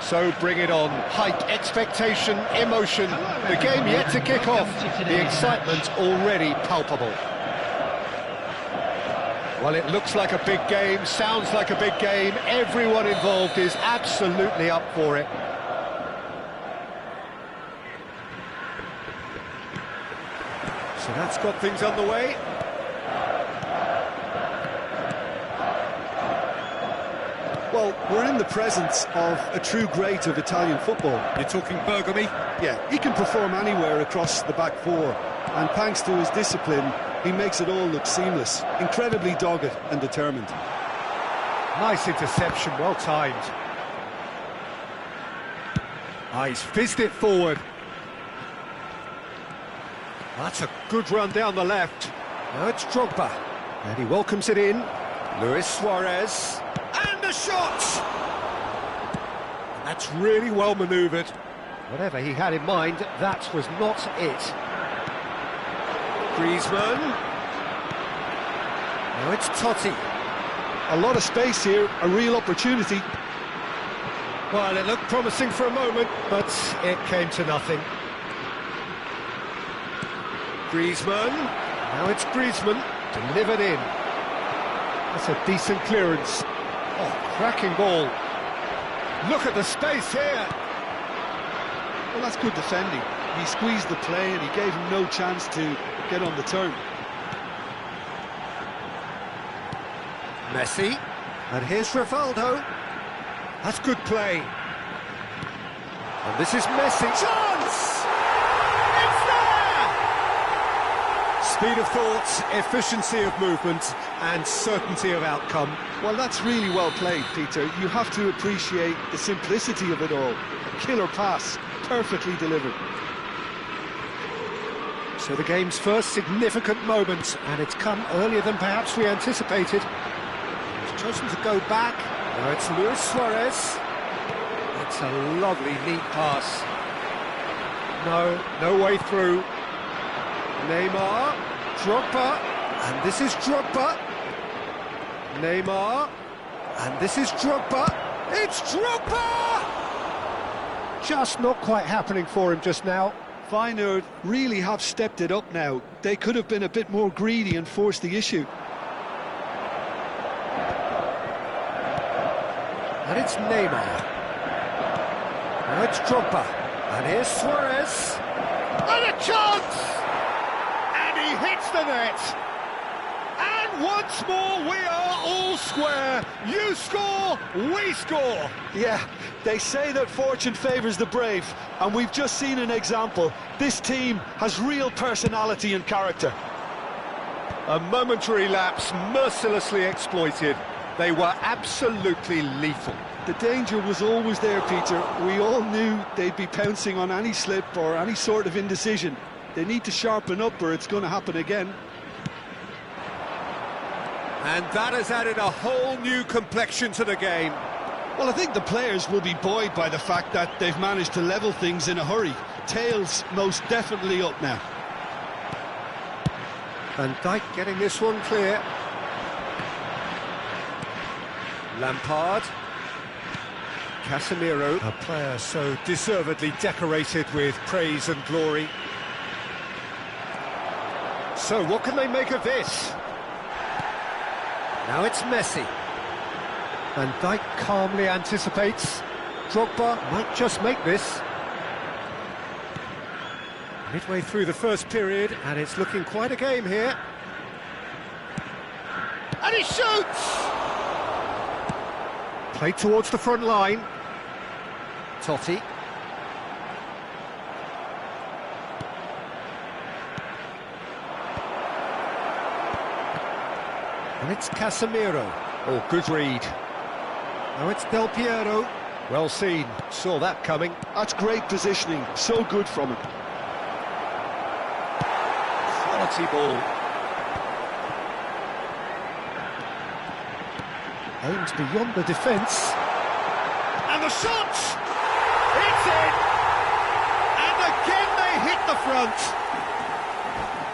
So bring it on. Hype, expectation, emotion. The game yet to kick off. The excitement already palpable. Well, it looks like a big game, sounds like a big game. Everyone involved is absolutely up for it. So that's got things underway. Well, we're in the presence of a true great of Italian football. You're talking Bergami? Yeah, he can perform anywhere across the back four, and thanks to his discipline, he makes it all look seamless. Incredibly dogged and determined. Nice interception, well timed. He's fizzed it forward. That's a good run down the left. Now it's Drogba. And he welcomes it in. Luis Suarez. And a shot! That's really well manoeuvred. Whatever he had in mind, that was not it. Griezmann. Now it's Totti. A lot of space here, a real opportunity. Well, it looked promising for a moment, but it came to nothing. Griezmann. Now it's Griezmann. Delivered in. That's a decent clearance. Oh, cracking ball. Look at the space here. Well, that's good defending. He squeezed the play and he gave him no chance to get on the turn. Messi. And here's Rivaldo. That's good play. And this is Messi. Chance! It's there! Speed of thought, efficiency of movement, and certainty of outcome. Well, that's really well played, Peter. You have to appreciate the simplicity of it all. A killer pass, perfectly delivered. So the game's first significant moment, and it's come earlier than perhaps we anticipated. He's chosen to go back. Now it's Luis Suarez. It's a lovely, neat pass. No way through. Neymar, Drogba, and this is Drogba. Neymar, and this is Drogba. It's Drogba! Just not quite happening for him just now. Feyenoord really have stepped it up now. They could have been a bit more greedy and forced the issue. And it's Neymar. Now it's Drogba. And here's Suarez. And a chance! And he hits the net. And once more we are all square. You score, we score. Yeah, they say that fortune favours the brave, and we've just seen an example. This team has real personality and character. A momentary lapse mercilessly exploited. They were absolutely lethal. The danger was always there, Peter. We all knew they'd be pouncing on any slip or any sort of indecision. They need to sharpen up or it's going to happen again. And that has added a whole new complexion to the game. Well, I think the players will be buoyed by the fact that they've managed to level things in a hurry. Tails most definitely up now. Van Dijk getting this one clear. Lampard. Casemiro, a player so deservedly decorated with praise and glory. So what can they make of this? Now it's Messi. Van Dijk calmly anticipates. Drogba might just make this. Midway through the first period, and it's looking quite a game here. And he shoots! Played towards the front line. Totti. And it's Casemiro. Oh, good read. Now it's Del Piero. Well seen. Saw that coming. That's great positioning. So good from him. Quality ball. Aims beyond the defence. And the shot! It's in! And again they hit the front.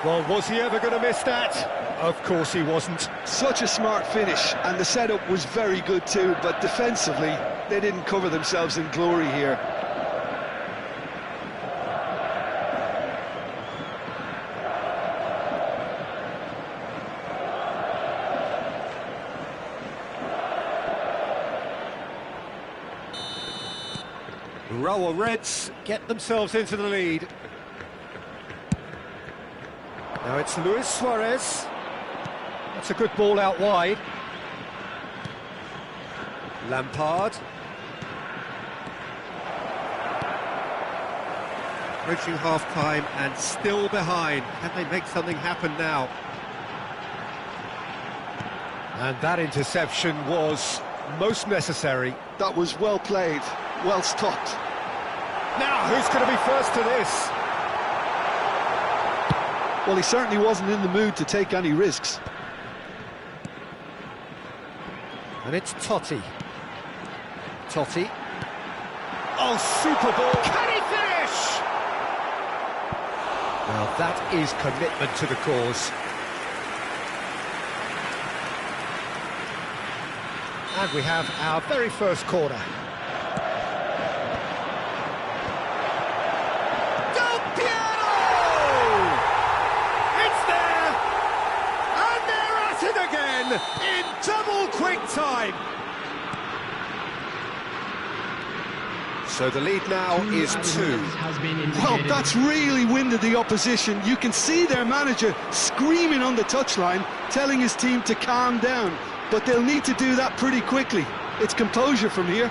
Well, was he ever going to miss that? Of course he wasn't. Such a smart finish, and the setup was very good too, but defensively, they didn't cover themselves in glory here. Rower Reds get themselves into the lead. Now it's Luis Suarez. That's a good ball out wide. Lampard. Approaching half-time and still behind. Can they make something happen now? And that interception was most necessary. That was well played, well stopped. Now, who's going to be first to this? Well, he certainly wasn't in the mood to take any risks. And it's Totti. Totti. Oh, super ball. Can he finish? Now, that is commitment to the cause. And we have our very first corner. In double quick time. So the lead now is 2. Well, that's really winded the opposition. You can see their manager screaming on the touchline, telling his team to calm down, but they'll need to do that pretty quickly. It's composure from here.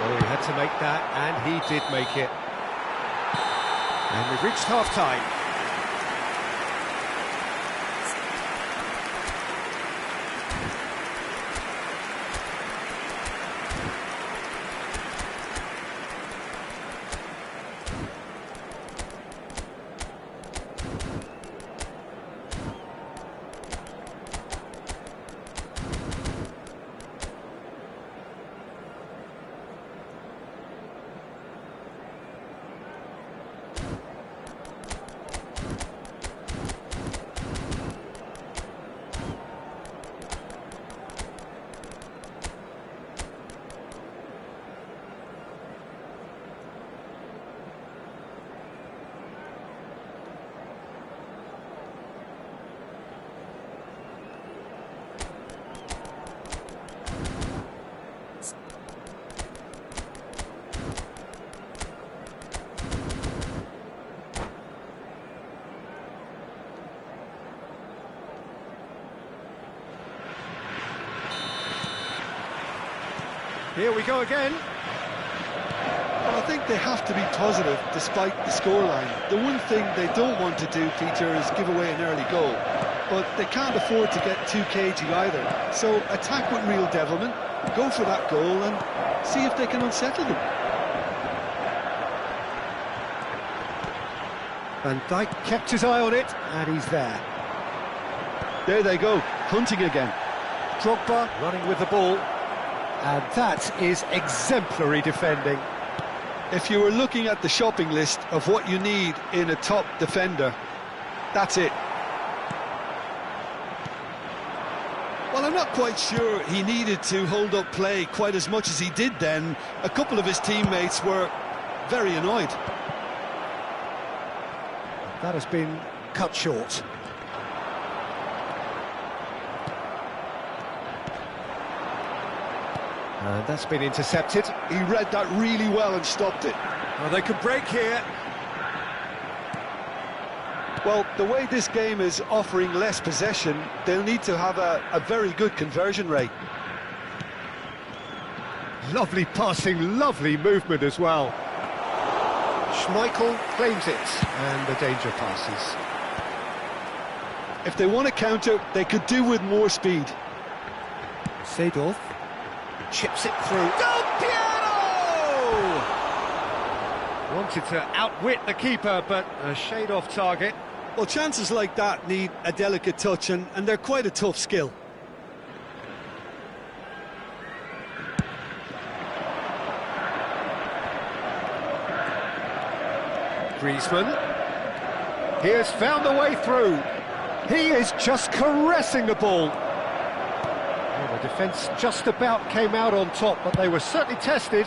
Well, he had to make that, and he did make it. And we've reached half-time. Here we go again. Well, I think they have to be positive despite the scoreline. The one thing they don't want to do, Peter, is give away an early goal. But they can't afford to get too cagey either. So attack with real devilment, go for that goal and see if they can unsettle them. Van Dijk kept his eye on it, and he's there. There they go, hunting again. Drogba running with the ball. And that is exemplary defending. If you were looking at the shopping list of what you need in a top defender, that's it. Well, I'm not quite sure he needed to hold up play quite as much as he did then. A couple of his teammates were very annoyed. That has been cut short. And that's been intercepted. He read that really well and stopped it. Well, they could break here. Well, the way this game is offering less possession, they'll need to have a very good conversion rate. Lovely passing, lovely movement as well. Schmeichel claims it, and the danger passes. If they want to counter, they could do with more speed. Seedorf chips it through. Del Piero! Wanted to outwit the keeper, but a shade off target. Well, chances like that need a delicate touch, and they're quite a tough skill. Griezmann. He has found the way through. He is just caressing the ball. Well, the defence just about came out on top, but they were certainly tested.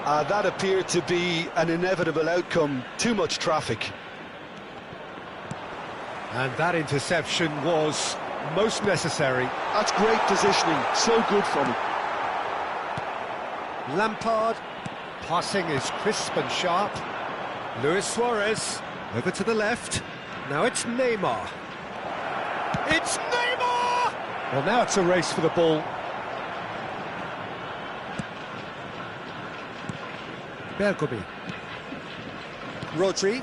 That appeared to be an inevitable outcome. Too much traffic. And that interception was most necessary. That's great positioning. So good from him. Lampard. Passing is crisp and sharp. Luis Suarez. Over to the left. Now it's Neymar. It's Neymar! Well, now it's a race for the ball. Bergomi. Rodri.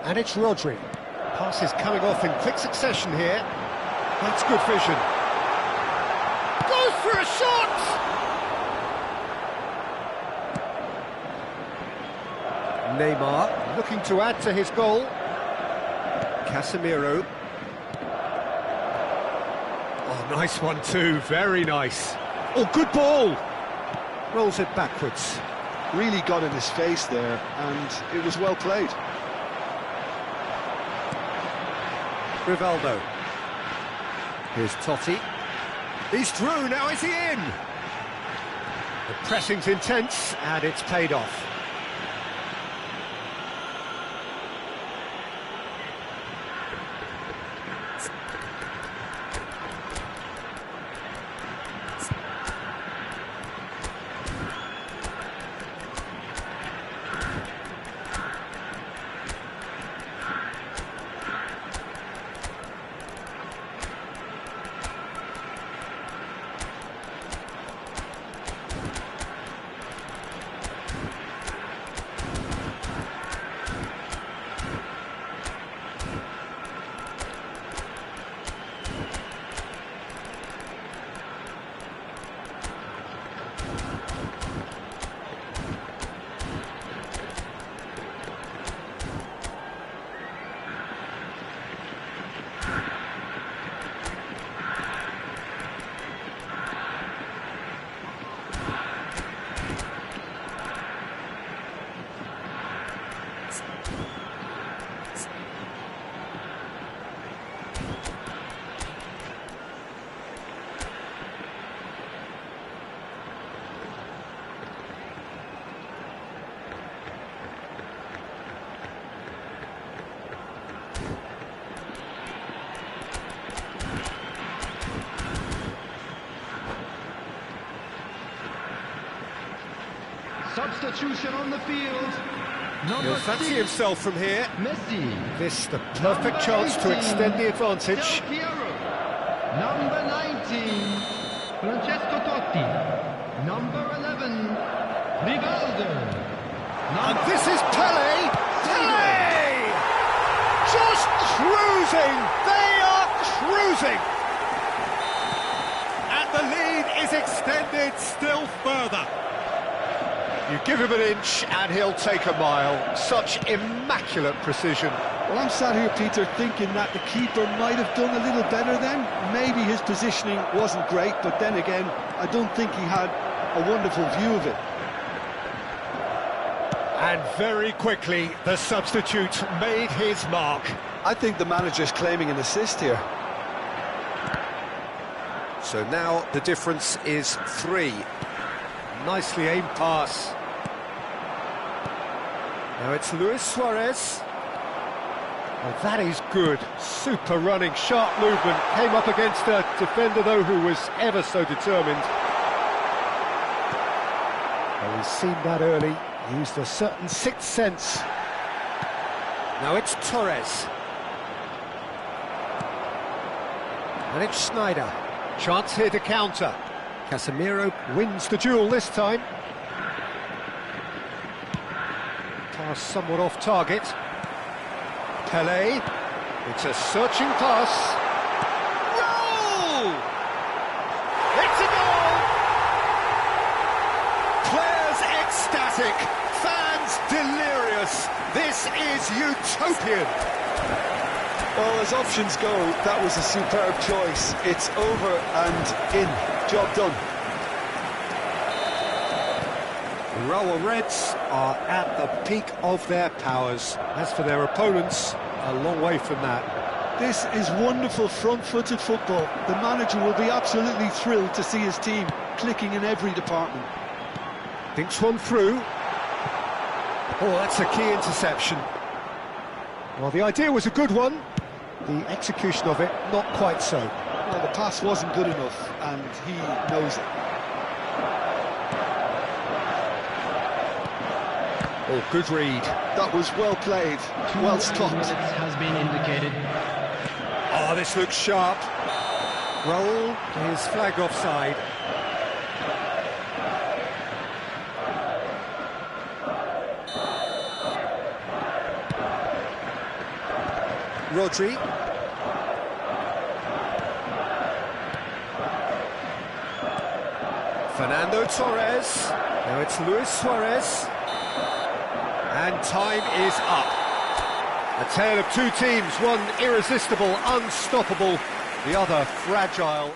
And it's Rodri. Pass is coming off in quick succession here. That's good vision. Goes for a shot! Neymar looking to add to his goal. Casemiro. Oh, nice one too, very nice. Oh, good ball! Rolls it backwards. Really got in his face there, and it was well played. Rivaldo. Here's Totti. He's through, now is he in? The pressing's intense, and it's paid off. Substitution on the field. He'll fancy himself from here. Messi. This the perfect chance to extend the advantage. Number 19, Francesco Totti. Number 11, Rivaldo. And this is Pele. Pele! Just cruising. They are cruising. And the lead is extended still further. You give him an inch and he'll take a mile. Such immaculate precision. Well, I'm sat here, Peter, thinking that the keeper might have done a little better then. Maybe his positioning wasn't great, but then again, I don't think he had a wonderful view of it. And very quickly, the substitute made his mark. I think the manager's claiming an assist here. So now the difference is 3. Nicely aimed pass. Now it's Luis Suarez. Well, that is good. Super running, sharp movement. Came up against a defender, though, who was ever so determined. Well, he's seen that early. Used a certain sixth sense. Now it's Torres. And it's Schneider. Chance here to counter. Casemiro wins the duel this time. Pass somewhat off target. Pele. It's a searching pass. Goal! It's a goal! Players ecstatic, fans delirious. This is utopian. Well, as options go, that was a superb choice. It's over and in. Job done. The Rawa Reds are at the peak of their powers. As for their opponents, a long way from that. This is wonderful front-footed football. The manager will be absolutely thrilled to see his team clicking in every department. Thinks one through. Oh, that's a key interception. Well, the idea was a good one. The execution of it, not quite so. Well, the pass wasn't good enough, and he knows it. Oh, good read. That was well played, well stopped. Has been indicated. Oh, this looks sharp. Roll is flagged offside. Rodri. Fernando Torres. Now it's Luis Suarez. And time is up. A tale of two teams, one irresistible, unstoppable, the other fragile.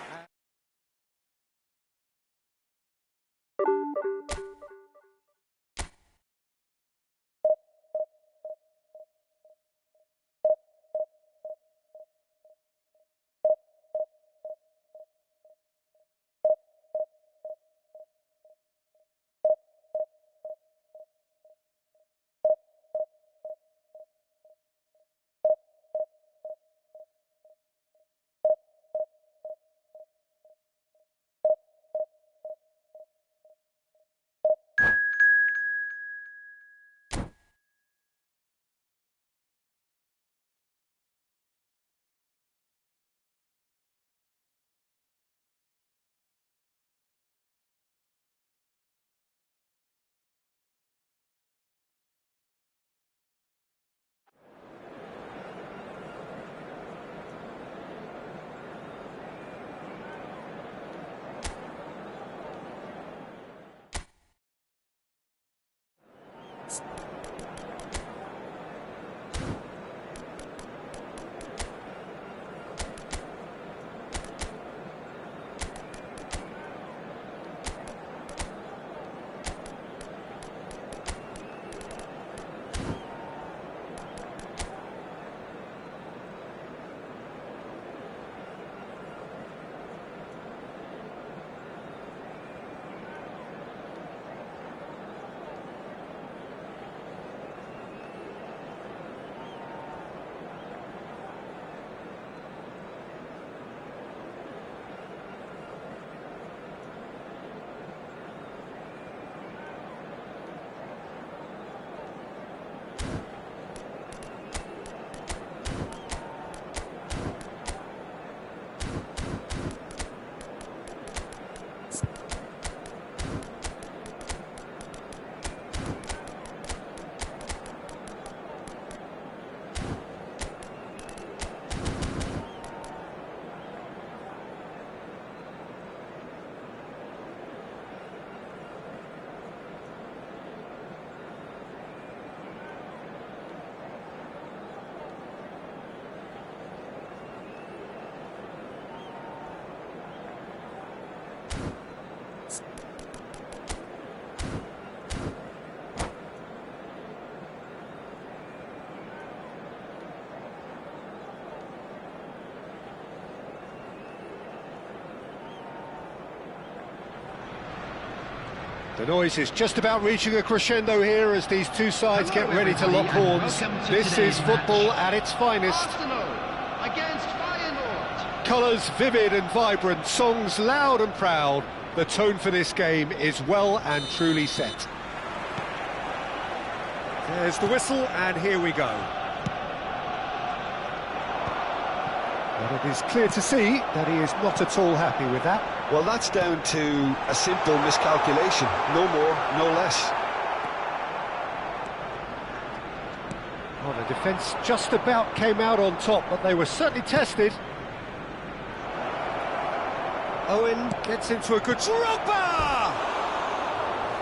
The noise is just about reaching a crescendo here as these two sides get ready to lock horns. This is football at its finest. Colours vivid and vibrant, songs loud and proud. The tone for this game is well and truly set. There's the whistle, and here we go. But it is clear to see that he is not at all happy with that. Well, that's down to a simple miscalculation. No more, no less. Well, the defence just about came out on top, but they were certainly tested. Owen gets into a good... Drogba!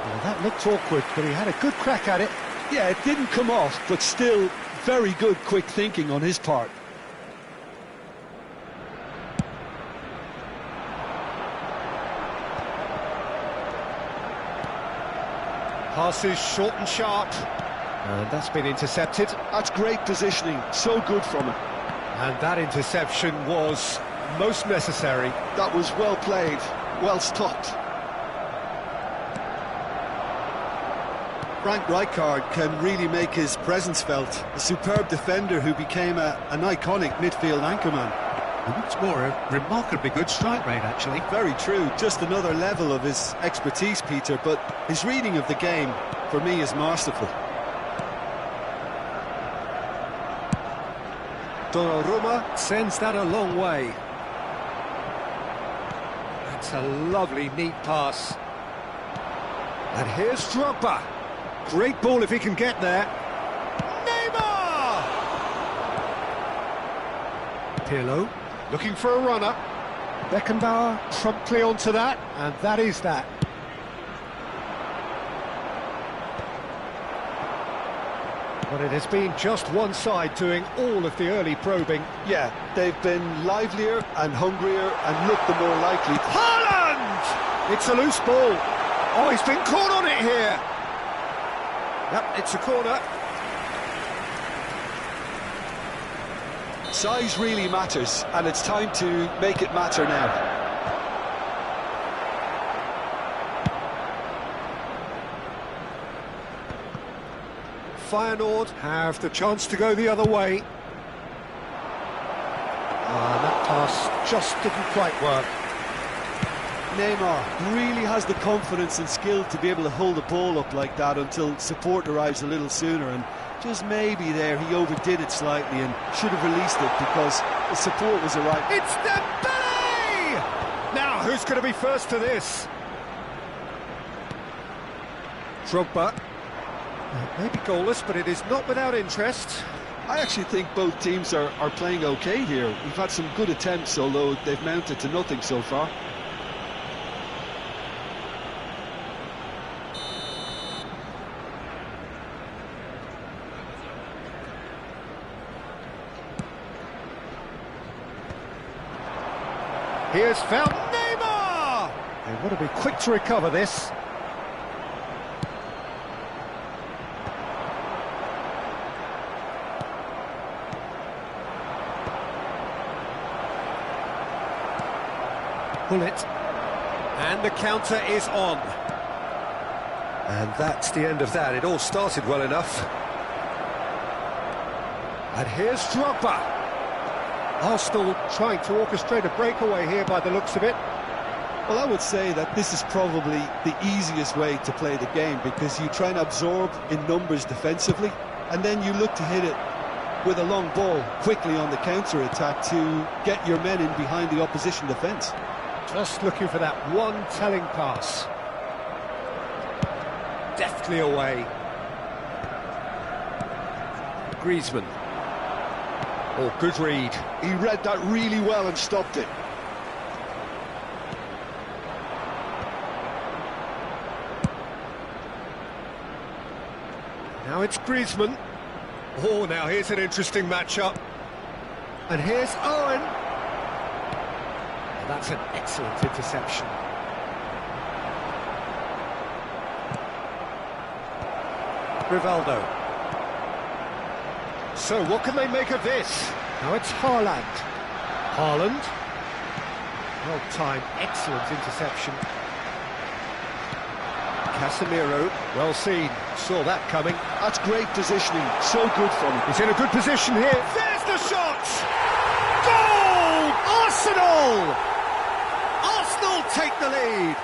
Well, that looked awkward, but he had a good crack at it. Yeah, it didn't come off, but still very good quick thinking on his part. Passes short and sharp. And that's been intercepted. That's great positioning, so good from him. And that interception was most necessary. That was well played, well stopped. Frank Rijkaard can really make his presence felt. A superb defender who became an iconic midfield anchorman. It's more a remarkably good strike rate, actually. Very true, just another level of his expertise, Peter, but his reading of the game, for me, is masterful. Donnarumma sends that a long way. That's a lovely, neat pass. And here's Drogba. Great ball if he can get there. Neymar! Pirlo looking for a runner. Beckenbauer promptly onto that, and that is that. But it has been just one side doing all of the early probing. Yeah, they've been livelier and hungrier and looked the more likely. Haaland! It's a loose ball. Oh, he's been caught on it here. Yep, it's a corner. Size really matters, and it's time to make it matter now. Feyenoord have the chance to go the other way. That pass just didn't quite work. Neymar really has the confidence and skill to be able to hold the ball up like that until support arrives a little sooner, and just maybe there he overdid it slightly and should have released it because the support was arriving. It's Dembele! Now, who's going to be first to this? Drogba. Maybe goalless, but it is not without interest. I actually think both teams are playing okay here. We've had some good attempts, although they've mounted to nothing so far. Here's found Neymar! They want to be quick to recover this. Pull it. And the counter is on. And that's the end of that. It all started well enough. And here's Drogba. Arsenal trying to orchestrate a breakaway here by the looks of it. Well, I would say that this is probably the easiest way to play the game because you try and absorb in numbers defensively and then you look to hit it with a long ball quickly on the counter-attack to get your men in behind the opposition defence. Just looking for that one telling pass. Deftly away. Griezmann. Oh, good read. He read that really well and stopped it. Now it's Griezmann. Oh, now here's an interesting matchup. And here's Owen. Oh, that's an excellent interception. Rivaldo. So, what can they make of this? Now it's Haaland. Haaland. Well-timed, excellent interception. Casemiro, well seen, saw that coming. That's great positioning, so good from him. He's in a good position here. There's the shot! Goal! Arsenal! Arsenal take the lead.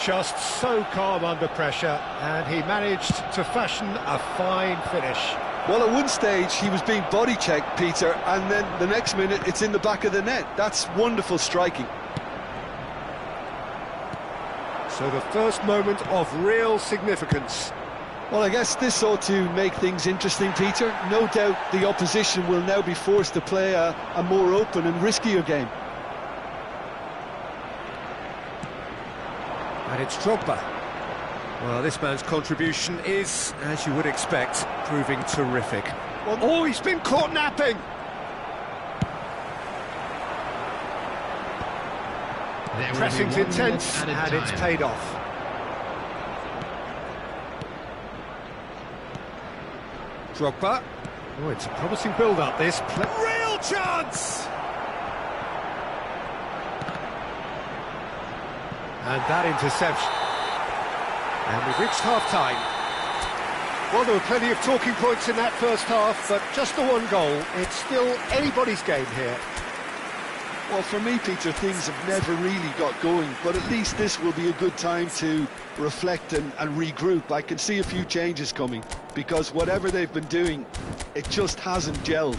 Just so calm under pressure, and he managed to fashion a fine finish. Well, at one stage he was being body-checked, Peter, and then the next minute it's in the back of the net. That's wonderful striking. So the first moment of real significance. Well, I guess this ought to make things interesting, Peter. No doubt the opposition will now be forced to play a more open and riskier game. And it's Drogba. Well, this man's contribution is, as you would expect, proving terrific. Well, oh, he's been caught napping! Pressing's intense, and it's paid off. Drogba. Oh, it's a promising build-up, this. Real chance! And that interception. And we've reached half-time. Well, there were plenty of talking points in that first half, but just the one goal. It's still anybody's game here. Well, for me, Peter, things have never really got going, but at least this will be a good time to reflect and regroup. I can see a few changes coming, because whatever they've been doing, it just hasn't gelled.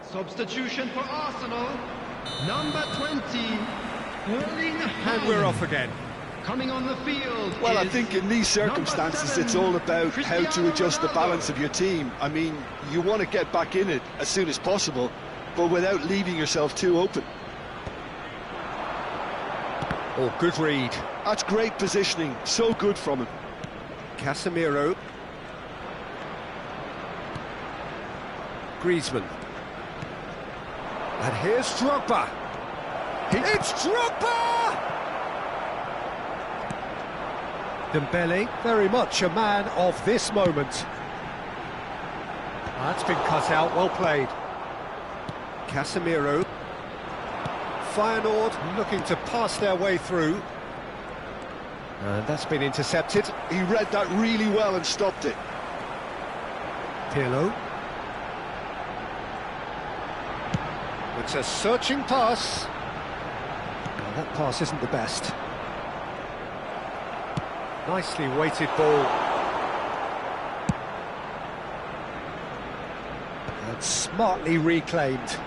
Substitution for Arsenal, number 20, And we're off again. Coming on the field. Well, I think in these circumstances it's all about how to adjust the balance of your team. I mean, you want to get back in it as soon as possible, but without leaving yourself too open. Oh, good read. That's great positioning, so good from him. Casemiro. Griezmann. And here's Drogba. It's Drogba! Dembele, very much a man of this moment. That's been cut out, well played. Casemiro. Feyenoord looking to pass their way through. And that's been intercepted. He read that really well and stopped it. Pirlo. It's a searching pass. Well, that pass isn't the best. Nicely weighted ball. And smartly reclaimed.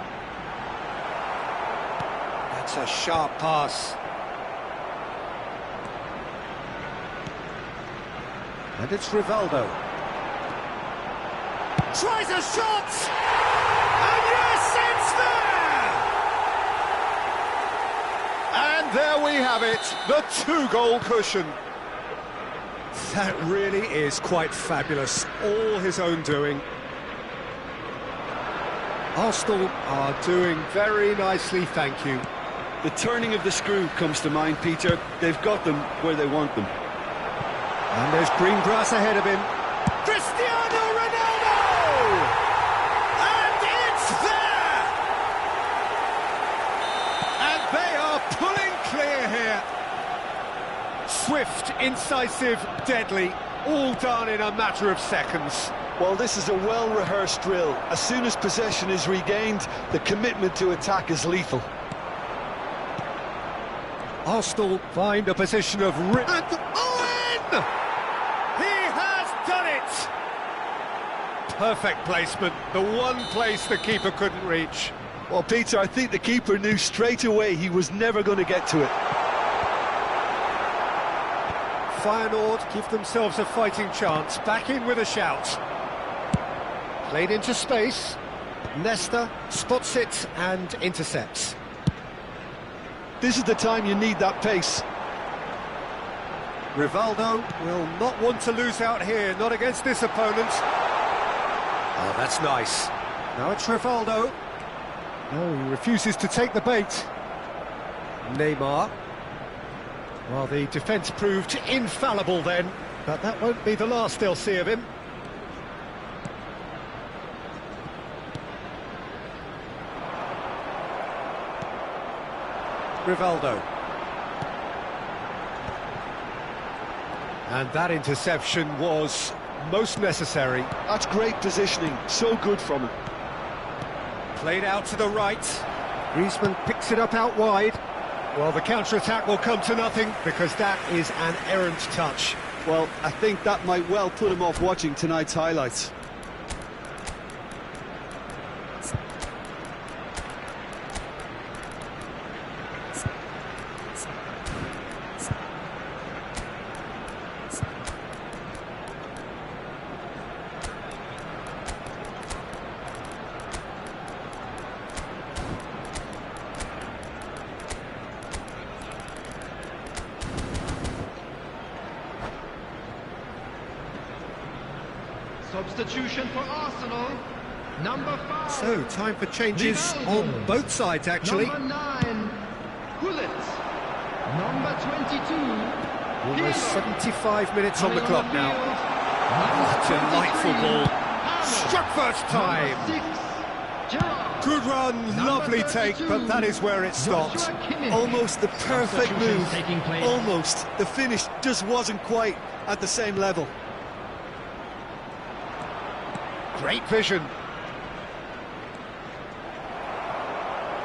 That's a sharp pass. And it's Rivaldo. Tries a shot! And yes, it's there! And there we have it, the two-goal cushion. That really is quite fabulous, all his own doing. Arsenal are doing very nicely, thank you. The turning of the screw comes to mind, Peter. They've got them where they want them. And there's green grass ahead of him. Cristiano Ronaldo! And it's there! And they are pulling clear here. Swift, incisive, deadly, all done in a matter of seconds. Well, this is a well-rehearsed drill. As soon as possession is regained, the commitment to attack is lethal. Arsenal find a position of... And Owen! He has done it! Perfect placement, the one place the keeper couldn't reach. Well, Peter, I think the keeper knew straight away he was never going to get to it. Feyenoord give themselves a fighting chance, back in with a shout. Played into space, Nesta spots it and intercepts. This is the time you need that pace. Rivaldo will not want to lose out here, not against this opponent. Oh, that's nice. Now it's Rivaldo. No, he refuses to take the bait. Neymar. Well, the defence proved infallible then, but that won't be the last they'll see of him. Rivaldo. And that interception was most necessary. That's great positioning, so good from him. Played out to the right. Griezmann picks it up out wide. Well, the counter-attack will come to nothing because that is an errant touch. Well, I think that might well put him off watching tonight's highlights. Substitution for Arsenal, Number 5. So, time for changes on both sides, actually. Number 9, Hullet. Number 22, Almost Pirlo. 75 minutes on the Coming clock the now. field, Oh, delightful number 23, ball. Struck first time. Number 6, Gerrard. Good run, Number lovely take, 32, but that is where it stopped. Joshua Kimmich. Almost the perfect Substitutions move. taking place. Almost. The finish just wasn't quite at the same level. Great vision.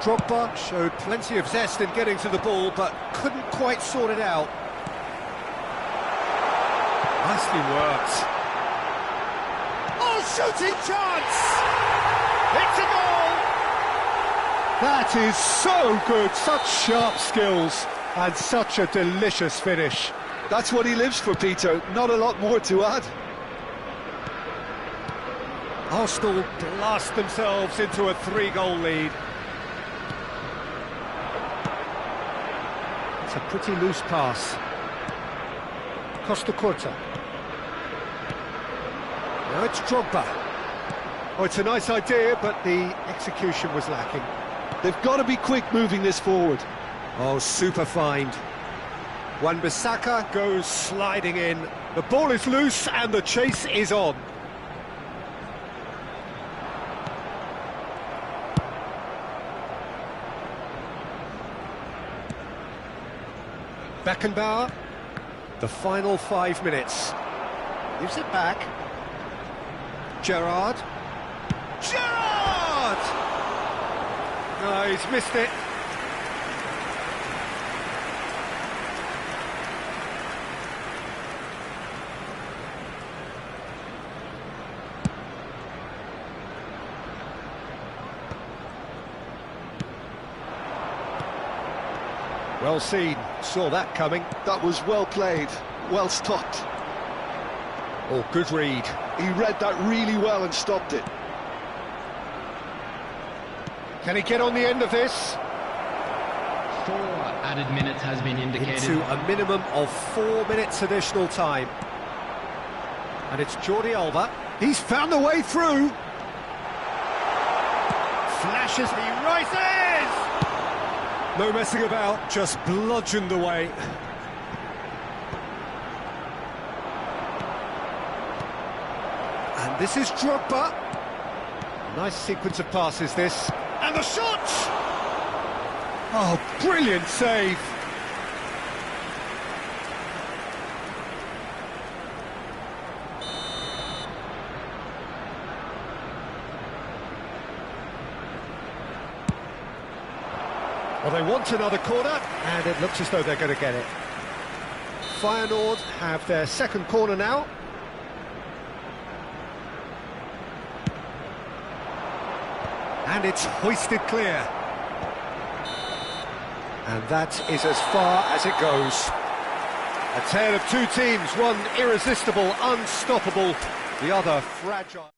Drogba showed plenty of zest in getting to the ball, but couldn't quite sort it out. Nicely worked. Oh, shooting chance! It's a goal! That is so good, such sharp skills, and such a delicious finish. That's what he lives for, Peter. Not a lot more to add. Arsenal blast themselves into a 3-goal lead. It's a pretty loose pass. Costa Curta. Now it's Drogba. Oh, it's a nice idea, but the execution was lacking. They've got to be quick moving this forward. Oh, super find. Wan-Bissaka goes sliding in. The ball is loose and the chase is on. Beckenbauer, the final 5 minutes. Gives it back. Gerrard. Gerrard! No, he's missed it. Well seen, saw that coming. That was well played, well stopped. Oh, good read. He read that really well and stopped it. Can he get on the end of this? 4 added minutes has been indicated. Into a minimum of 4 minutes additional time. And it's Jordi Alba. He's found the way through. Flashes, he rises! No messing about, just bludgeoned away. And this is Drogba. Nice sequence of passes, this. And the shot! Oh, brilliant save. Well, they want another corner, and it looks as though they're going to get it. Feyenoord have their second corner now. And it's hoisted clear. And that is as far as it goes. A tale of two teams, one irresistible, unstoppable, the other fragile.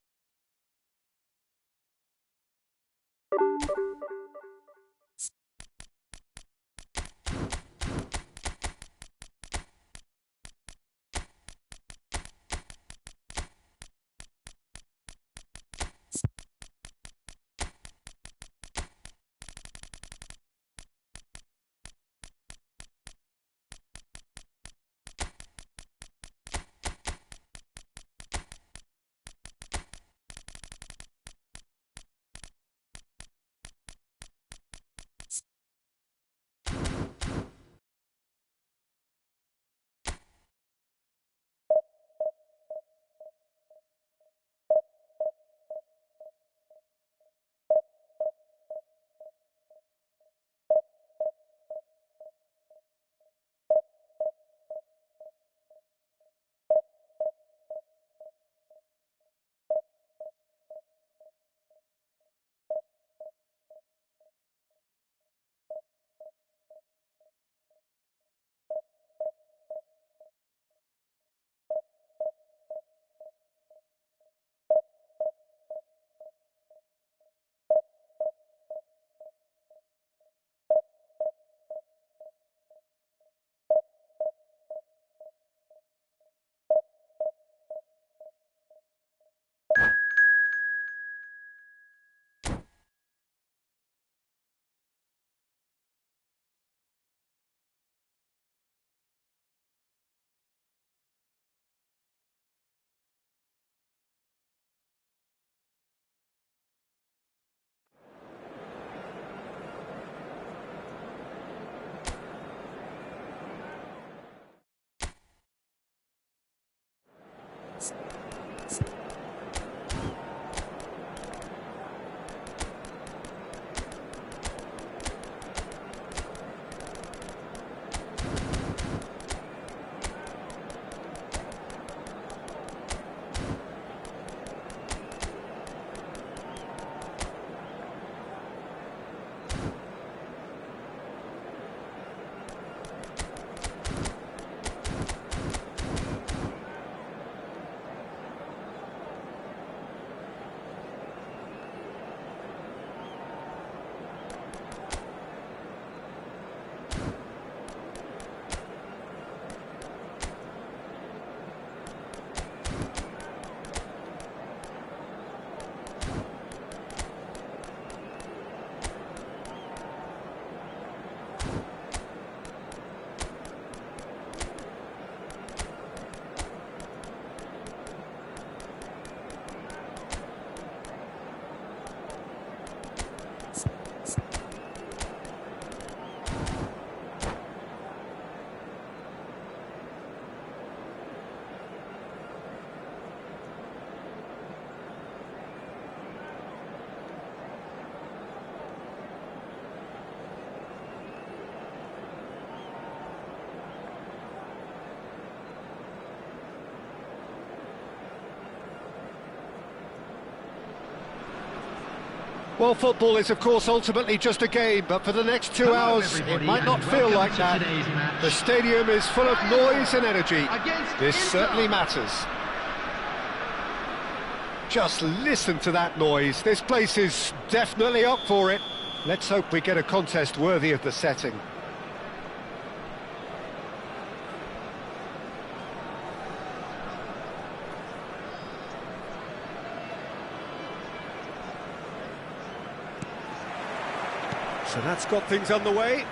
Well, football is, of course, ultimately just a game, but for the next 2 hours, it might not feel like that. The stadium is full of noise and energy. This certainly matters. Just listen to that noise. This place is definitely up for it. Let's hope we get a contest worthy of the setting. So that's got things underway.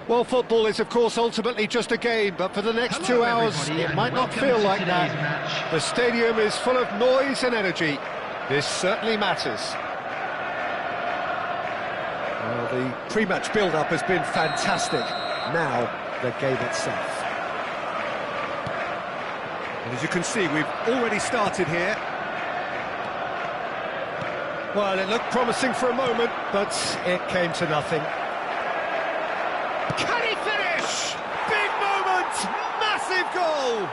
Well, football is, of course, ultimately just a game, but for the next 2 hours, it might not feel like that. The stadium is full of noise and energy. This certainly matters. Well, the pre-match build-up has been fantastic. Now, the game itself. And as you can see, we've already started here. Well, it looked promising for a moment, but it came to nothing. Can he finish? Big moment! Massive goal!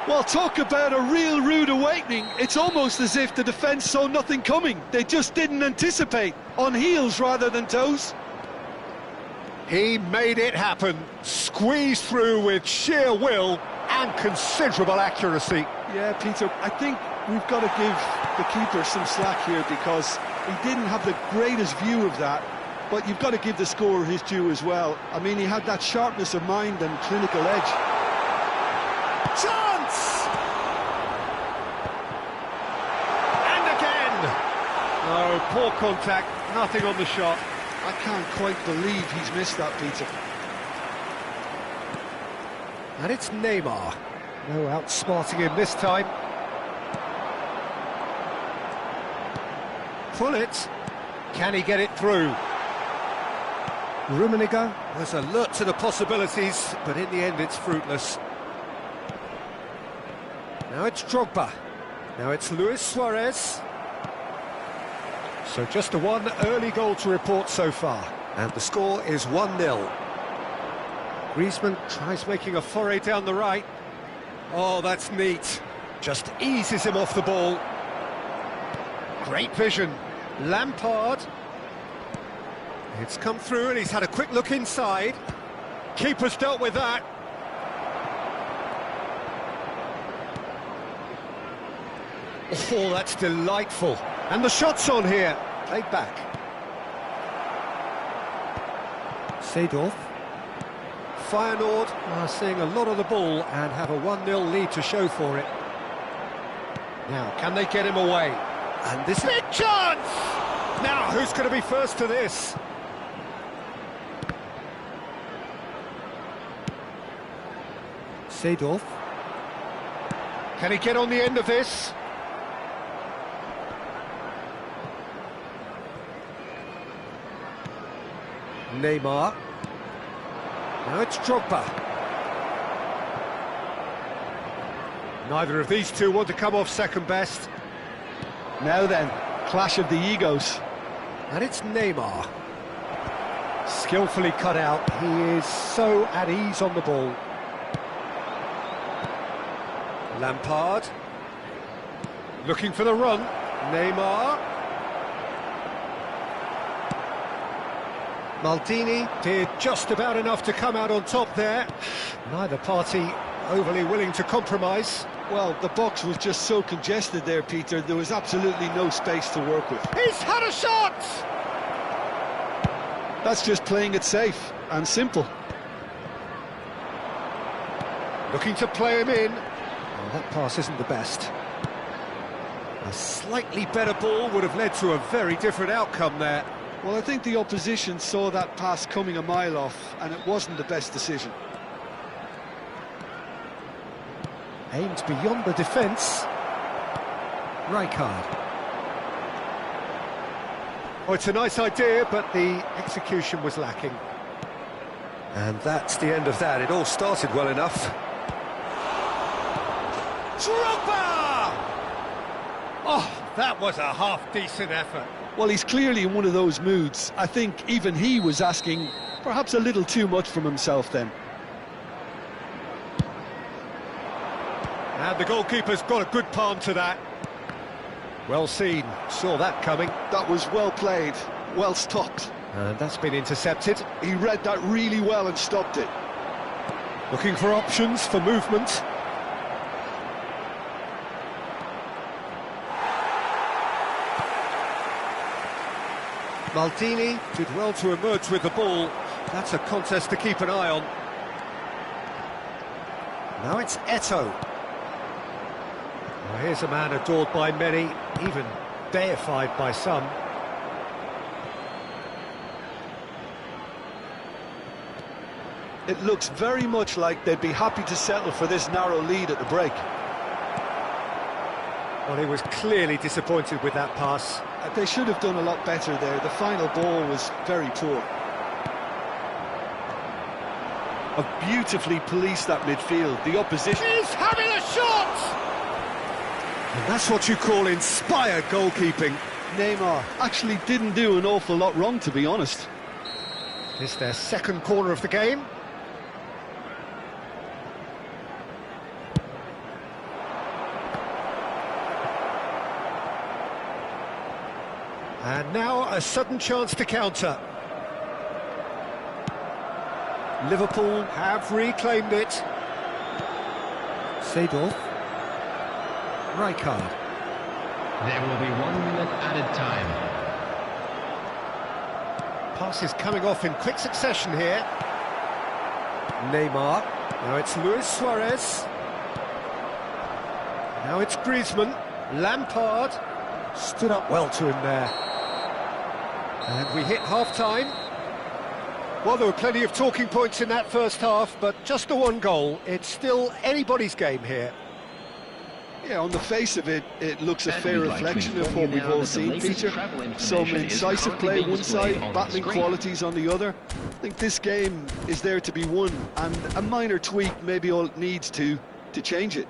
Well, talk about a real rude awakening. It's almost as if the defence saw nothing coming. They just didn't anticipate. On heels rather than toes. He made it happen, squeezed through with sheer will and considerable accuracy. Yeah, Peter, I think we've got to give the keeper some slack here because he didn't have the greatest view of that, but you've got to give the scorer his due as well. I mean, he had that sharpness of mind and clinical edge. Chance! And again! Oh, poor contact, nothing on the shot. I can't quite believe he's missed that, Peter. And it's Neymar. No outsmarting him this time. Pull it. Can he get it through? Rummenigge was alert to the possibilities, but in the end it's fruitless. Now it's Drogba. Now it's Luis Suarez. So just the one early goal to report so far. And the score is 1-0. Griezmann tries making a foray down the right. Oh, that's neat. Just eases him off the ball. Great vision. Lampard. It's come through and he's had a quick look inside. Keeper's dealt with that. Oh, that's delightful. And the shot's on here. Played back. Seedorf. Feyenoord are seeing a lot of the ball and have a 1-0 lead to show for it. Now, can they get him away? And this big chance! Now, who's going to be first to this? Seedorf. Can he get on the end of this? Neymar. Now it's Drogba. Neither of these two want to come off second best. Now then, clash of the egos. And it's Neymar. Skillfully cut out. He is so at ease on the ball. Lampard. Looking for the run. Neymar. Maldini did just about enough to come out on top there. Neither party overly willing to compromise. Well, the box was just so congested there, Peter. There was absolutely no space to work with. He's had a shot! That's just playing it safe and simple. Looking to play him in. Oh, that pass isn't the best. A slightly better ball would have led to a very different outcome there. Well, I think the opposition saw that pass coming a mile off, and it wasn't the best decision. Aimed beyond the defence. Rijkaard. Oh, it's a nice idea, but the execution was lacking. And that's the end of that. It all started well enough. Drogba! Oh, that was a half-decent effort. Well, he's clearly in one of those moods. I think even he was asking perhaps a little too much from himself then. And the goalkeeper's got a good palm to that. Well seen, saw that coming. That was well played, well stopped. And that's been intercepted. He read that really well and stopped it. Looking for options for movement. Maldini did well to emerge with the ball. That's a contest to keep an eye on. Now it's Eto'o. Well, here's a man adored by many, even deified by some. It looks very much like they'd be happy to settle for this narrow lead at the break. Well, he was clearly disappointed with that pass. They should have done a lot better there. The final ball was very poor. Have beautifully policed that midfield. The opposition... He's having a shot! And that's what you call inspired goalkeeping. Neymar actually didn't do an awful lot wrong, to be honest. It's their second corner of the game. And now a sudden chance to counter. Liverpool have reclaimed it. Seedorf. Rijkaard. There will be 1 minute added time. Passes coming off in quick succession here. Neymar. Now it's Luis Suarez. Now it's Griezmann. Lampard. Stood up well to him there. And we hit half-time. Well, there were plenty of talking points in that first half, but just the one goal. It's still anybody's game here. Yeah, on the face of it, it looks a fair reflection of what we've all seen, Peter. Some incisive play one side, battling qualities on the other. I think this game is there to be won, and a minor tweak maybe all it needs to change it.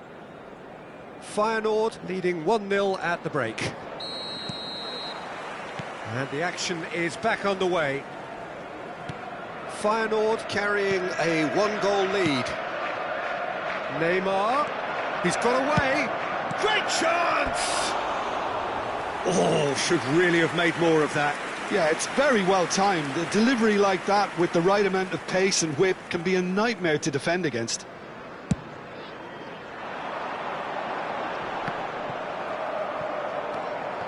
Feyenoord leading 1-0 at the break. And the action is back underway. Feyenoord carrying a 1-goal lead. Neymar, he's got away. Great chance! Oh, should really have made more of that. Yeah, it's very well timed. A delivery like that with the right amount of pace and whip can be a nightmare to defend against.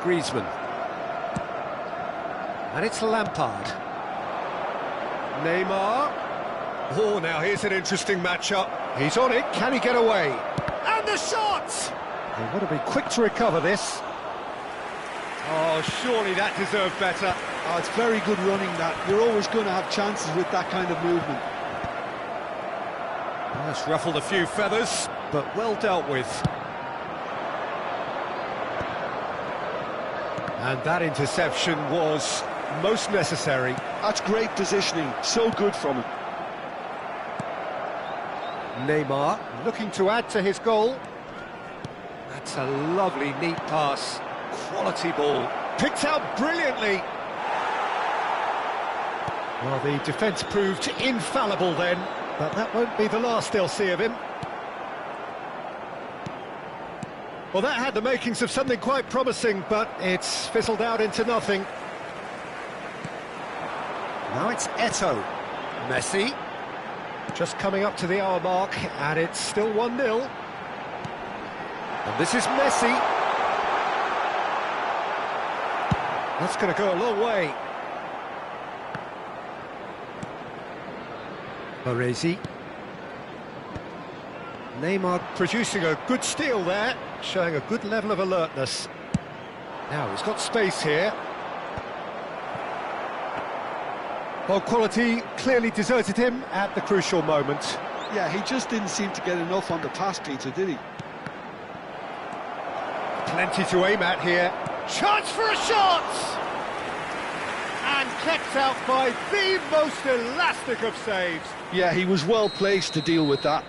Griezmann. And it's Lampard. Neymar. Oh, now here's an interesting matchup. He's on it. Can he get away? And the shot! They want to be quick to recover this. Oh, surely that deserved better. Oh, it's very good running, that. You're always going to have chances with that kind of movement. Well, that's ruffled a few feathers, but well dealt with. And that interception was most necessary. That's great positioning, so good from him. Neymar looking to add to his goal. That's a lovely, neat pass. Quality ball. Picked out brilliantly. Well, the defence proved infallible then, but that won't be the last they'll see of him. Well, that had the makings of something quite promising, but it's fizzled out into nothing. Now it's Eto'o. Messi. Just coming up to the hour mark, and it's still 1-0. And this is Messi. That's going to go a long way. Baresi. Neymar producing a good steal there, showing a good level of alertness. Now he's got space here. Well, quality clearly deserted him at the crucial moment. Yeah, he just didn't seem to get enough on the pass, Peter, did he? Plenty to aim at here. Chance for a shot! And kept out by the most elastic of saves. Yeah, he was well placed to deal with that.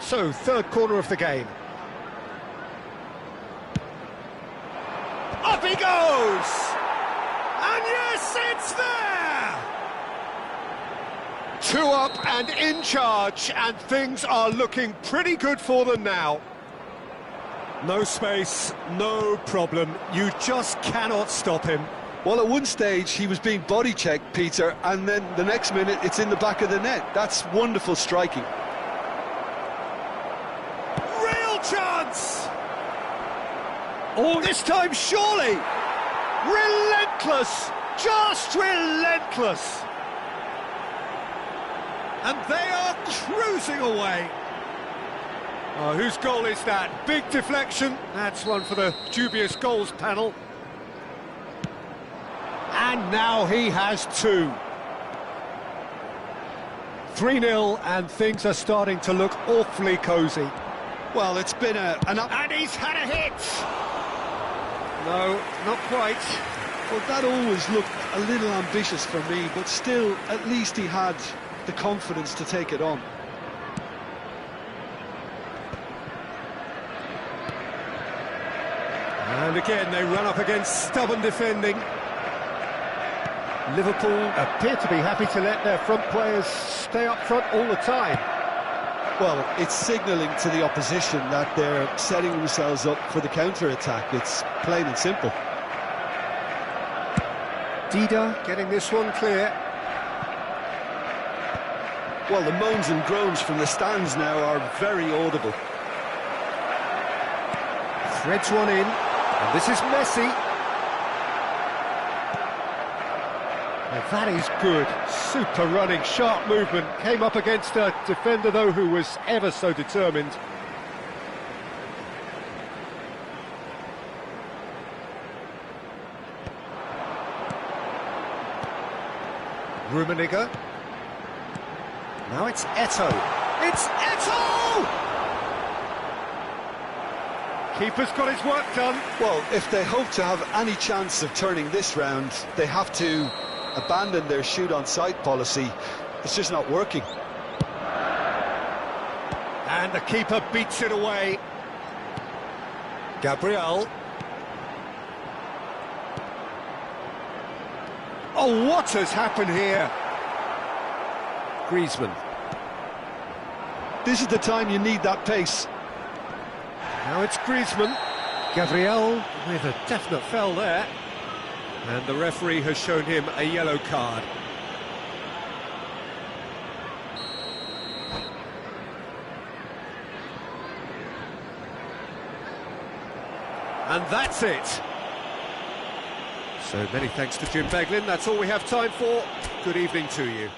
So, third corner of the game. Up he goes! And yes, it's there! 2 up and in charge, and things are looking pretty good for them now. No space, no problem. You just cannot stop him. Well, at one stage, he was being body-checked, Peter, and then the next minute, it's in the back of the net. That's wonderful striking. Real chance! Oh, this time, surely! Relentless! Just relentless! And they are cruising away. Oh, whose goal is that? Big deflection. That's one for the dubious goals panel. And now he has 2. 3-0, and things are starting to look awfully cosy. Well, it's been an up... And he's had a hit! No, not quite. Well, that always looked a little ambitious for me, but still, at least he had the confidence to take it on. And again, they run up against stubborn defending. Liverpool appear to be happy to let their front players stay up front all the time. Well, it's signalling to the opposition that they're setting themselves up for the counter-attack. It's plain and simple. Dida getting this one clear. Well, the moans and groans from the stands now are very audible. Threads one in, and this is Messi. Now that is good, super running, sharp movement. Came up against a defender, though, who was ever so determined. Rummenigge. Now it's Eto'o. It's Eto'o! Keeper's got his work done. Well, if they hope to have any chance of turning this round, they have to abandon their shoot-on-sight policy. It's just not working. And the keeper beats it away. Gabriel. Oh, what has happened here? Griezmann. This is the time you need that pace. Now it's Griezmann. Gabriel with a definite foul there. And the referee has shown him a yellow card. And that's it. So many thanks to Jim Beglin. That's all we have time for. Good evening to you.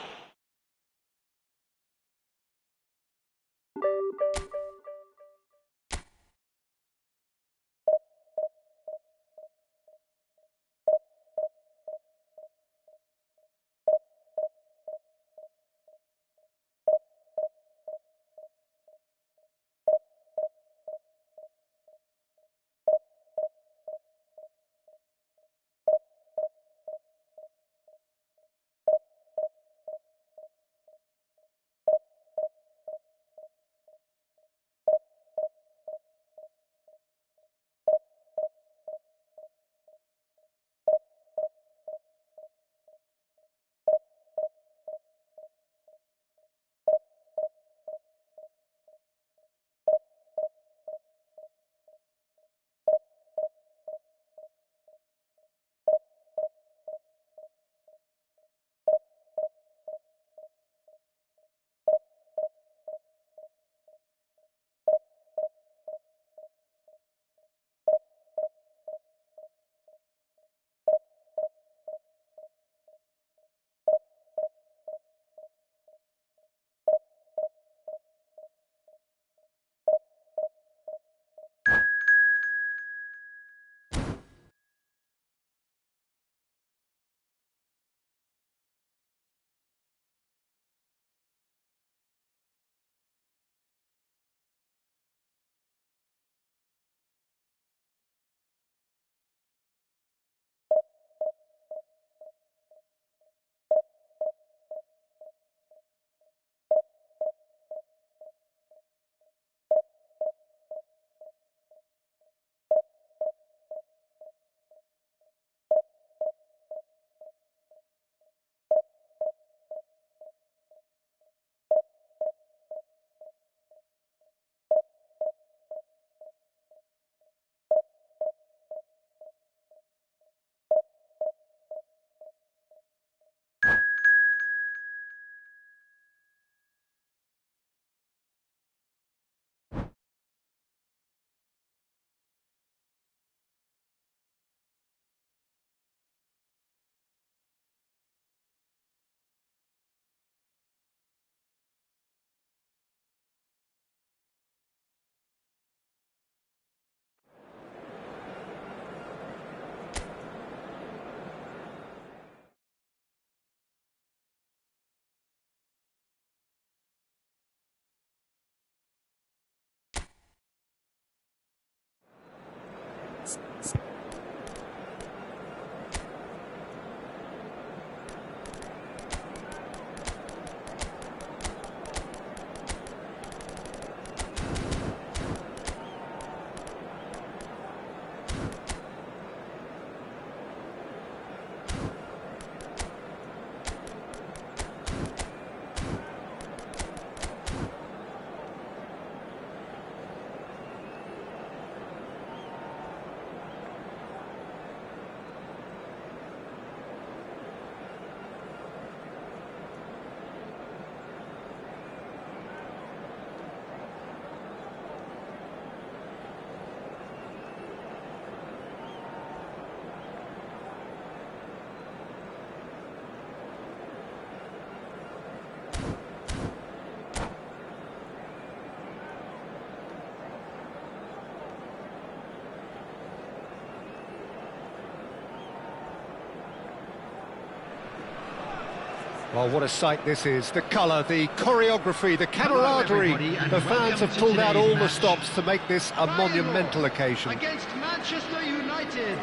Oh, what a sight this is. The colour, the choreography, the camaraderie. The fans have pulled out all the stops to make this a monumental occasion. Against Manchester United.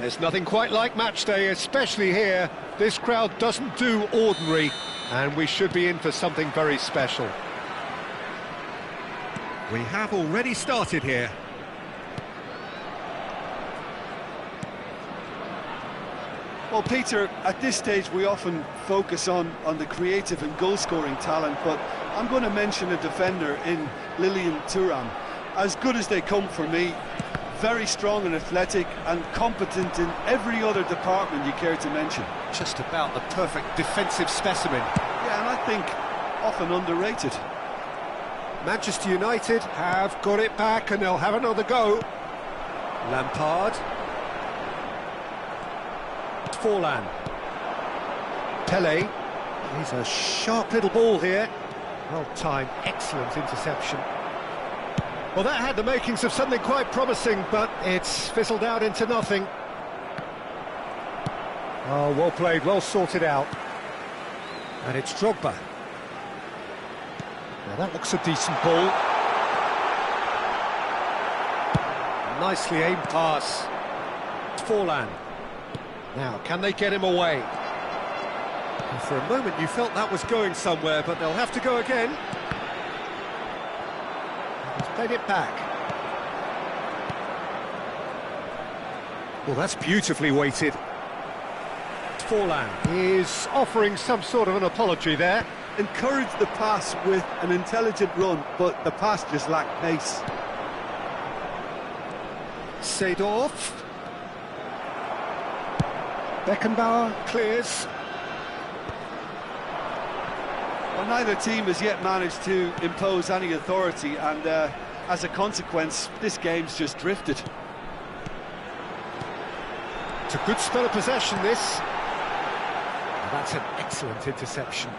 There's nothing quite like match day, especially here. This crowd doesn't do ordinary, and we should be in for something very special. We have already started here. Well, Peter, at this stage we often focus on the creative and goal-scoring talent, but I'm going to mention a defender in Lilian Thuram. As good as they come for me, very strong and athletic and competent in every other department you care to mention. Just about the perfect defensive specimen. Yeah, and I think often underrated. Manchester United have got it back and they'll have another go. Lampard. Forlan. Pele. He's a sharp little ball here. Well timed, excellent interception. Well, that had the makings of something quite promising, but it's fizzled out into nothing. Oh, well played, well sorted out. And it's Drogba. Now that looks a decent ball. Nicely aimed pass. Forlan. Now, can they get him away? Well, for a moment you felt that was going somewhere, but they'll have to go again. He's played it back. Well, that's beautifully weighted. Forlan is offering some sort of an apology there. Encouraged the pass with an intelligent run, but the pass just lacked pace. Seedorf. Beckenbauer clears. Well, neither team has yet managed to impose any authority, and as a consequence, this game's just drifted. It's a good spell of possession, this. And that's an excellent interception.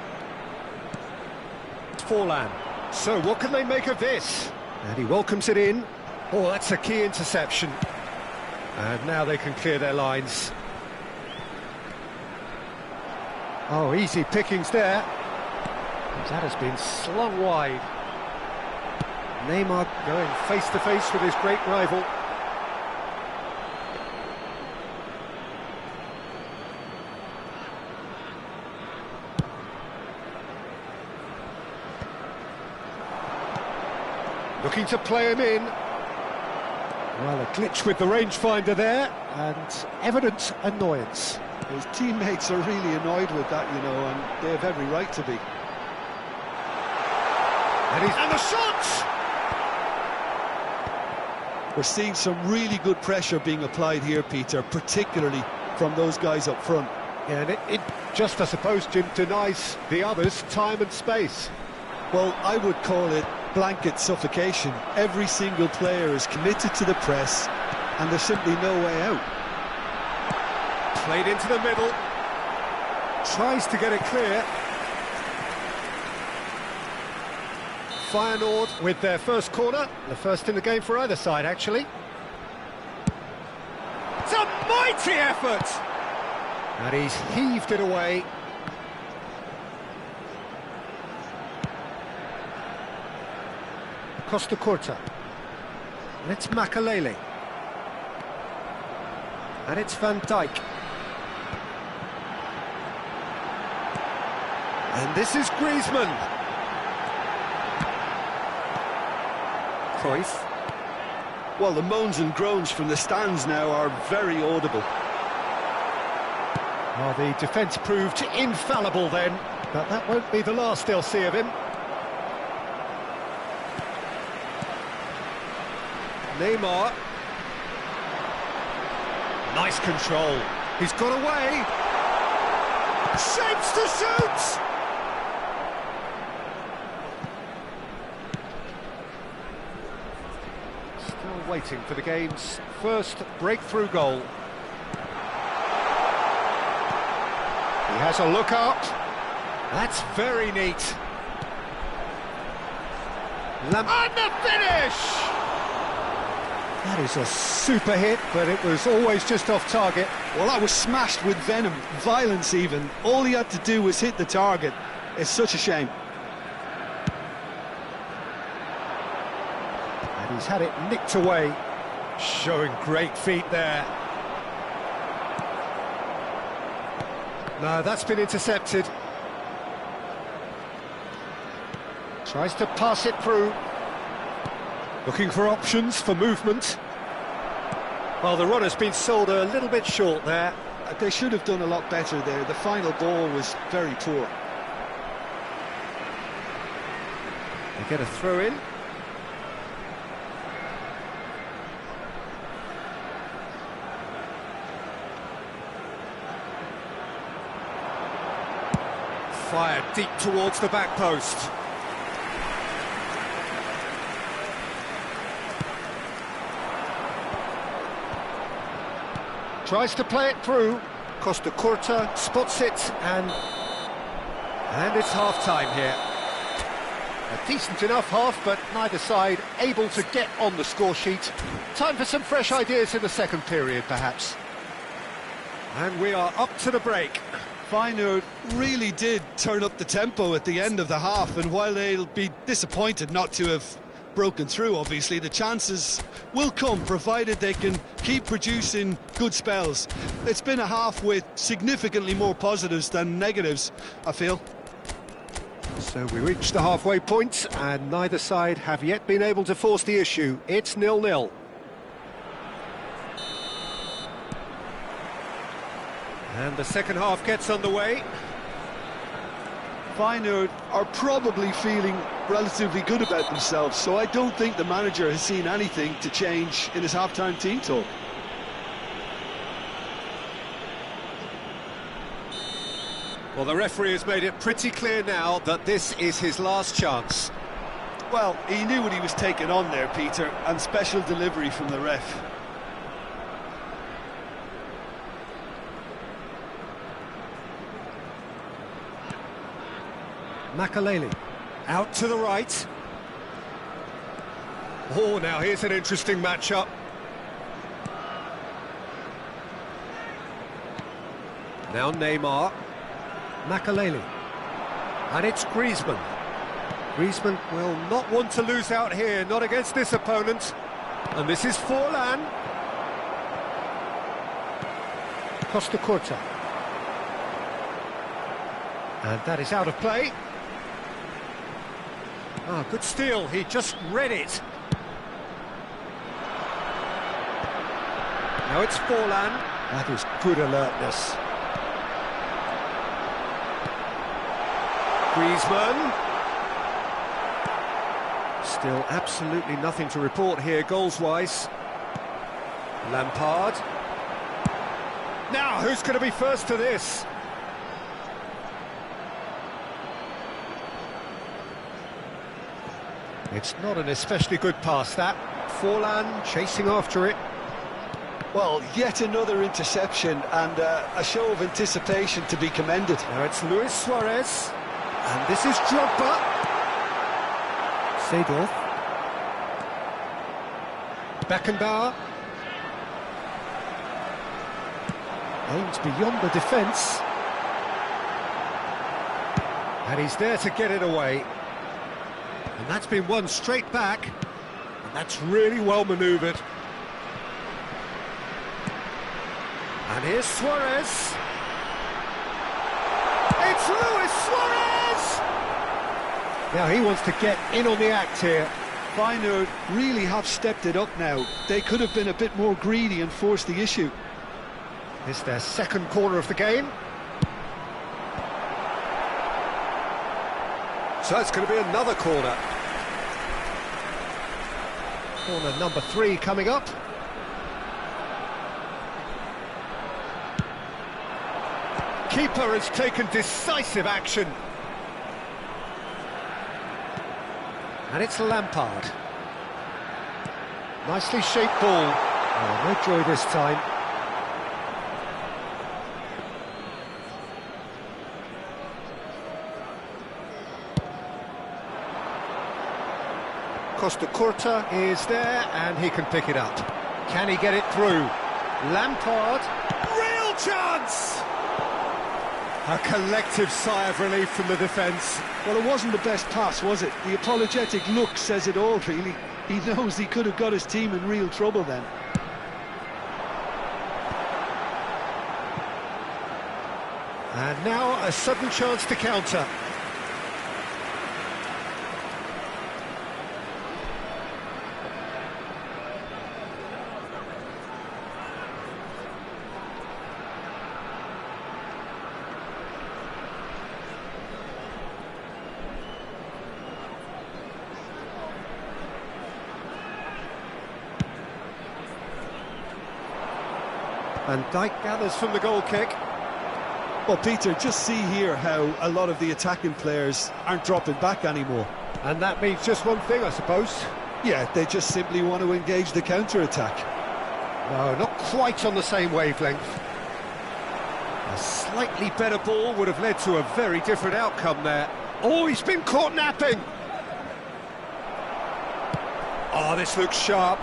Forlan. So what can they make of this? And he welcomes it in. Oh, that's a key interception. And now they can clear their lines. Oh, easy pickings there. That has been slung wide. Neymar going face-to-face with his great rival. Looking to play him in. Well, a glitch with the rangefinder there, and evident annoyance. His teammates are really annoyed with that, you know, and they have every right to be. And the shot! We're seeing some really good pressure being applied here, Peter, particularly from those guys up front. Yeah, and it just, I suppose, Jim, denies the others time and space. Well, I would call it blanket suffocation. Every single player is committed to the press, and there's simply no way out. Played into the middle. Tries to get it clear. Feyenoord with their first corner. The first in the game for either side, actually. It's a mighty effort! And he's heaved it away. Costa Curta. And it's Makalele. And it's Van Dijk. And this is Griezmann. Cruyff. Well, the moans and groans from the stands now are very audible. Oh, the defence proved infallible then, but that won't be the last they'll see of him. Neymar. Nice control. He's got away. Shapes to shoot! Still waiting for the game's first breakthrough goal. He has a look up. That's very neat. And the finish! That is a super hit, but it was always just off target. Well, that was smashed with venom, violence even. All he had to do was hit the target. It's such a shame. And he's had it nicked away. Showing great feet there. No, that's been intercepted. Tries to pass it through. Looking for options for movement. Well, the runner's been sold a little bit short there. They should have done a lot better there. The final ball was very poor. They get a throw in. Fired deep towards the back post. Tries to play it through. Costa Curta spots it, and it's half-time here. A decent enough half, but neither side able to get on the score sheet. Time for some fresh ideas in the second period, perhaps. And we are up to the break. Feyenoord really did turn up the tempo at the end of the half, and while they'll be disappointed not to have broken through, obviously, the chances will come, provided they can keep producing good spells. It's been a half with significantly more positives than negatives, I feel. So we reached the halfway point, and neither side have yet been able to force the issue. It's 0-0. And the second half gets underway. Feyenoord are probably feeling relatively good about themselves, so I don't think the manager has seen anything to change in his half-time team talk. Well, the referee has made it pretty clear now that this is his last chance. Well, he knew what he was taking on there, Peter, and special delivery from the ref. Makaleli, out to the right. Oh, now here's an interesting matchup. Now Neymar. Makaleli. And it's Griezmann. Griezmann will not want to lose out here, not against this opponent. And this is Forlan. Costa Curta. And that is out of play. Ah, good steal, he just read it. Now it's Forlan. That is good alertness. Griezmann. Still absolutely nothing to report here goals-wise. Lampard. Now, who's going to be first to this? It's not an especially good pass, that. Forlan chasing after it. Well, yet another interception, and a show of anticipation to be commended. Now it's Luis Suarez, and this is Drogba. Seedorf. Beckenbauer. Aims beyond the defence. And he's there to get it away. And that's been won straight back. And that's really well manoeuvred. And here's Suarez. It's Luis Suarez! Now he wants to get in on the act here. Feyenoord really have stepped it up now. They could have been a bit more greedy and forced the issue. It's their second corner of the game. So it's going to be another corner. Corner number 3 coming up. Keeper has taken decisive action. And it's Lampard. Nicely shaped ball. Oh, no joy this time. Costa Curta is there, and he can pick it up. Can he get it through? Lampard. Real chance! A collective sigh of relief from the defence. Well, it wasn't the best pass, was it? The apologetic look says it all, really. He knows he could have got his team in real trouble then. And now a sudden chance to counter. And Dijk gathers from the goal kick. Well, Peter, just see here how a lot of the attacking players aren't dropping back anymore. And that means just one thing, I suppose. Yeah, they just simply want to engage the counter-attack. No, not quite on the same wavelength. A slightly better ball would have led to a very different outcome there. Oh, he's been caught napping! Oh, this looks sharp.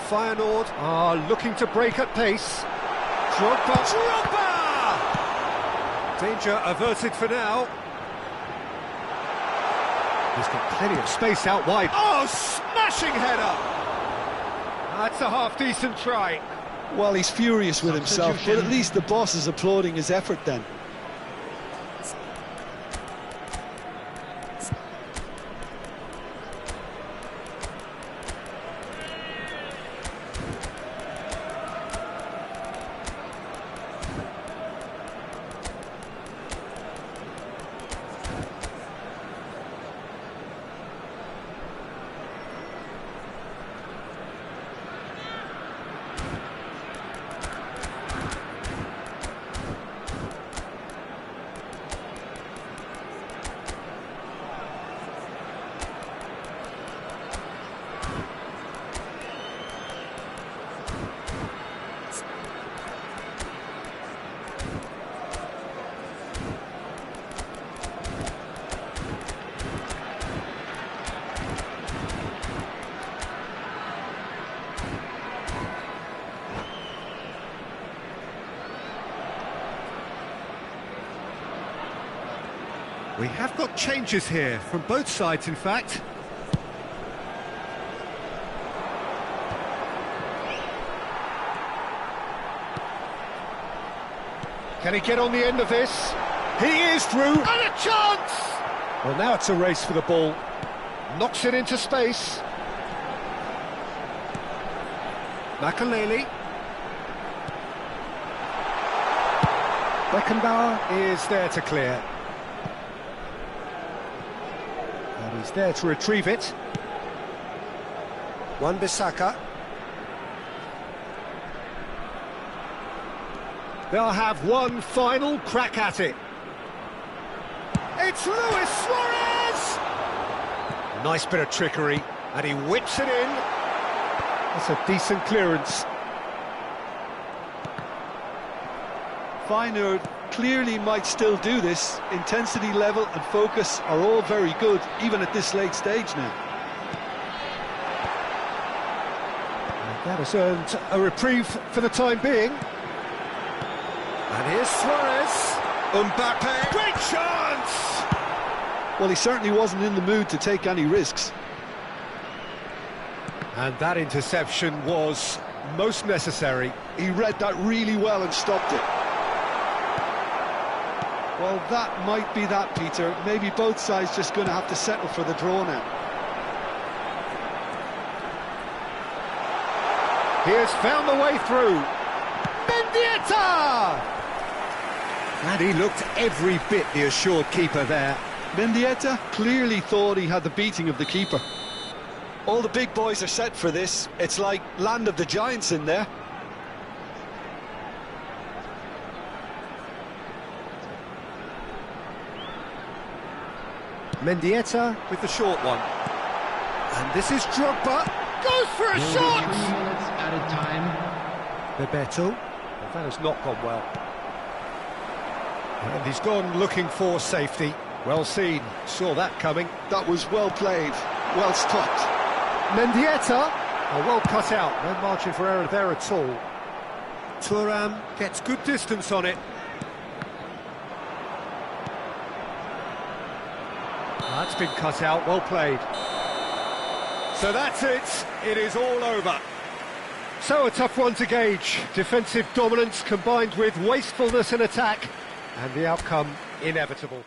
Feyenoord are looking to break at pace. Drogba! Danger averted for now. He's got plenty of space out wide. Oh, smashing header! That's a half-decent try. Well, he's furious with himself, but at least the boss is applauding his effort then. We have got changes here, from both sides in fact. Can he get on the end of this? He is through! And a chance! Well, now it's a race for the ball. Knocks it into space. Makaleli. Beckenbauer is there to clear. And he's there to retrieve it. Wan-Bissaka. They'll have one final crack at it. It's Luis Suarez! Nice bit of trickery, and he whips it in. That's a decent clearance. Feyenoord clearly might still do this. Intensity level and focus are all very good, even at this late stage now. And that has earned a reprieve for the time being. And here's Suarez. Mbappe. Great chance! Well, he certainly wasn't in the mood to take any risks. And that interception was most necessary. He read that really well and stopped it. Well, that might be that, Peter. Maybe both sides just going to have to settle for the draw now. He has found the way through. Mendieta! And he looked every bit the assured keeper there. Mendieta clearly thought he had the beating of the keeper. All the big boys are set for this. It's like Land of the Giants in there. Mendieta with the short one. And this is Drogba. Goes for a shot! 3 minutes at a time. Bebeto. That has not gone well. And he's gone looking for safety. Well seen. Saw that coming. That was well played. Well stopped. Mendieta, well cut out, no margin for error there at all. Thuram gets good distance on it. That's been cut out, well played. So that's it, it is all over. So a tough one to gauge. Defensive dominance combined with wastefulness in attack, and the outcome inevitable.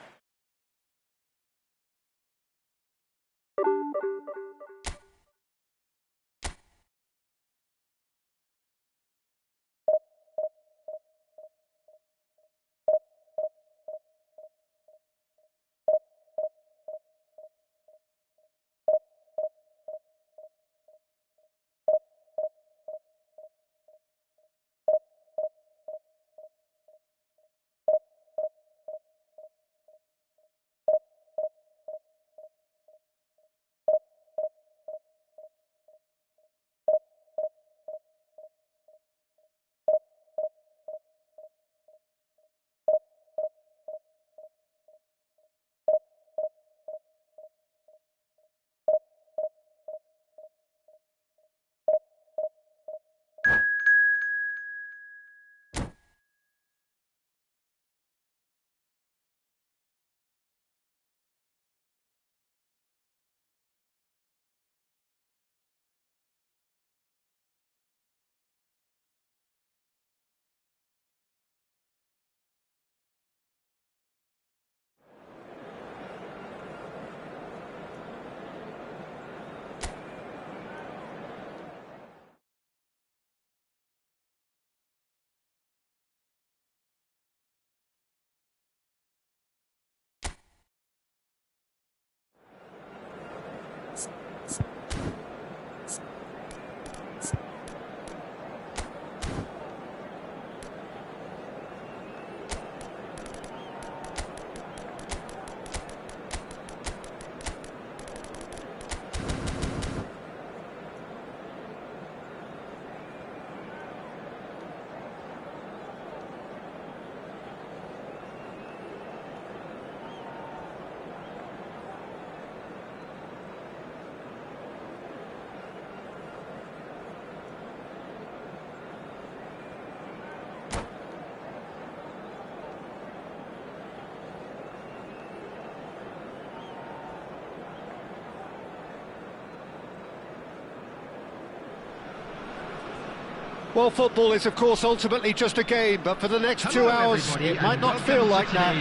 Well, football is, of course, ultimately just a game, but for the next 2 hours, it might not feel like that.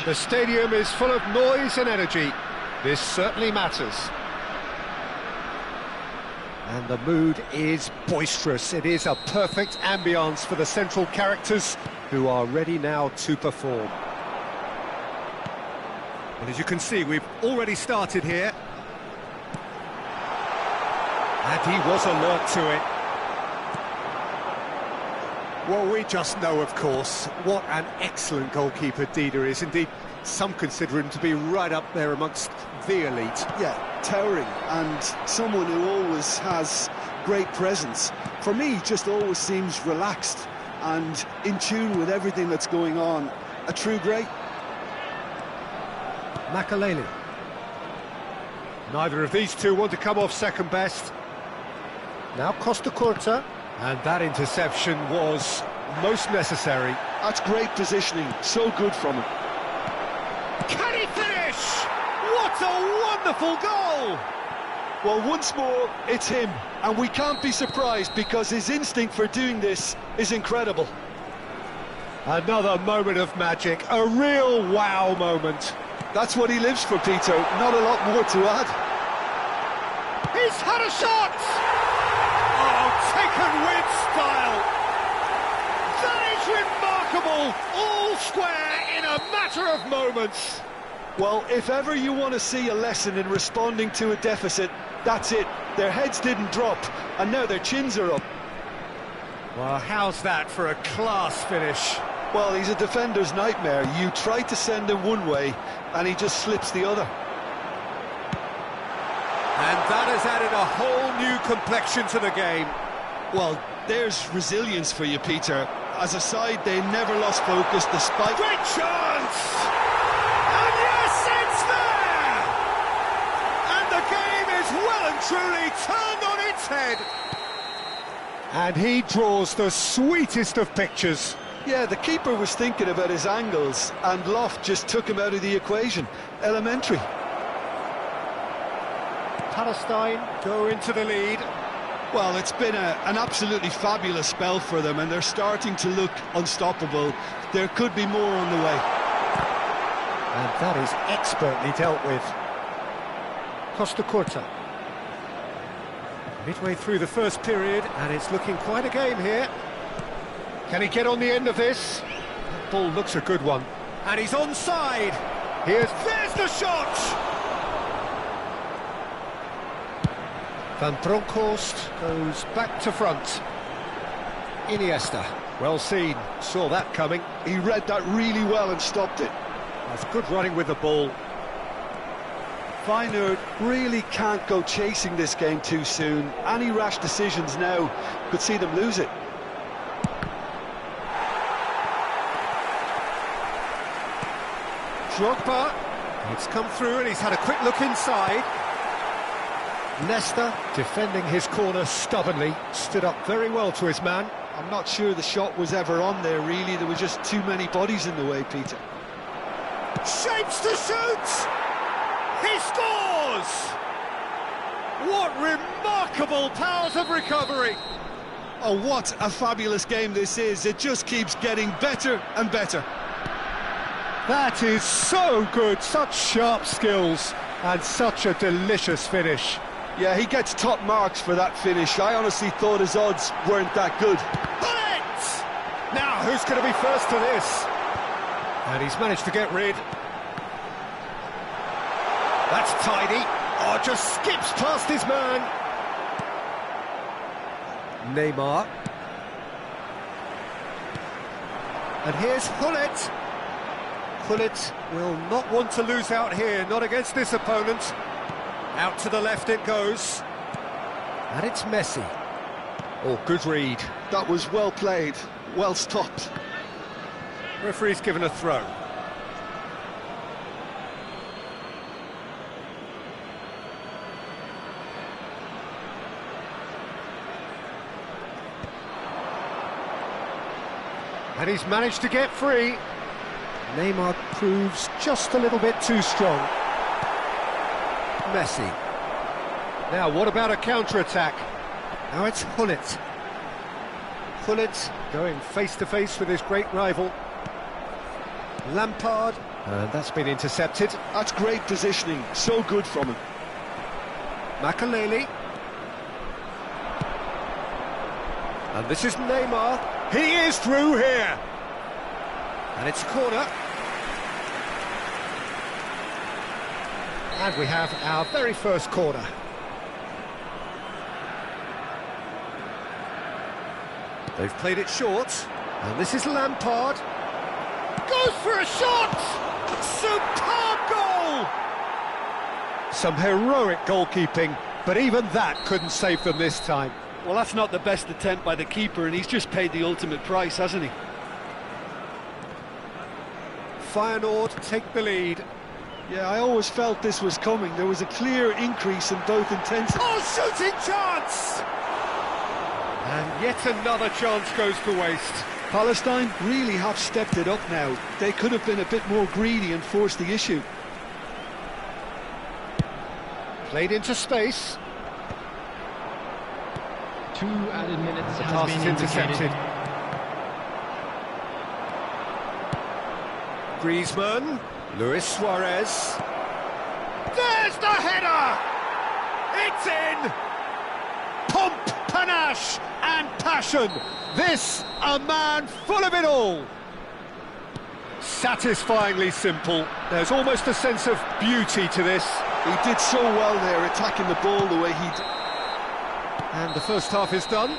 The stadium is full of noise and energy. This certainly matters. And the mood is boisterous. It is a perfect ambience for the central characters who are ready now to perform. Well, as you can see, we've already started here. And he was alert to it. Well, we just know, of course, what an excellent goalkeeper Dida is. Indeed, some consider him to be right up there amongst the elite. Yeah, towering, and someone who always has great presence. For me, just always seems relaxed and in tune with everything that's going on. A true great. Makaleli. Neither of these two want to come off second best. Now Costa Curta. And that interception was most necessary. That's great positioning, so good from him. Can he finish? What a wonderful goal! Well, once more, it's him, and we can't be surprised because his instinct for doing this is incredible. Another moment of magic, a real wow moment. That's what he lives for, Peter, not a lot more to add. He's had a shot! Taken with style. That is remarkable. All square in a matter of moments. Well, if ever you want to see a lesson in responding to a deficit, that's it. Their heads didn't drop, and now their chins are up. Well, how's that for a class finish? Well, he's a defender's nightmare. You try to send him one way, and he just slips the other. And that has added a whole new complexion to the game. Well, there's resilience for you, Peter. As a side, they never lost focus despite... Great chance! And yes, it's there! And the game is and truly turned on its head. And he draws the sweetest of pictures. Yeah, the keeper was thinking about his angles, and Loft just took him out of the equation. Elementary. Palestine go into the lead. Well, it's been an absolutely fabulous spell for them, and they're starting to look unstoppable. There could be more on the way. And that is expertly dealt with. Costa Curta. Midway through the first period, and it's looking quite a game here. Can he get on the end of this? That ball looks a good one. And he's onside. There's the shot! Van Bronckhorst goes back to front. Iniesta, well seen, saw that coming. He read that really well and stopped it. That's good running with the ball. Feyenoord really can't go chasing this game too soon. Any rash decisions now could see them lose it. Drogba, it's come through and he's had a quick look inside. Nesta, defending his corner stubbornly, stood up very well to his man. I'm not sure the shot was ever on there, really. There were just too many bodies in the way, Peter. Shapes to shoot! He scores! What remarkable powers of recovery! Oh, what a fabulous game this is. It just keeps getting better and better. That is so good, such sharp skills, and such a delicious finish. Yeah, he gets top marks for that finish. I honestly thought his odds weren't that good. Bullet! Now, who's going to be first to this? And he's managed to get rid. That's tidy. Oh, just skips past his man. Neymar. And here's Hullet. Hullet will not want to lose out here, not against this opponent. Out to the left it goes. And it's Messi. Oh, good read. That was well played, well stopped. Referee's given a throw. And he's managed to get free. Neymar proves just a little bit too strong. Messi. Now, what about a counter-attack? Now it's Hullet. Hullet going face-to-face with his great rival. Lampard. And that's been intercepted. That's great positioning, so good from him. Makaleli. And this is Neymar. He is through here. And it's a corner. And we have our very first corner. They've played it short. And this is Lampard. Goes for a shot! Superb goal! Some heroic goalkeeping, but even that couldn't save them this time. Well, that's not the best attempt by the keeper, and he's just paid the ultimate price, hasn't he? Feyenoord take the lead. Yeah, I always felt this was coming. There was a clear increase in both intensity. Oh, shooting chance! And yet another chance goes to waste. Palestine really have stepped it up now. They could have been a bit more greedy and forced the issue. Played into space. 2 added minutes The has pass been is intercepted. Griezmann. Luis Suarez. There's the header! It's in! Pomp, panache and passion. This, a man full of it all. Satisfyingly simple. There's almost a sense of beauty to this. He did so well there, attacking the ball the way he did. And the first half is done.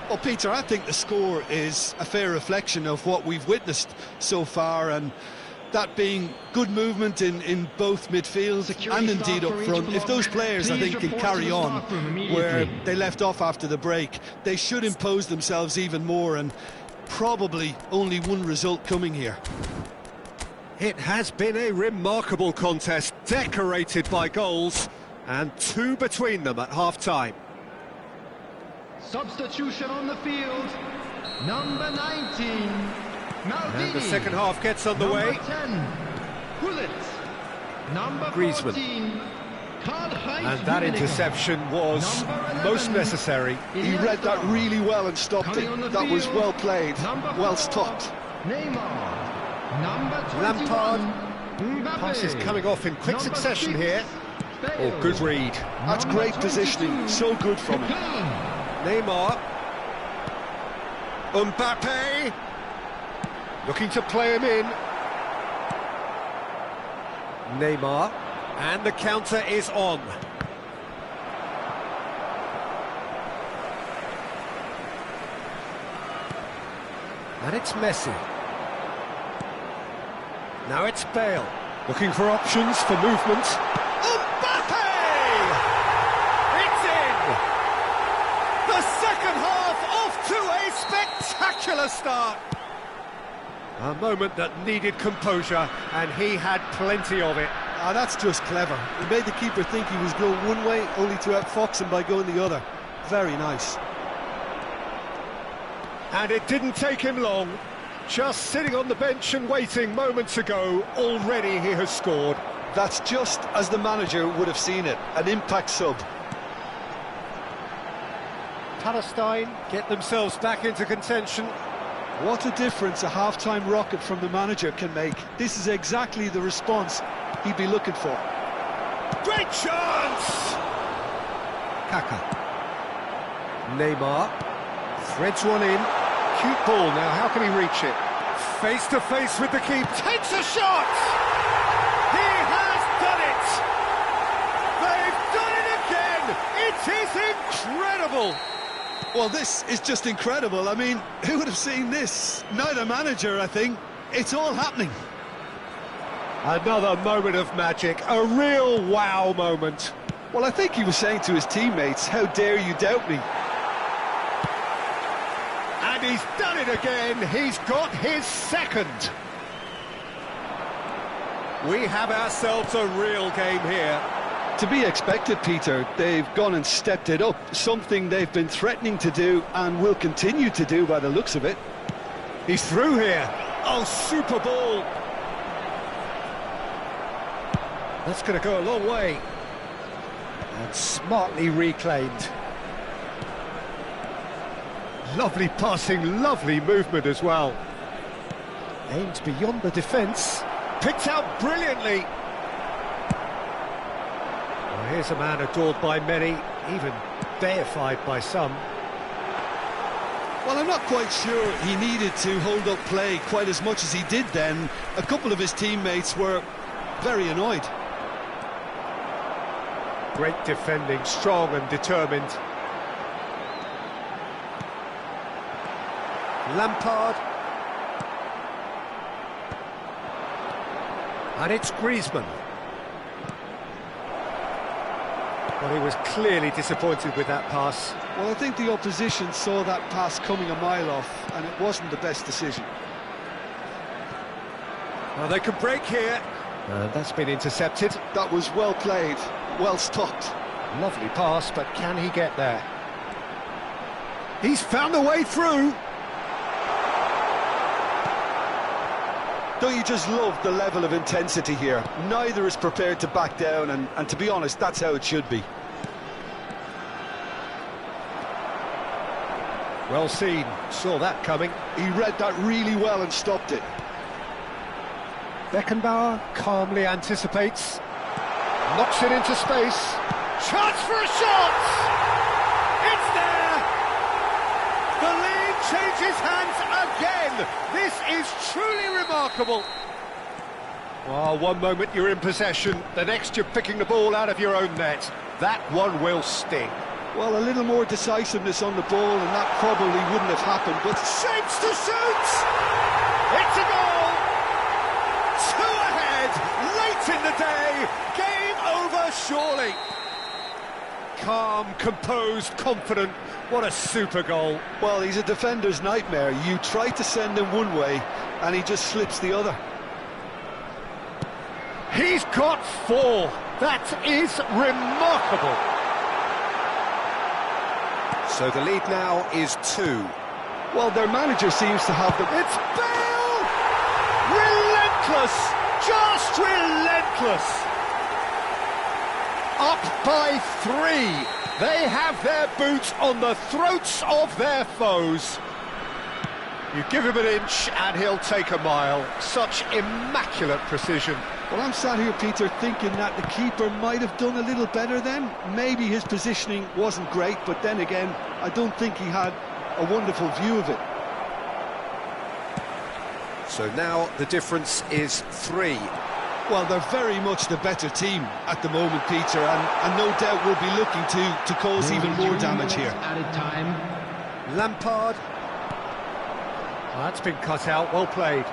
Well, Peter, I think the score is a fair reflection of what we've witnessed so far, and that being good movement in both midfield and indeed up front. If those players, I think, can carry on where they left off after the break, they should impose themselves even more, and probably only one result coming here. It has been a remarkable contest, decorated by goals, And 2 between them at half-time. Substitution on the field. Number 19, Maldini. And the second half gets underway. Number 10, Gullit. Number Griezmann. 14, Karl-Heinz And that Rummenigge. interception was Number 11, most necessary. He read that really well and stopped Coming on the it. That was field, well played, number well 4, stopped. Neymar. Number 21, Lampard. Mbappe. Passes coming off in quick Number succession 6, here. Bale. Oh, good read. That's Number great positioning, 22, so good from him. Coquelin. Neymar. Mbappe. Looking to play him in. Neymar. And the counter is on. And it's Messi. Now it's Bale. Looking for options for movement. Mbappe! It's in! The second half off to a spectacular start. A moment that needed composure, and he had plenty of it. Ah, that's just clever. He made the keeper think he was going one way, only to outfox him by going the other. Very nice. And it didn't take him long. Just sitting on the bench and waiting moments ago, already he has scored. That's just as the manager would have seen it, an impact sub. Palestine get themselves back into contention. What a difference a half-time rocket from the manager can make. This is exactly the response he'd be looking for. Great chance! Kaka. Neymar threads one in. Cute ball now, how can he reach it? Face to face with the keeper. Takes a shot! He has done it! They've done it again! It is incredible! Well, this is just incredible. I mean, who would have seen this? Neither manager, I think. It's all happening. Another moment of magic, a real wow moment. Well, I think he was saying to his teammates, how dare you doubt me? And he's done it again, he's got his second. We have ourselves a real game here. To be expected, Peter. They've gone and stepped it up, something they've been threatening to do and will continue to do by the looks of it. He's through here. Oh, super ball. That's going to go a long way. And smartly reclaimed. Lovely passing, lovely movement as well. Aimed beyond the defence. Picked out brilliantly. Well, here's a man adored by many, even deified by some. Well, I'm not quite sure he needed to hold up play quite as much as he did then. A couple of his teammates were very annoyed. Great defending, strong and determined. Lampard. And it's Griezmann. Well, he was clearly disappointed with that pass. Well, I think the opposition saw that pass coming a mile off, and it wasn't the best decision. Well, they could break here. That's been intercepted. That was well played, well stopped. Lovely pass, but can he get there? He's found a way through. Don't you just love the level of intensity here? Neither is prepared to back down, and to be honest, that's how it should be. Well seen, saw that coming. He read that really well and stopped it. Beckenbauer calmly anticipates. Knocks it into space. Chance for a shot! It's there! The lead changes hands again! This is truly remarkable. Well, one moment you're in possession, the next you're picking the ball out of your own net. That one will sting. Well, a little more decisiveness on the ball and that probably wouldn't have happened, but... Shapes to shoot! It's a goal! Two ahead, late in the day, game over surely. Calm, composed, confident, what a super goal. Well, he's a defender's nightmare. You try to send him one way and he just slips the other. He's got four, That is remarkable. So the lead now is 2. Well, their manager seems to have the... It's Bale! Relentless! Just relentless! Up by 3. They have their boots on the throats of their foes. You give him an inch and he'll take a mile. Such immaculate precision. Well, I'm sat here, Peter, thinking that the keeper might have done a little better then. Maybe his positioning wasn't great, but then again, I don't think he had a wonderful view of it. So now the difference is 3. Well, they're very much the better team at the moment, Peter, and no doubt will be looking to cause even more damage here. Added time. Lampard. Oh, that's been cut out, well played.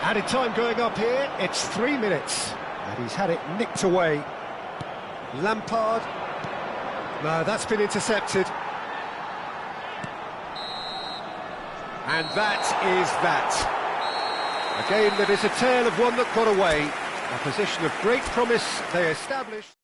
Added time going up here, it's 3 minutes. And he's had it nicked away. Lampard. No, that's been intercepted. And that is that. A game that is a tale of one that got away. A position of great promise they established.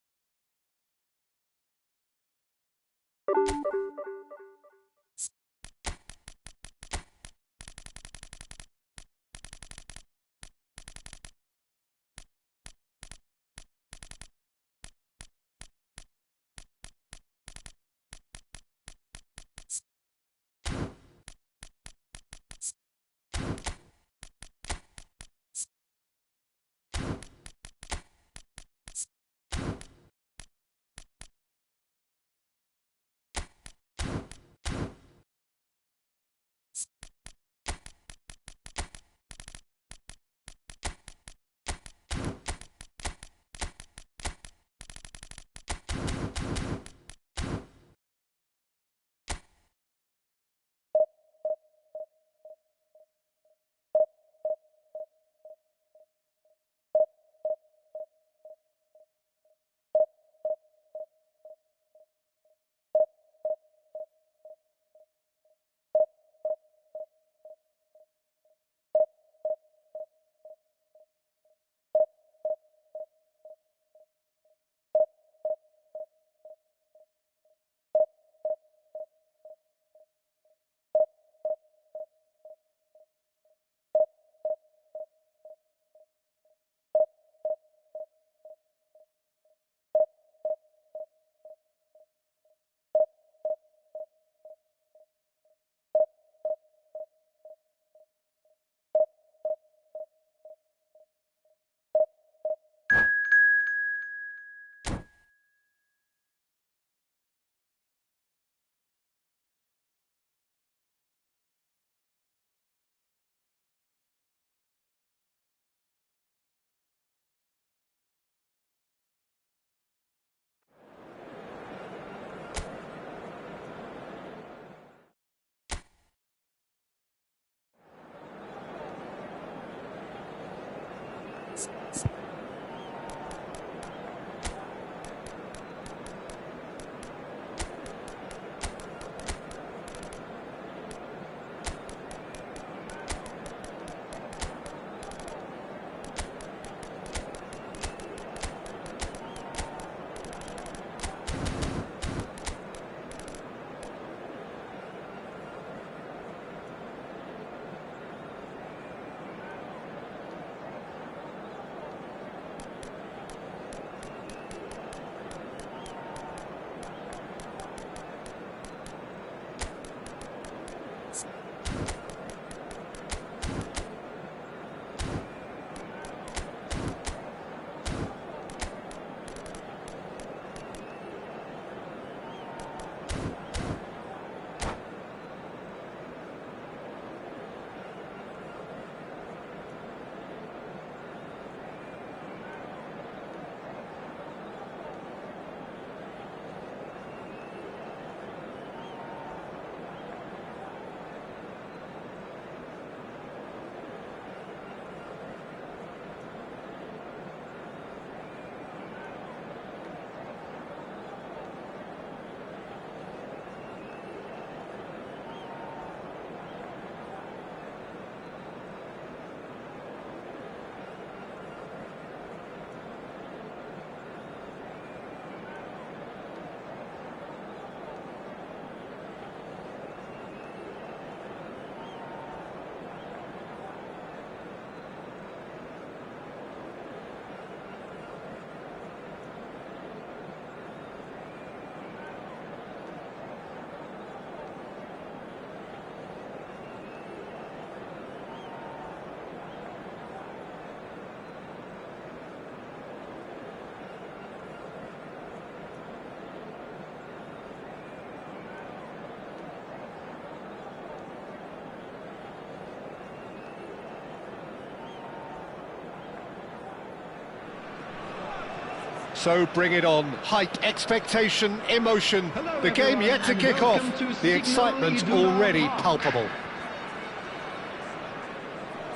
So bring it on. Hype, expectation, emotion. Hello, The game yet to everyone, kick and off. welcome to The Signal excitement Iduna already Park. palpable.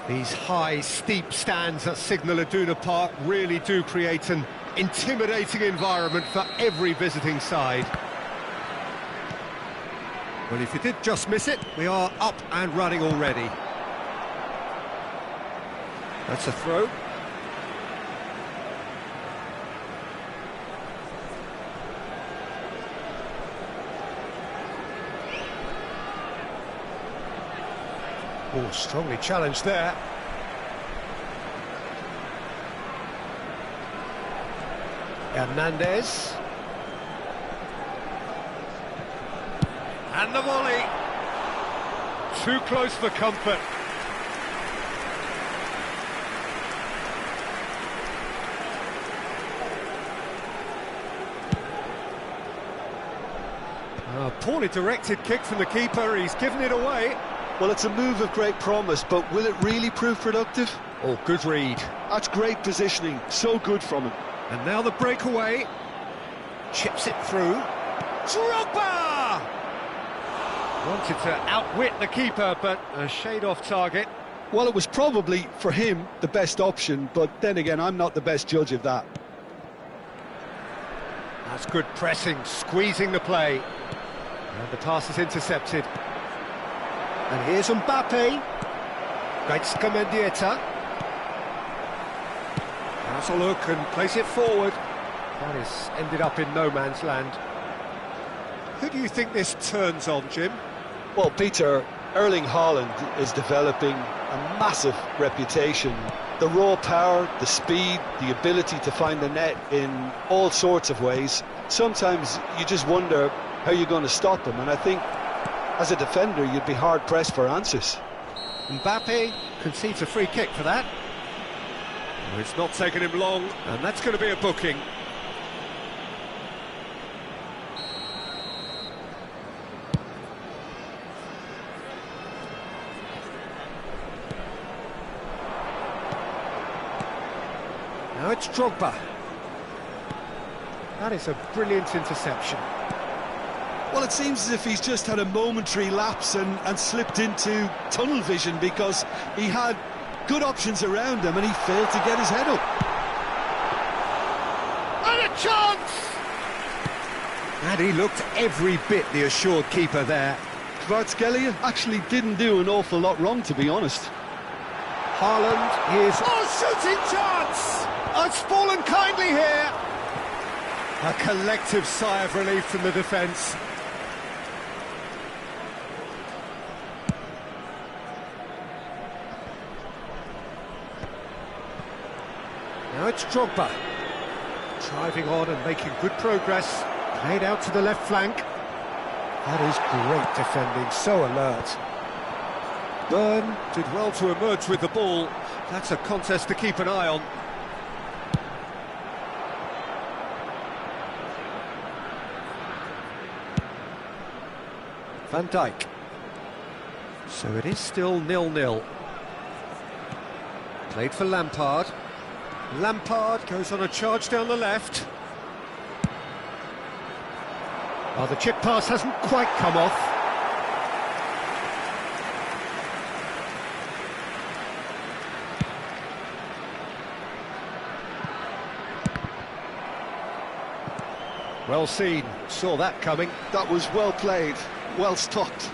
These high, steep stands at Signal Iduna Park really do create an intimidating environment for every visiting side. Well, if you did just miss it, we are up and running already. That's a throw. Oh, strongly challenged there. Hernandez. And the volley. Too close for comfort. A poorly directed kick from the keeper. He's given it away. Well, it's a move of great promise, but will it really prove productive? Oh, good read. That's great positioning, so good from him. And now the breakaway. Chips it through. Drogba! Wanted to outwit the keeper, but a shade off target. Well, it was probably, for him, the best option, but then again, I'm not the best judge of that. That's good pressing, squeezing the play. And the pass is intercepted. And here's Mbappe. Gaitska Mendieta. Has a look and place it forward. That has ended up in no man's land. Who do you think this turns on, Jim? Well, Peter, Erling Haaland is developing a massive reputation. The raw power, the speed, the ability to find the net in all sorts of ways. Sometimes you just wonder how you're going to stop him, and I think as a defender you'd be hard-pressed for answers. Mbappe concedes a free kick for that. Well, it's not taken him long, and that's going to be a booking. Now it's Drogba. That is a brilliant interception. Well, it seems as if he's just had a momentary lapse and slipped into tunnel vision, because he had good options around him and he failed to get his head up. And a chance! And he looked every bit the assured keeper there. Kvaratskhelia actually didn't do an awful lot wrong, to be honest. Haaland is... Oh, shooting chance! Oh, it's fallen kindly here. A collective sigh of relief from the defence. Now it's Drogba. Driving on and making good progress. Played out to the left flank. That is great defending, so alert. Byrne did well to emerge with the ball. That's a contest to keep an eye on. Van Dijk. So it is still 0-0. Played for Lampard. Lampard goes on a charge down the left. Oh, the chip pass hasn't quite come off. Well seen, saw that coming. That was well played, well stopped.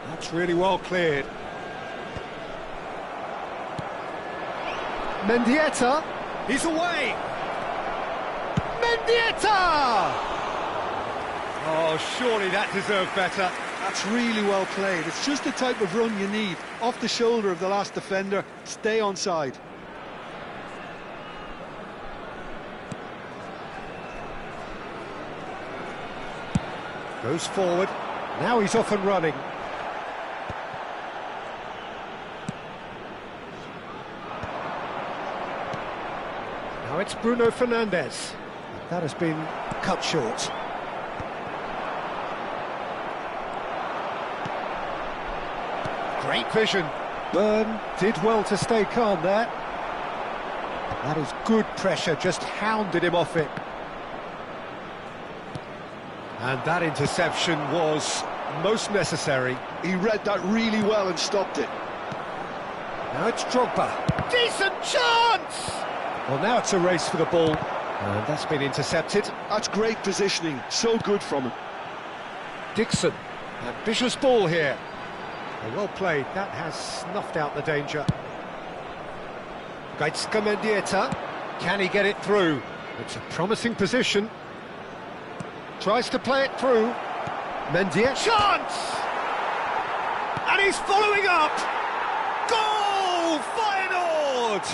That's really well cleared. Mendieta, he's away! Mendieta! Oh, surely that deserved better. That's really well played. It's just the type of run you need. Off the shoulder of the last defender, stay onside. Goes forward, now he's off and running. Now it's Bruno Fernandes. That has been cut short. Great vision. Byrne did well to stay calm there. That is good pressure, just hounded him off it. And that interception was most necessary. He read that really well and stopped it. Now it's Drogba. Decent chance! Well, now it's a race for the ball. And that's been intercepted. That's great positioning, so good from him. Dixon, ambitious ball here. Well played, that has snuffed out the danger. Mendieta, can he get it through? It's a promising position. Tries to play it through. Mendieta, chance! And he's following up! Goal! Feyenoord!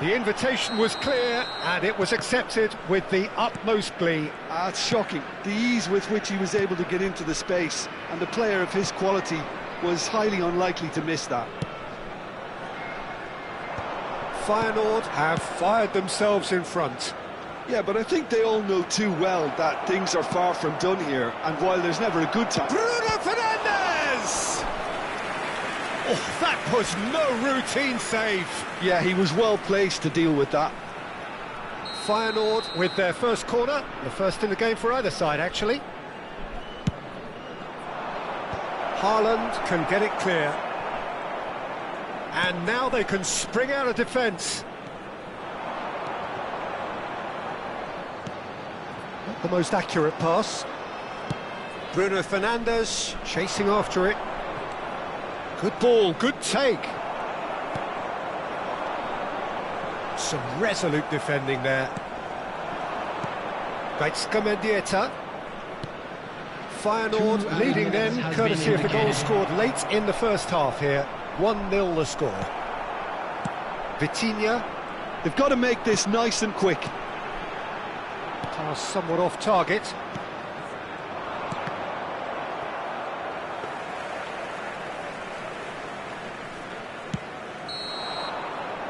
The invitation was clear, and it was accepted with the utmost glee. It's shocking, the ease with which he was able to get into the space, and the player of his quality was highly unlikely to miss that. Feyenoord have fired themselves in front. Yeah, but I think they all know too well that things are far from done here, and while there's never a good time... Bruno Fernandes! Oh, that was no routine save. Yeah, he was well placed to deal with that. Feyenoord with their first corner, the first in the game for either side, actually. Haaland can get it clear. And now they can spring out of defence. Not the most accurate pass. Bruno Fernandes chasing after it. Good ball, good take. Some resolute defending there. Mendieta. Feyenoord leading them, courtesy of the goal scored late in the first half here. 1-0 the score. Vitinha. They've got to make this nice and quick. Pass somewhat off target.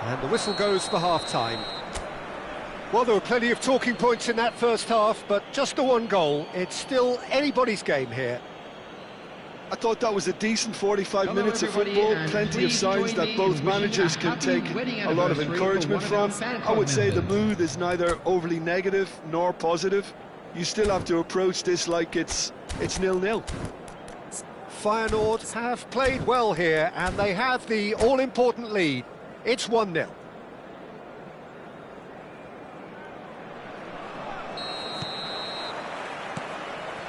And the whistle goes for half-time. Well, there were plenty of talking points in that first half, but just the one goal. It's still anybody's game here. I thought that was a decent 45 minutes of football, plenty of signs that both managers can take a lot of encouragement from. I would say the mood is neither overly negative nor positive. You still have to approach this like it's 0-0. Feyenoord have played well here, and they have the all-important lead. It's 1-0.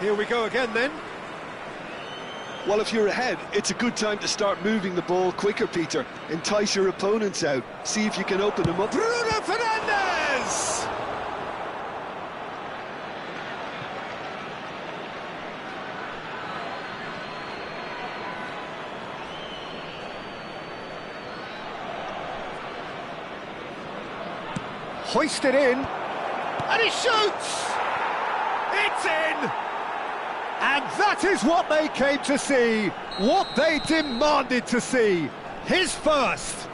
Here we go again then. Well, if you're ahead, it's a good time to start moving the ball quicker, Peter. Entice your opponents out. See if you can open them up. Bruno Fernandes! Hoisted in, and he shoots! It's in! And that is what they came to see, what they demanded to see. His first.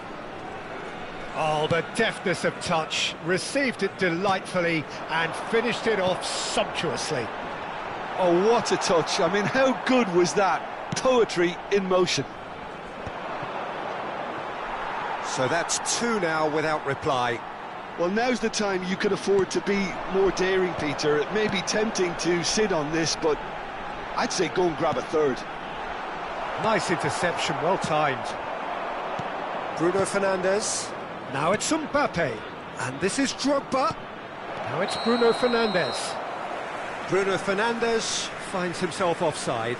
Oh, the deftness of touch, received it delightfully and finished it off sumptuously. Oh, what a touch. I mean, how good was that? Poetry in motion. So that's 2 now without reply. Well, now's the time you can afford to be more daring, Peter. It may be tempting to sit on this, but I'd say go and grab a third. Nice interception, well timed. Bruno Fernandes. Now it's Mbappe. And this is Drogba. Now it's Bruno Fernandes. Bruno Fernandes finds himself offside.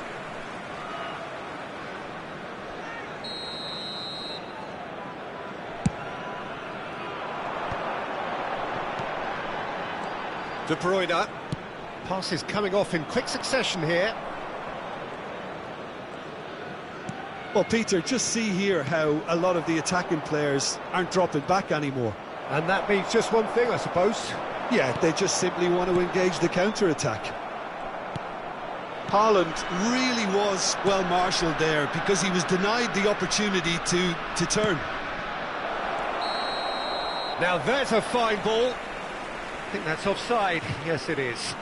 De Bruyne. Passes coming off in quick succession here. Well, Peter, just see here how a lot of the attacking players aren't dropping back anymore. And that means just one thing, I suppose. Yeah, they just simply want to engage the counter-attack. Haaland really was well-marshalled there because he was denied the opportunity to turn. Now there's a fine ball. I think that's offside. Yes, it is.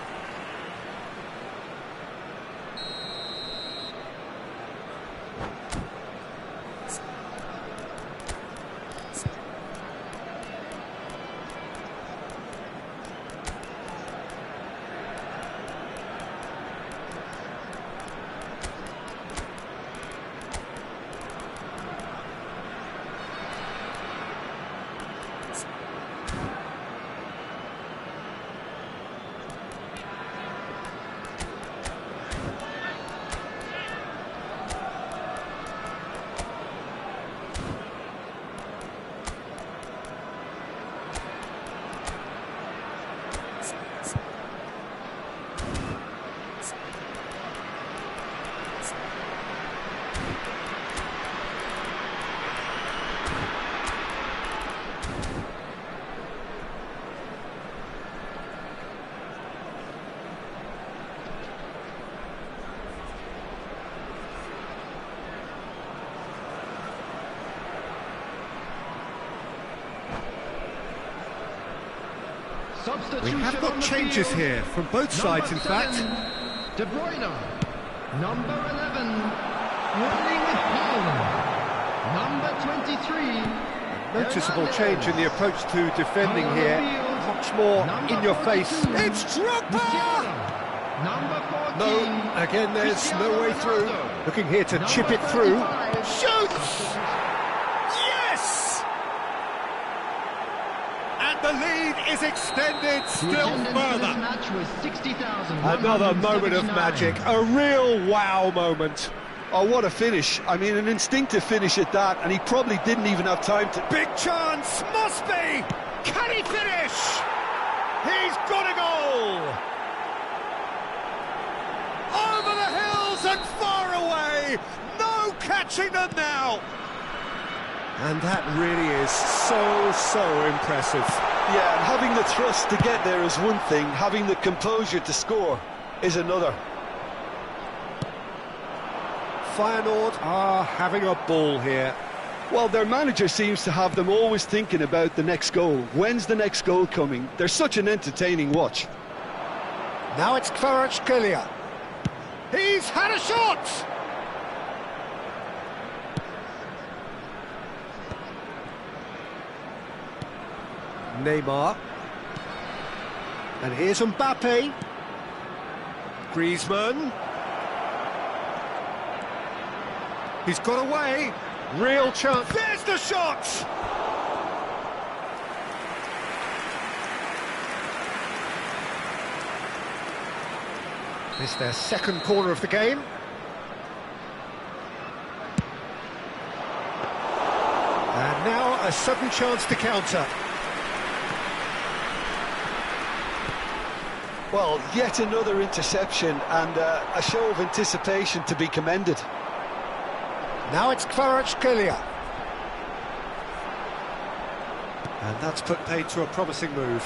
Substitution We have got on the changes field. here from both sides, in fact. De Bruyne, number 11, Erling Haaland, number 23. Noticeable change in the approach to defending here. Much more in your face. It's Drogba! Number 14. No, again, there's no way through. Looking here to chip it through. Shoots! Yes! And the lead is extended still further. Another moment of magic, a real wow moment. Oh, what a finish. I mean, an instinctive finish at that, and he probably didn't even have time to... Big chance, must be! Can he finish? He's got a goal! Over the hills and far away! No catching them now! And that really is so impressive. Yeah, and having the thrust to get there is one thing, having the composure to score is another. Feyenoord are having a ball here. Well, their manager seems to have them always thinking about the next goal. When's the next goal coming? They're such an entertaining watch. Now it's Kvaratskhelia. He's had a shot! Neymar. And here's Mbappe. Griezmann. He's got away. Real chance. There's the shot! It's their second corner of the game. And now a sudden chance to counter. Well, yet another interception and a show of anticipation to be commended. Now it's Kvaratskhelia. And that's put paid to a promising move.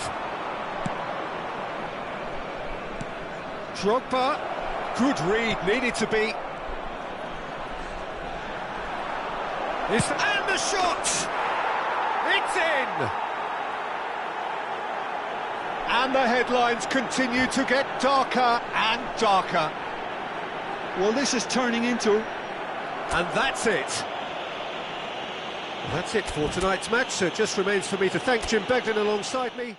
Drogba, good read, needed to be. And the shot! It's in! And the headlines continue to get darker and darker. Well, this is turning into... And that's it. That's it for tonight's match, so it just remains for me to thank Jim Beglin alongside me.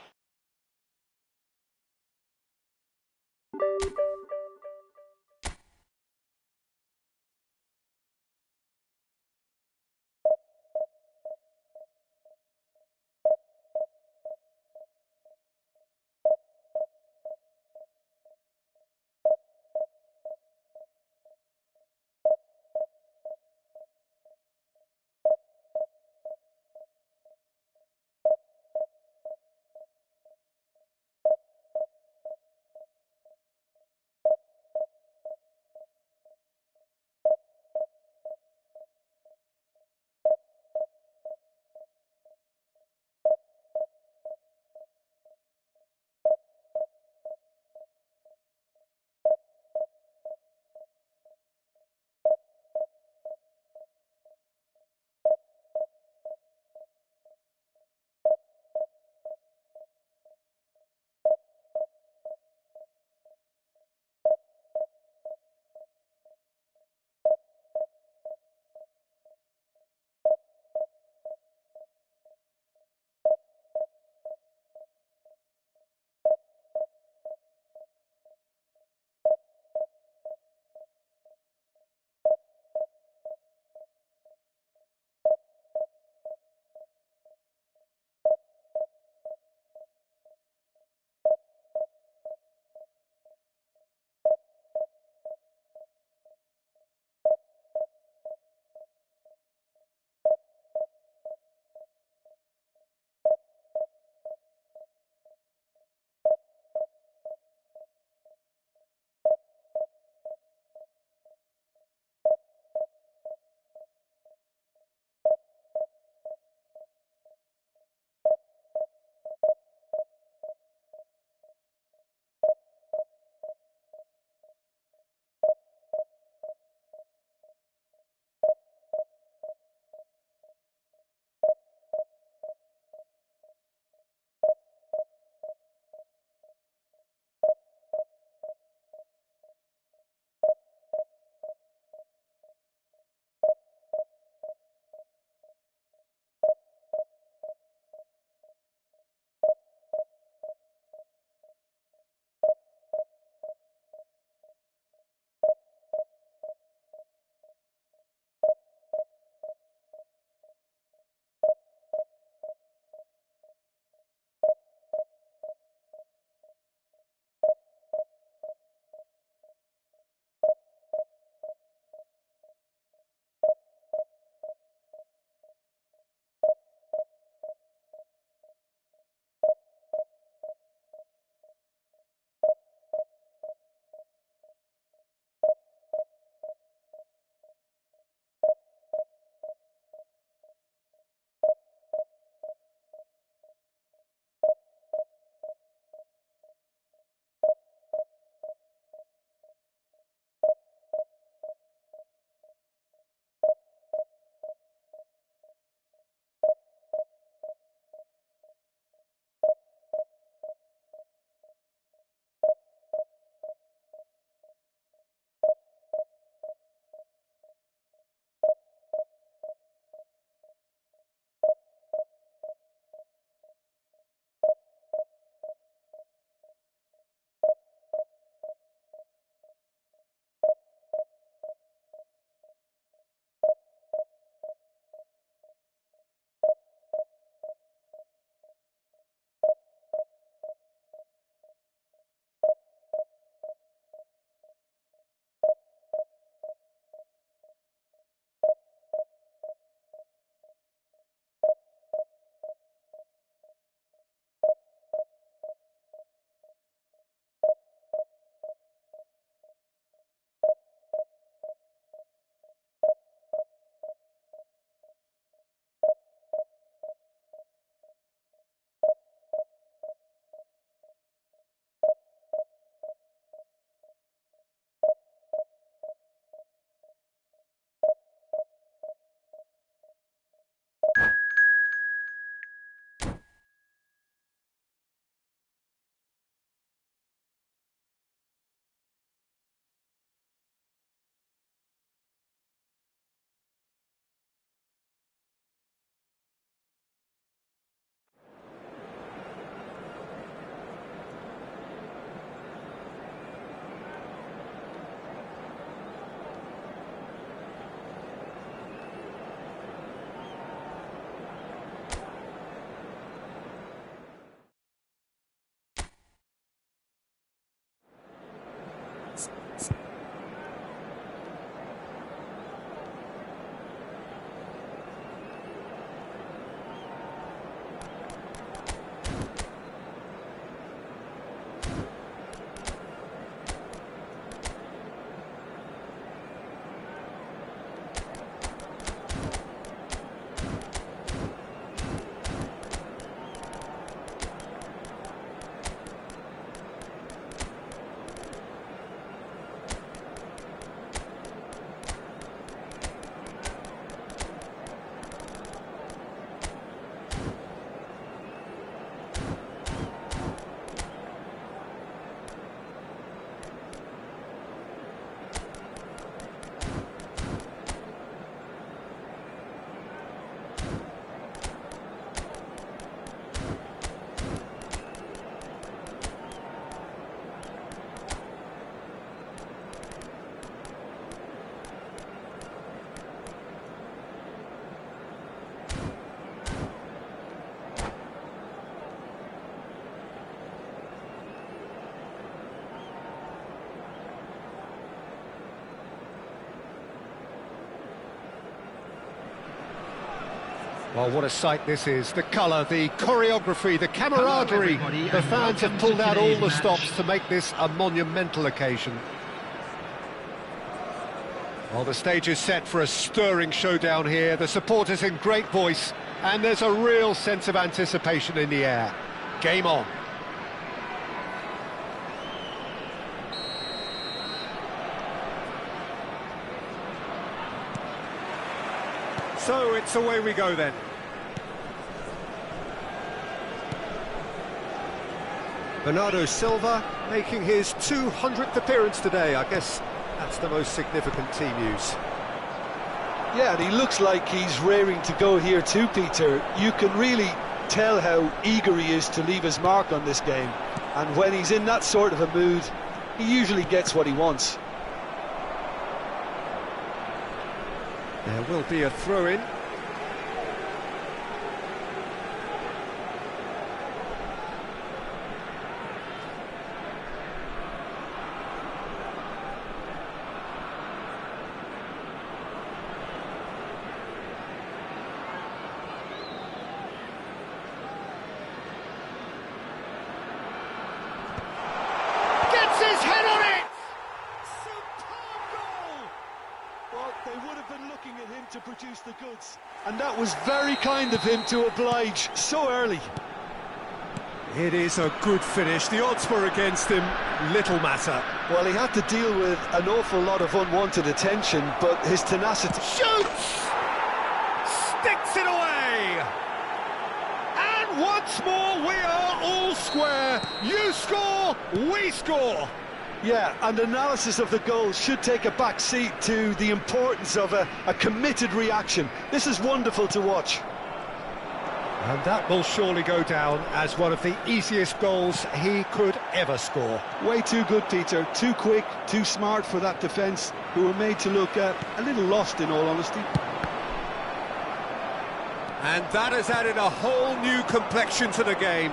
Well, what a sight this is. The colour, the choreography, the camaraderie. The fans have pulled out all the stops to make this a monumental occasion. Well, the stage is set for a stirring showdown here. The supporters in great voice, and there's a real sense of anticipation in the air. Game on. So it's away we go then. Bernardo Silva making his 200th appearance today. I guess that's the most significant team news. Yeah, and he looks like he's raring to go here too, Peter. You can really tell how eager he is to leave his mark on this game. And when he's in that sort of a mood, he usually gets what he wants. There will be a throw-in. Gets his head on it! Superb goal! Well, they would have been looking at him to produce the goods. And that was very kind of him to oblige so early. It is a good finish. The odds were against him. Little matter. Well, he had to deal with an awful lot of unwanted attention, but his tenacity... Shoots! Sticks it away! And once more we are all square. You score, we score. Yeah, and analysis of the goal should take a back seat to the importance of a committed reaction. This is wonderful to watch. And that will surely go down as one of the easiest goals he could ever score. Way too good, Peter. Too quick, too smart for that defence, who were made to look a little lost, in all honesty. And that has added a whole new complexion to the game.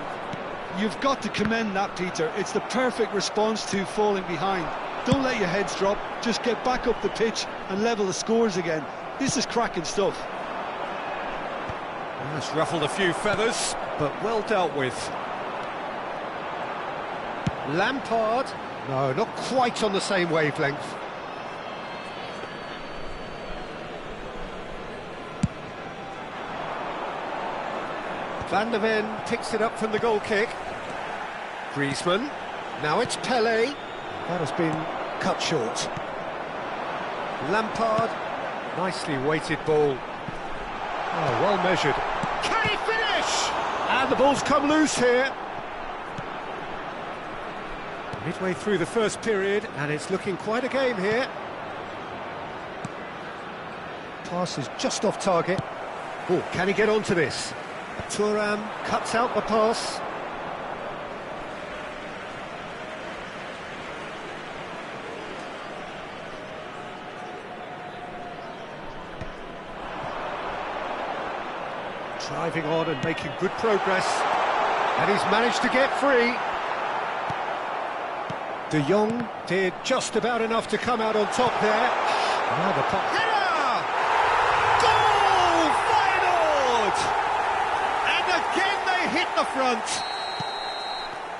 You've got to commend that, Peter. It's the perfect response to falling behind. Don't let your heads drop. Just get back up the pitch and level the scores again. This is cracking stuff. That's ruffled a few feathers, but well dealt with. Lampard. No, not quite on the same wavelength. Van der Ven picks it up from the goal kick. Griezmann. Now it's Pelé. That has been cut short. Lampard. Nicely weighted ball. Oh, well measured. Can he finish? And the ball's come loose here. Midway through the first period, and it's looking quite a game here. Pass is just off target. Oh, can he get onto this? Thuram cuts out the pass. Driving on and making good progress. And he's managed to get free. De Jong did just about enough to come out on top there. Now the pop. Header! Goal! Feyenoord! And again they hit the front.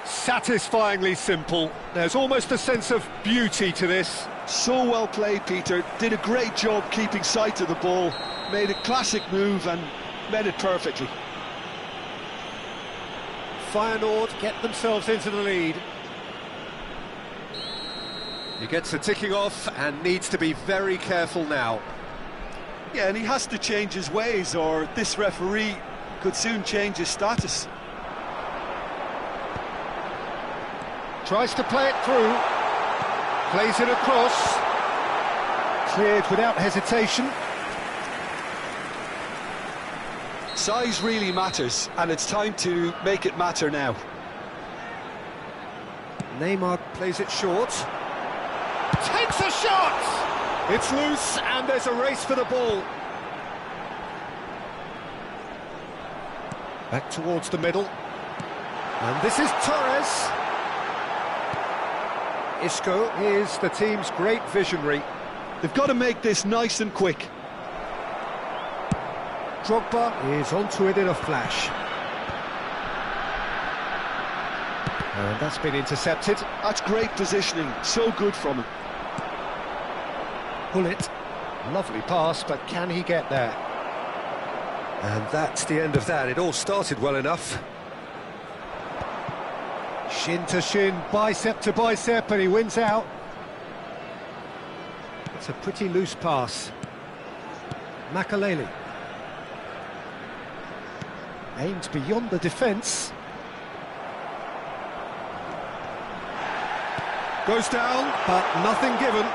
Satisfyingly simple. There's almost a sense of beauty to this. So well played, Peter. Did a great job keeping sight of the ball. Made a classic move and read it perfectly. Feyenoord get themselves into the lead. He gets the ticking off and needs to be very careful now. Yeah, and he has to change his ways, or this referee could soon change his status. Tries to play it through. Plays it across. Cleared without hesitation. Size really matters, and it's time to make it matter now. Neymar plays it short. Takes a shot! It's loose, and there's a race for the ball. Back towards the middle. And this is Torres. Isco is the team's great visionary. They've got to make this nice and quick. Drogba is onto it in a flash. And that's been intercepted. That's great positioning, so good from him. Bullet, lovely pass, but can he get there? And that's the end of that. It all started well enough. Shin to shin, bicep to bicep, and he wins out. It's a pretty loose pass. Makaleli. Aimed beyond the defence. Goes down, but nothing given.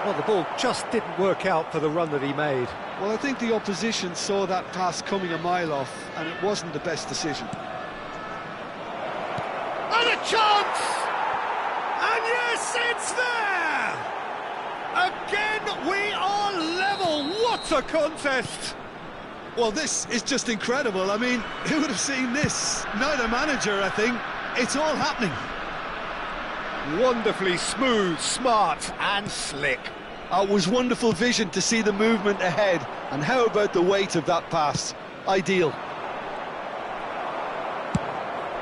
Well, the ball just didn't work out for the run that he made. Well, I think the opposition saw that pass coming a mile off, and it wasn't the best decision. And a chance! And yes, it's there! Again, we are level. What a contest! Well, this is just incredible. I mean, who would have seen this? Neither manager, I think. It's all happening. Wonderfully smooth, smart and slick. It was wonderful vision to see the movement ahead. And how about the weight of that pass? Ideal.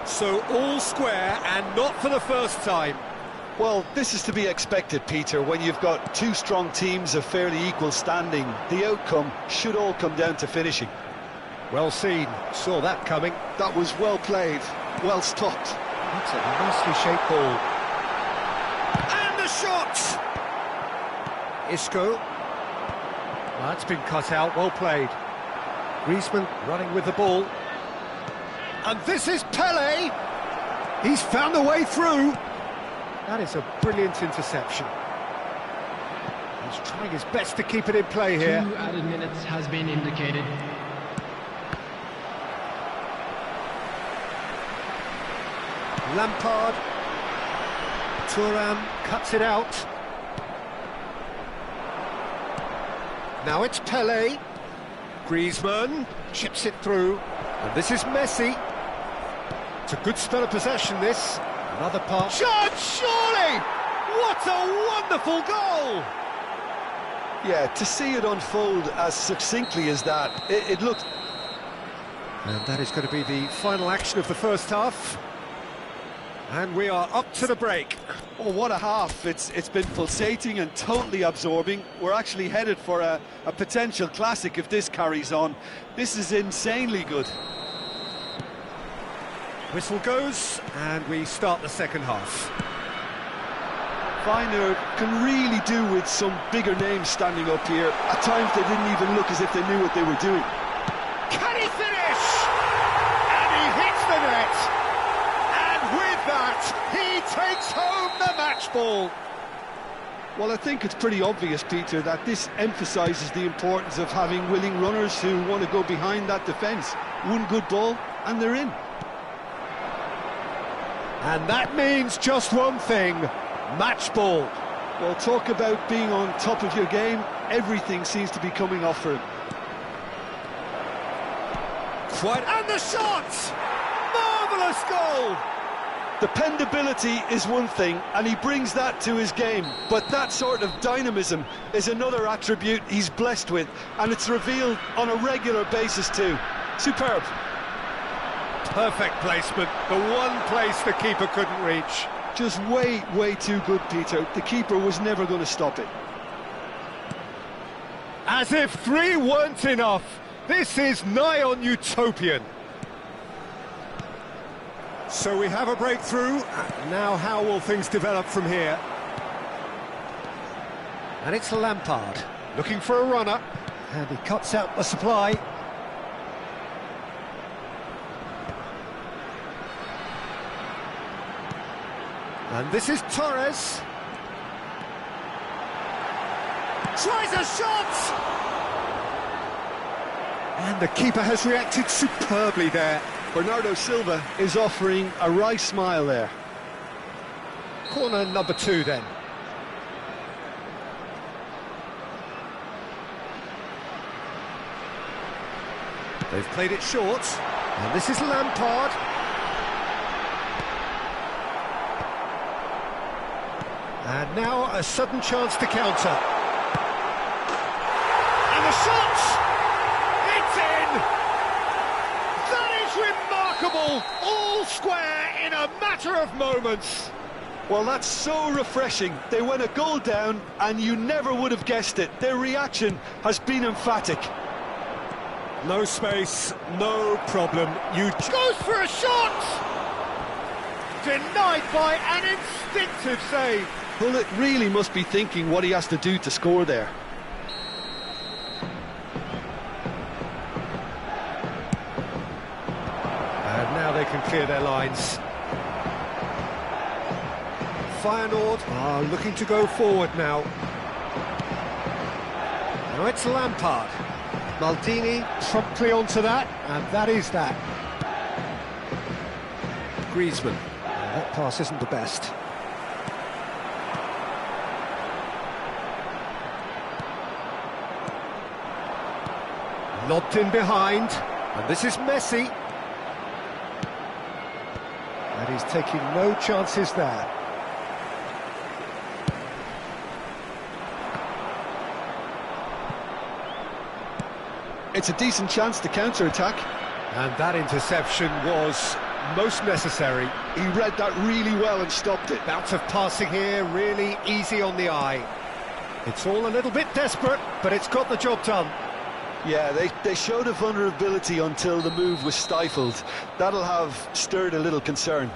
So all square and not for the first time. Well, this is to be expected, Peter. When you've got two strong teams of fairly equal standing, the outcome should all come down to finishing. Well seen, saw that coming. That was well played, well stopped. That's a nicely shaped ball. And the shot! Isco. That's been cut out, well played. Griezmann running with the ball. And this is Pele! He's found a way through! That is a brilliant interception. He's trying his best to keep it in play here. 2 added minutes has been indicated. Lampard. Thuram cuts it out. Now it's Pele. Griezmann chips it through. And this is Messi. It's a good spell of possession, this. Another part. Shot, surely! What a wonderful goal! Yeah, to see it unfold as succinctly as that, it looked... And that is going to be the final action of the first half. And we are up to the break. Oh, what a half. It's been pulsating and totally absorbing. We're actually headed for a potential classic if this carries on. This is insanely good. Whistle goes, and we start the second half. Feyenoord can really do with some bigger names standing up here. At times they didn't even look as if they knew what they were doing. Can he finish? And he hits the net. And with that, he takes home the match ball. Well, I think it's pretty obvious, Peter, that this emphasises the importance of having willing runners who want to go behind that defence. One good ball, and they're in. And that means just one thing, match ball. Well, talk about being on top of your game. Everything seems to be coming off for him. And the shot! Marvellous goal! Dependability is one thing, and he brings that to his game. But that sort of dynamism is another attribute he's blessed with, and it's revealed on a regular basis too. Superb. Perfect placement, the one place the keeper couldn't reach. Just way too good, Peter. The keeper was never going to stop it. As if 3 weren't enough, this is nigh on utopian. So we have a breakthrough. Now how will things develop from here? And it's Lampard, looking for a runner. And he cuts out the supply. And this is Torres. Tries a shot! And the keeper has reacted superbly there. Bernardo Silva is offering a wry smile there. Corner number 2 then. They've played it short. And this is Lampard. And now a sudden chance to counter. And the shot! all square in a matter of moments. Well, that's so refreshing. They went a goal down, and you never would have guessed it. Their reaction has been emphatic. No space, no problem. Goes for a shot! Denied by an instinctive save. Bullet really must be thinking what he has to do to score there. And now they can clear their lines. Feyenoord are looking to go forward now. Now it's Lampard. Maldini promptly onto that, and that is that. Griezmann. That pass isn't the best. Lobbed in behind, and this is Messi. And he's taking no chances there. It's a decent chance to counter-attack. And that interception was most necessary. He read that really well and stopped it. Bout of passing here, really easy on the eye. It's all a little bit desperate, but it's got the job done. Yeah, they showed a vulnerability until the move was stifled. That'll have stirred a little concern.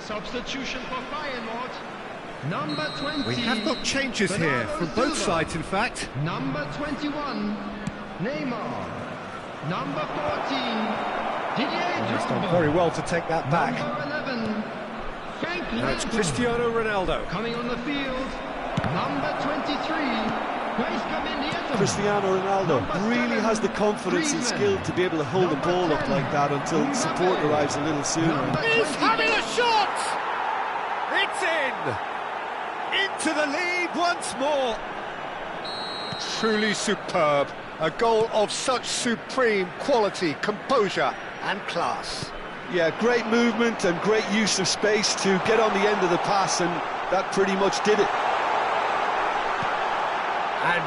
Substitution for Feyenoord. Number 20. We have got changes here from both sides, in fact. Number 21, Neymar. Number 14, Didier He's done Drogba. very well to take that back. Number 11, Frank That's Lampard. Cristiano Ronaldo. Coming on the field, number 23, Cristiano Ronaldo really has the confidence and skill to be able to hold the ball up like that until support arrives a little sooner. He's having a shot! It's in! Into the lead once more. Truly superb. A goal of such supreme quality, composure and class. Yeah, great movement and great use of space to get on the end of the pass, and that pretty much did it. And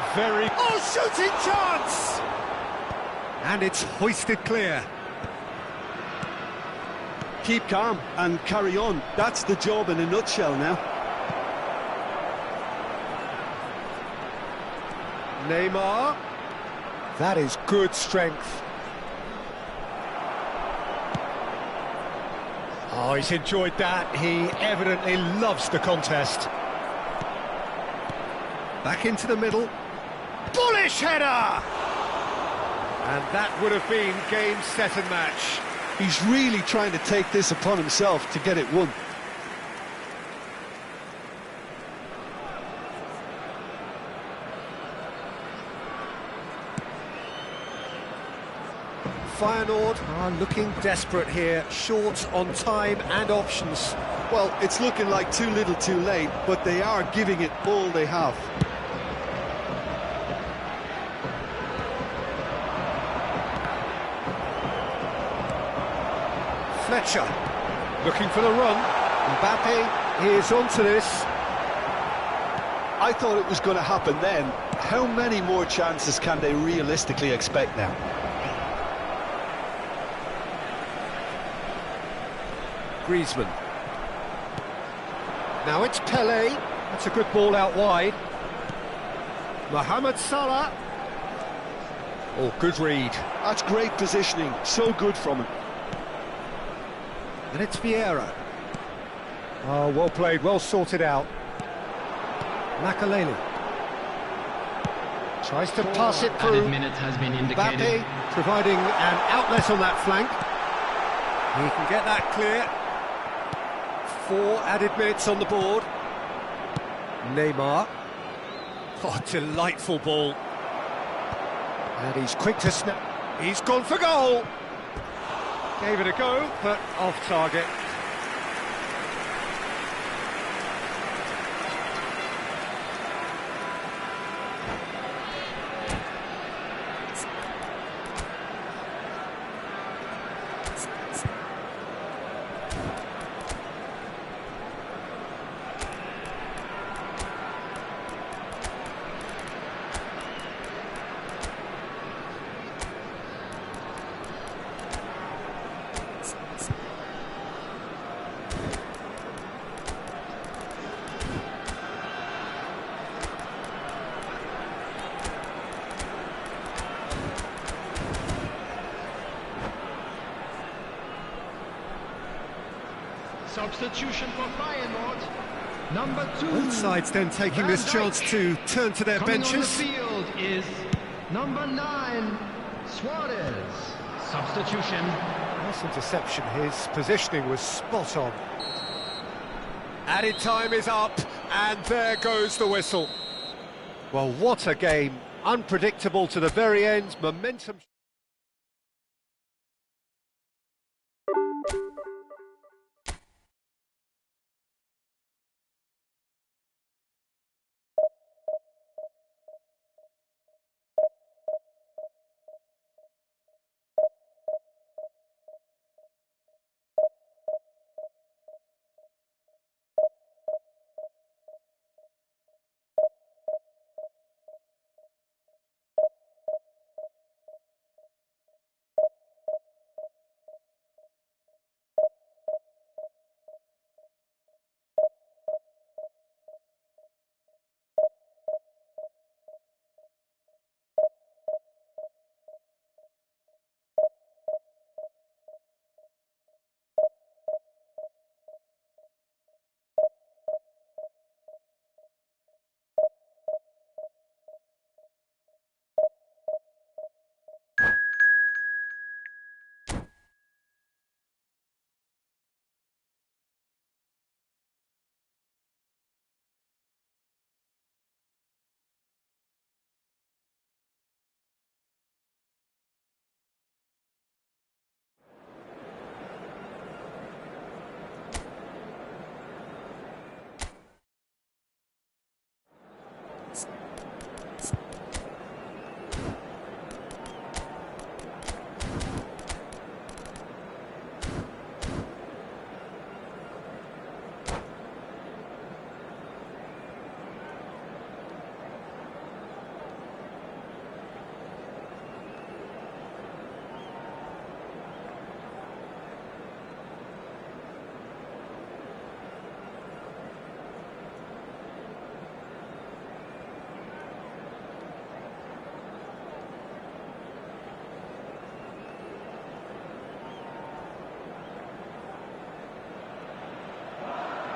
shooting chance! And it's hoisted clear. Keep calm and carry on. That's the job in a nutshell now. Neymar. That is good strength. Oh, he's enjoyed that. He evidently loves the contest. Back into the middle. Bullish header! And that would have been game, set and match. He's really trying to take this upon himself to get it won. Feyenoord are looking desperate here, short on time and options. Well, it's looking like too little too late, but they are giving it all they have. Fletcher, looking for the run. Mbappe is onto this. I thought it was going to happen then. How many more chances can they realistically expect now? Griezmann. Now it's Pelé. That's a good ball out wide. Mohamed Salah. Oh, good read. That's great positioning. So good from him. And it's Vieira. Oh, well played, well sorted out. Makaleli. Tries to pass it through. Added minute has been indicated. Mbappe providing an outlet on that flank. He can get that clear. 4 added minutes on the board. Neymar. Oh, delightful ball. And he's quick to snap. He's gone for goal. Gave it a go, but off target. Substitution for Feyenoord. Number 2. Both sides then taking this chance to turn to their Coming benches. on the field is number 9, Suarez. Substitution. Nice interception, his positioning was spot on. Added time is up, and there goes the whistle. Well, what a game. Unpredictable to the very end, momentum...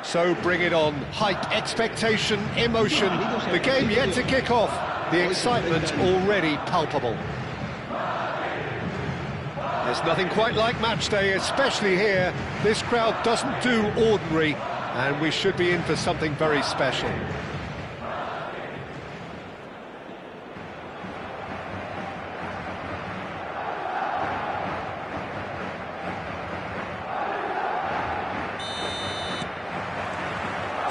So bring it on. Hype, expectation, emotion. The game yet to kick off. The excitement already palpable. There's nothing quite like match day, especially here. This crowd doesn't do ordinary, and we should be in for something very special.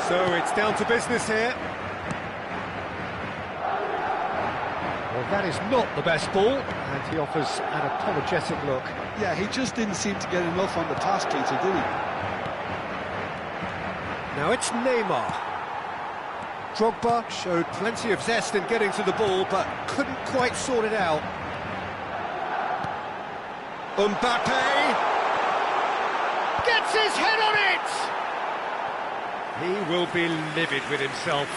So it's down to business here. Well, that is not the best ball, and he offers an apologetic look. Yeah, he just didn't seem to get enough on the pass, Peter, did he? Now it's Neymar. Drogba showed plenty of zest in getting to the ball, but couldn't quite sort it out. Mbappe gets his head on it! He will be livid with himself.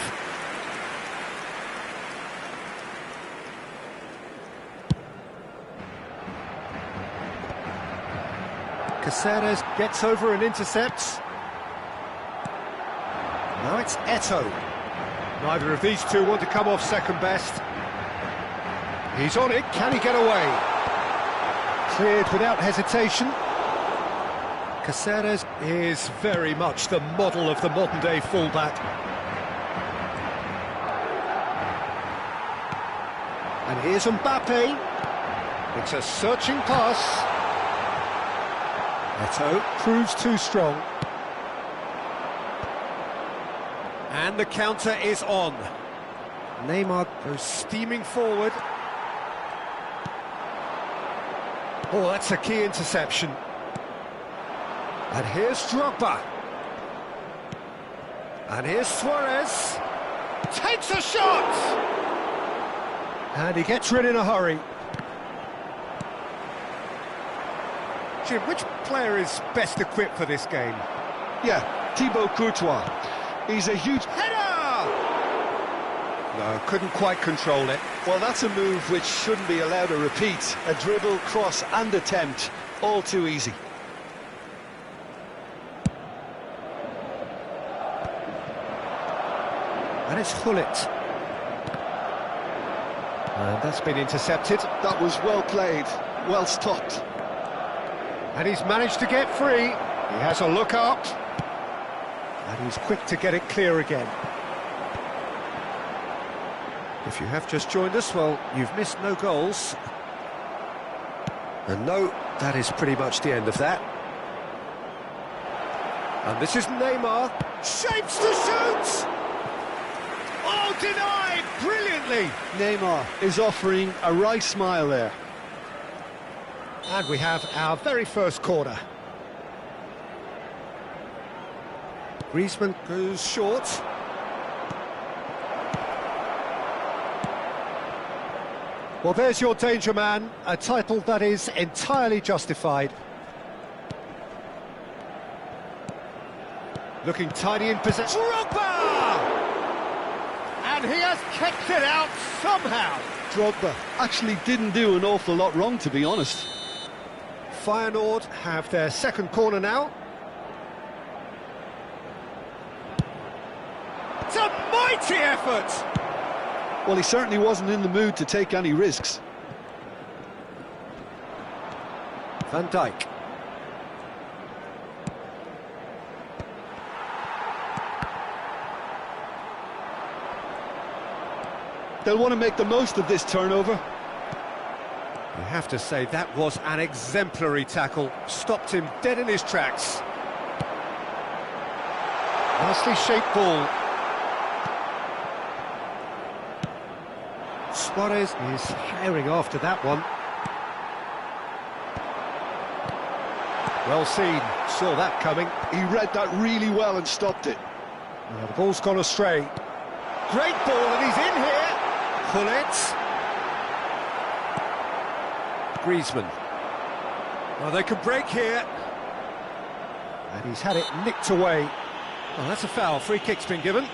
Caceres gets over and intercepts. Now it's Eto'o. Neither of these two want to come off second best. He's on it, can he get away? Cleared without hesitation. Caceres is very much the model of the modern-day fullback. And here's Mbappe. It's a searching pass. Eto'o proves too strong. And the counter is on. Neymar goes steaming forward. Oh, that's a key interception. And here's Drogba. And here's Suarez. Takes a shot! And he gets rid in a hurry. Jim, which player is best equipped for this game? Yeah, Thibaut Courtois. He's a huge... Header! No, couldn't quite control it. Well, that's a move which shouldn't be allowed to repeat. A dribble, cross and attempt, all too easy. And it's Hullet. And that's been intercepted. That was well played, well stopped. And he's managed to get free. He has a look up. And he's quick to get it clear again. If you have just joined us, well, you've missed no goals. And no, that is pretty much the end of that. And this is Neymar. Shapes to shoot! Oh, denied! Brilliantly! Neymar is offering a right smile there. And we have our very first corner. Griezmann goes short. Well, there's your danger man, a title that is entirely justified. Looking tidy in possession. Drogba! And he has kept it out somehow. Drogba actually didn't do an awful lot wrong, to be honest. Feyenoord have their second corner now. It's a mighty effort! Well, he certainly wasn't in the mood to take any risks. Van Dijk. They'll want to make the most of this turnover. You have to say that was an exemplary tackle. Stopped him dead in his tracks. Nicely shaped ball. Suarez is herring after that one. Well seen, saw that coming. He read that really well and stopped it. Well, the ball's gone astray. Great ball, and he's in here. Hullet. Griezmann. Well, they can break here. And he's had it nicked away. Well, that's a foul. Free kick's been given.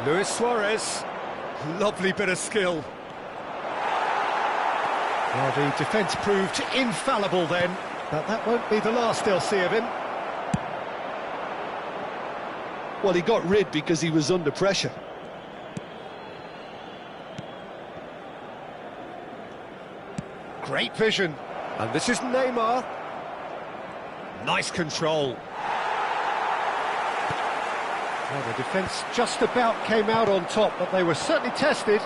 Luis Suarez, lovely bit of skill. Well, the defence proved infallible then, but that won't be the last they'll see of him. Well, he got rid because he was under pressure. Great vision, and this is Neymar. Nice control. Well, the defence just about came out on top, but they were certainly tested.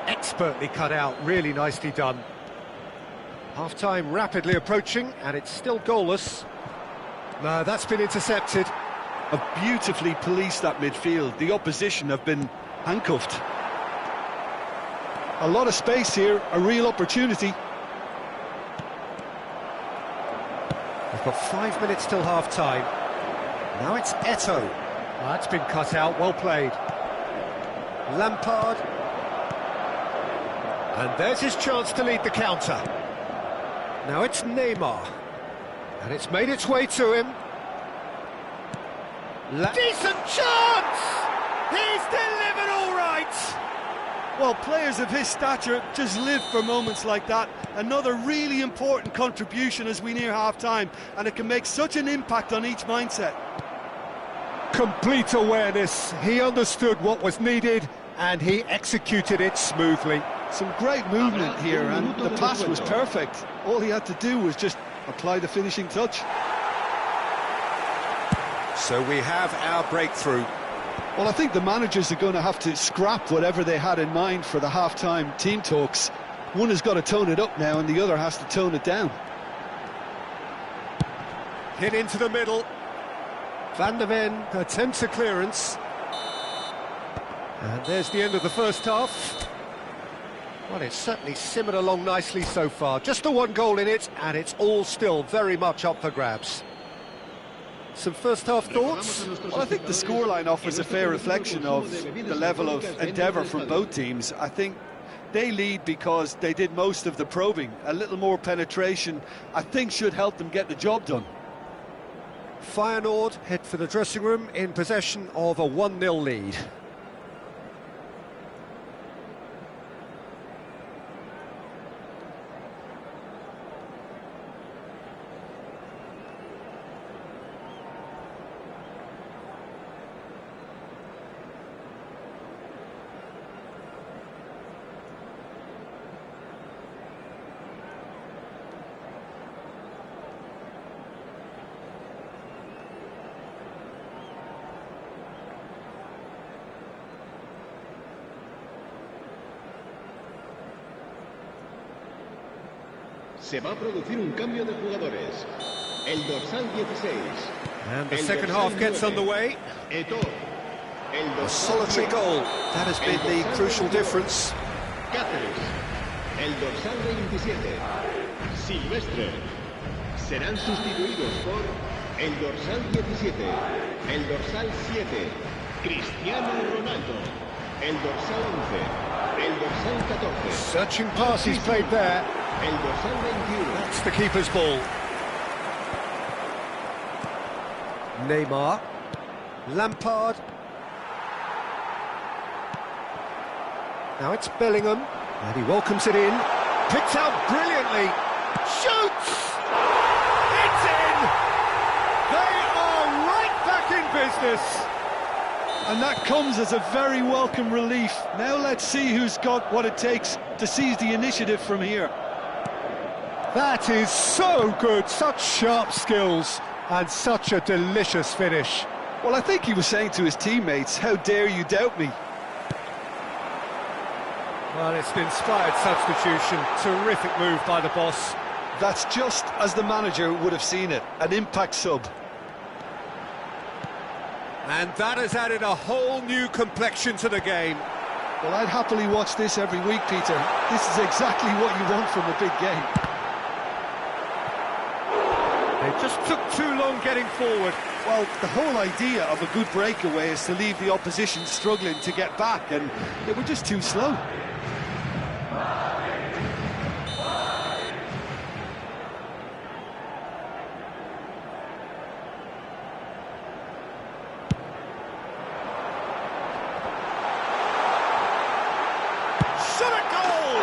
Expertly cut out, really nicely done. Half-time rapidly approaching, and it's still goalless. No, that's been intercepted. Have beautifully policed that midfield. The opposition have been handcuffed. A lot of space here, a real opportunity. We've got 5 minutes till half-time. Now it's Eto'o. Well, that's been cut out, well played. Lampard. And there's his chance to lead the counter. Now it's Neymar. And it's made its way to him. Decent chance! He's delivered all right! Well, players of his stature just live for moments like that. Another really important contribution as we near half-time, and it can make such an impact on each mindset. Complete awareness. He understood what was needed, and he executed it smoothly. Some great movement here, and the pass was perfect. All he had to do was just apply the finishing touch. So we have our breakthrough. Well, I think the managers are going to have to scrap whatever they had in mind for the half-time team talks. One has got to tone it up now, and the other has to tone it down. Hit into the middle. Van der Ven attempts a clearance. And there's the end of the first half. Well, it's certainly simmered along nicely so far. Just the one goal in it, and it's all still very much up for grabs. Some first-half thoughts? Well, I think the scoreline offers a fair reflection of the level of endeavour from both teams. I think they lead because they did most of the probing. A little more penetration, I think, should help them get the job done. Feyenoord head for the dressing room in possession of a 1-0 lead. Se va a producir un cambio de jugadores. El dorsal 16. And the second half gets underway. Eto'o. A solitary goal. That has been the crucial difference. Cáceres. El dorsal 27. Silvestre. Serán sustituidos por el dorsal 17. El dorsal 7. Cristiano Ronaldo. El dorsal 11. El dorsal 14. Searching pass he's played there. El dorsal 21. That's the keeper's ball. Neymar. Lampard. Now it's Bellingham. And he welcomes it in. Picked out brilliantly. Shoots! It's in! They are right back in business. And that comes as a very welcome relief. Now let's see who's got what it takes to seize the initiative from here. That is so good, such sharp skills, and such a delicious finish. Well, I think he was saying to his teammates, how dare you doubt me? Well, it's an inspired substitution, terrific move by the boss. That's just as the manager would have seen it, an impact sub. And that has added a whole new complexion to the game. Well, I'd happily watch this every week, Peter. This is exactly what you want from a big game. They just took too long getting forward. Well, the whole idea of a good breakaway is to leave the opposition struggling to get back, and they were just too slow. Shot a goal!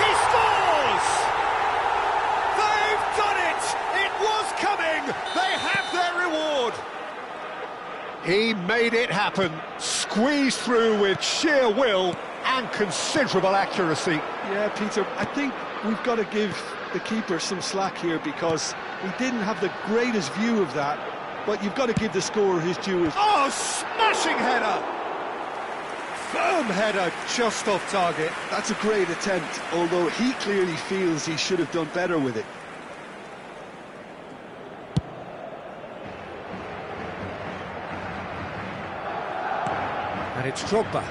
He scores! They've done it! It was coming! They have their reward! He made it happen, squeezed through with sheer will and considerable accuracy. Yeah, Peter, I think we've got to give the keeper some slack here because he didn't have the greatest view of that, but you've got to give the scorer his due. Oh, smashing header! Firm header, just off target. That's a great attempt, although he clearly feels he should have done better with it. And it's Drogba.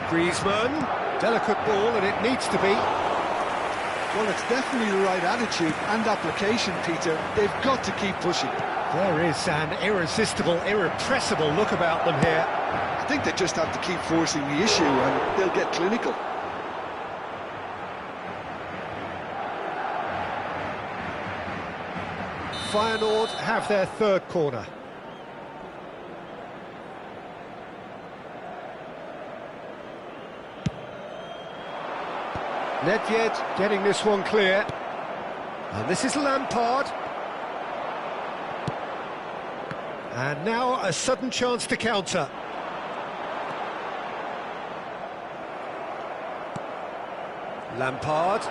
Griezmann, delicate ball, and it needs to be. Well, it's definitely the right attitude and application, Peter. They've got to keep pushing. There is an irresistible, irrepressible look about them here. I think they just have to keep forcing the issue and they'll get clinical. Feyenoord have their third corner. Nedved getting this one clear. And this is Lampard. And now a sudden chance to counter. Lampard.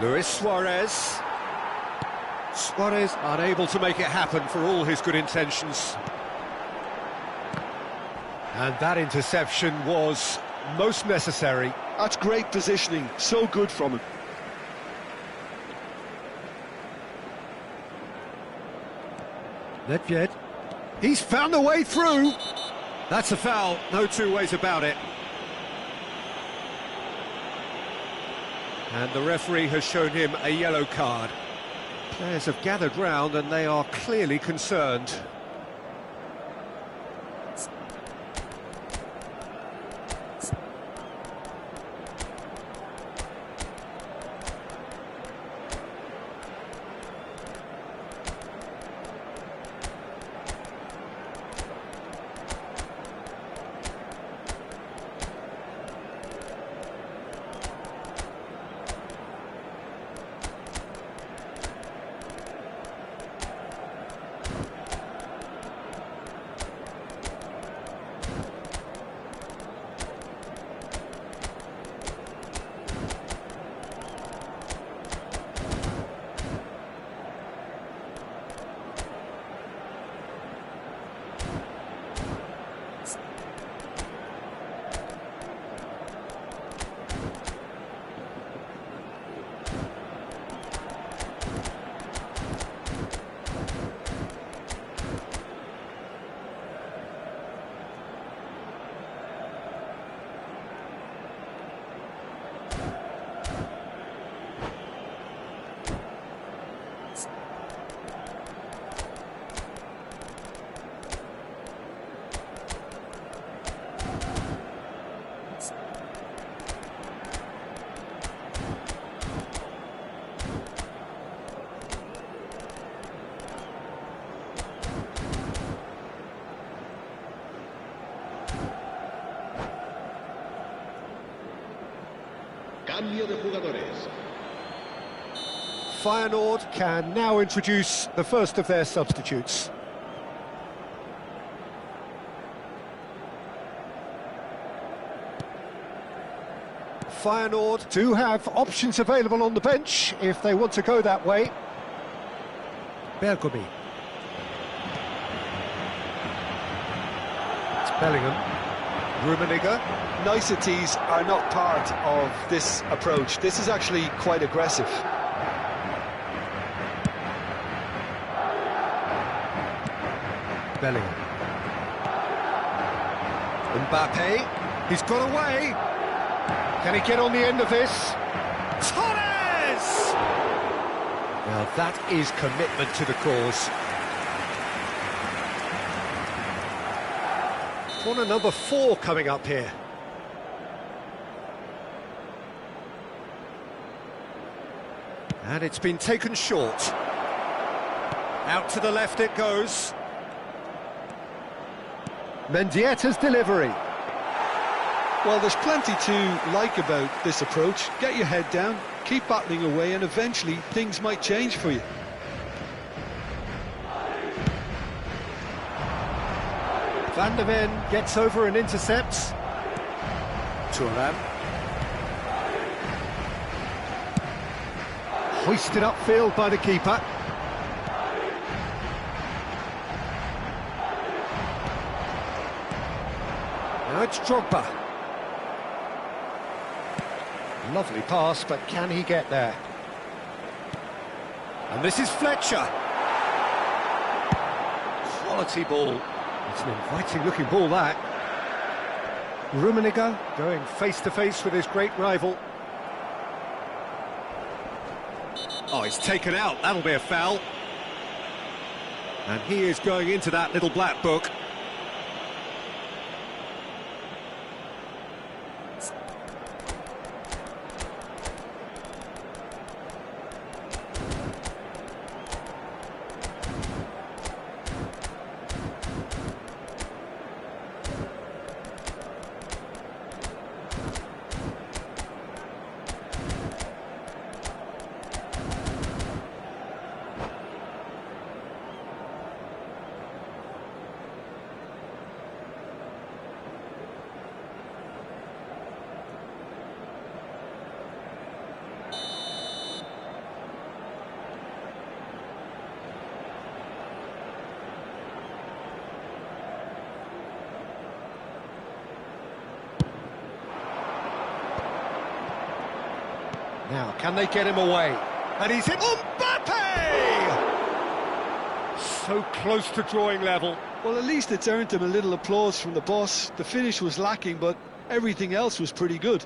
Luis Suarez. Suarez unable to make it happen for all his good intentions. And that interception was most necessary. That's great positioning, so good from him. Nedved. He's found a way through. That's a foul, no two ways about it. And the referee has shown him a yellow card. Players have gathered round and they are clearly concerned. Cambio de jugadores. Feyenoord can now introduce the first of their substitutes. Feyenoord do have options available on the bench if they want to go that way. Bergomi. It's Bellingham. Rummenigge. Niceties are not part of this approach. This is actually quite aggressive. Bellingham. Mbappe. He's got away. Can he get on the end of this? Torres! Now that is commitment to the cause. Corner number 4 coming up here. And it's been taken short. Out to the left it goes. Mendietta's delivery. Well, there's plenty to like about this approach. Get your head down, keep battling away, and eventually things might change for you. Van der Ven gets over and intercepts. Thuram. Hoisted upfield by the keeper. Now it's Drogba. Lovely pass, but can he get there? And this is Fletcher. Quality ball. It's an inviting-looking ball, that. Rummenigge going face-to-face with his great rival. Oh, he's taken out. That'll be a foul. And he is going into that little black book. Now, can they get him away? And he's hit Mbappe! So close to drawing level. Well, at least it's earned him a little applause from the boss. The finish was lacking, but everything else was pretty good.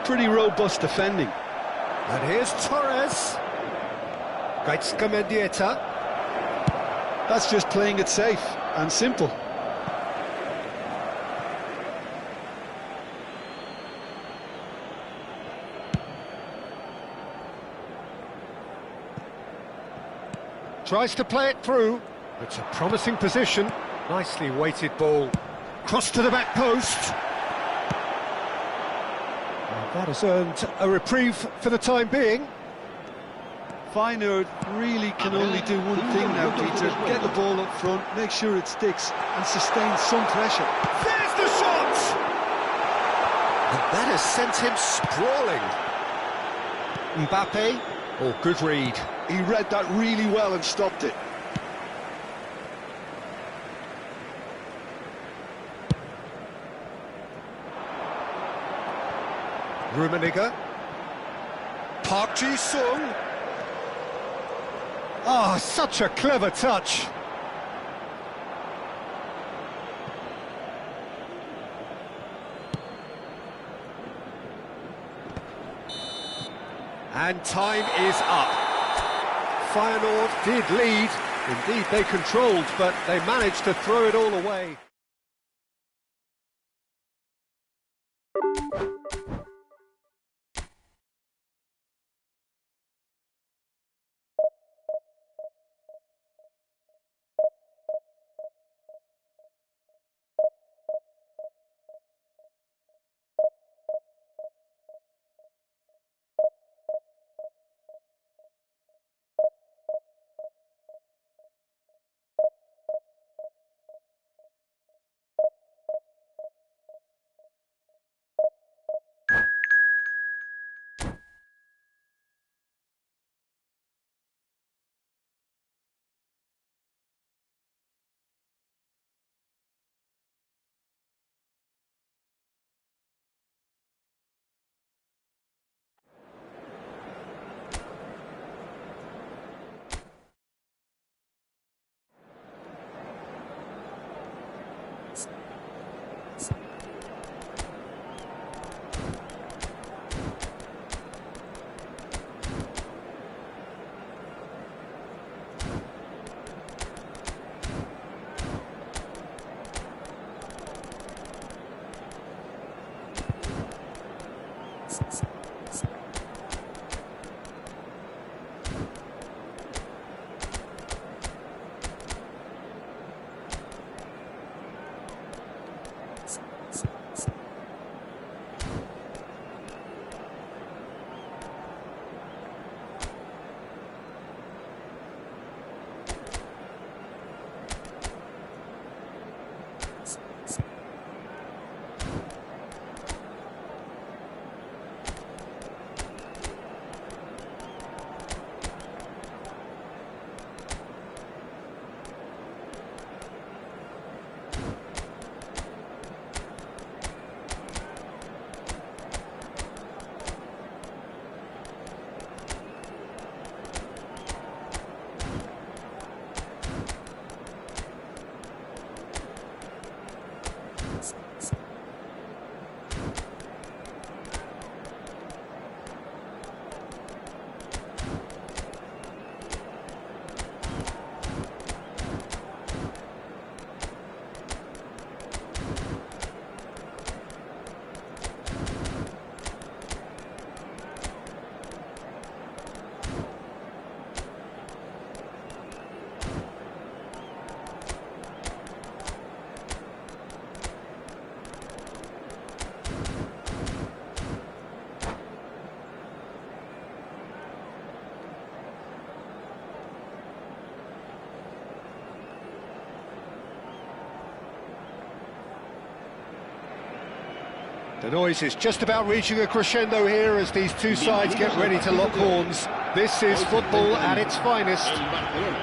Pretty robust defending. And here's Torres. Gaitska Mendieta. That's just playing it safe and simple. Tries to play it through. It's a promising position. Nicely weighted ball. Cross to the back post. And that has earned a reprieve for the time being. Feyenoord really can only do one thing now, Peter. Get the ball up front, make sure it sticks, and sustain some pressure. There's the shot! And that has sent him sprawling. Mbappe. Oh, good read. He read that really well and stopped it. Rummenigge. Park Ji-sung. Oh, such a clever touch. And time is up. Feyenoord did lead. Indeed, they controlled, but they managed to throw it all away. The noise is just about reaching a crescendo here as these two sides get ready to lock horns. This is football at its finest. El Barcelona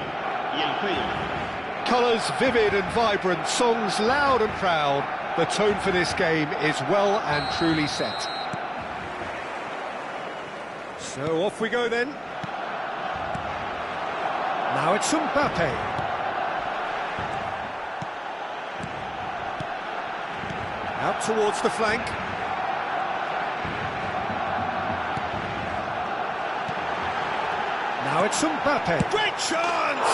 y el Feyenoord. Colours vivid and vibrant, songs loud and proud. The tone for this game is well and truly set. So off we go then. Now it's Mbappe. Out towards the flank. Now it's Mbappe. Great chance!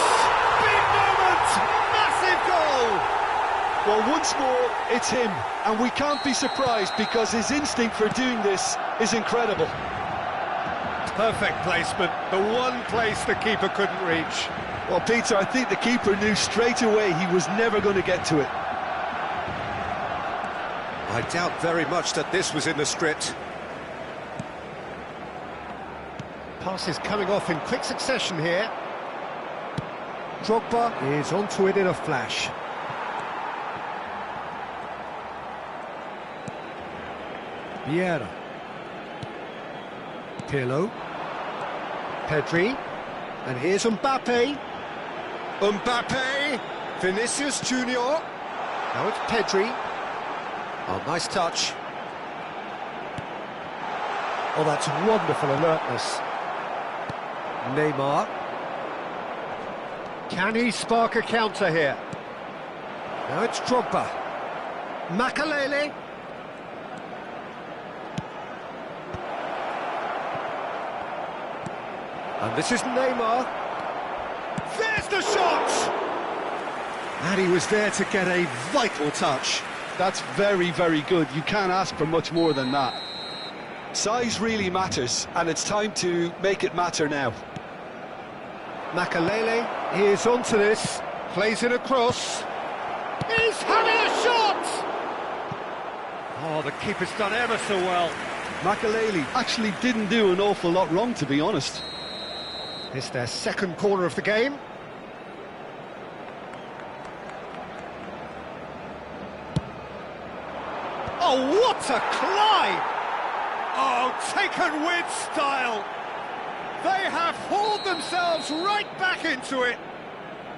Big moment! Massive goal! Well, once more, it's him, and we can't be surprised because his instinct for doing this is incredible. Perfect placement, the one place the keeper couldn't reach. Well, Peter, I think the keeper knew straight away he was never going to get to it. I doubt very much that this was in the script. Passes coming off in quick succession here. Drogba is onto it in a flash. Vieira. Pirlo. Pedri. And here's Mbappe. Mbappe. Vinicius Junior. Now it's Pedri. Oh, nice touch. Oh, that's wonderful alertness. Neymar. Can he spark a counter here? Now it's Drogba. Makalele. And this is Neymar. There's the shot! And he was there to get a vital touch. That's very, very good. You can't ask for much more than that. Size really matters, and it's time to make it matter now. Makalele is onto this, plays it across. He's having a shot! Oh, the keeper's done ever so well. Makalele actually didn't do an awful lot wrong, to be honest. It's their second corner of the game. Oh, what a climb! Oh, taken with style. They have hauled themselves right back into it.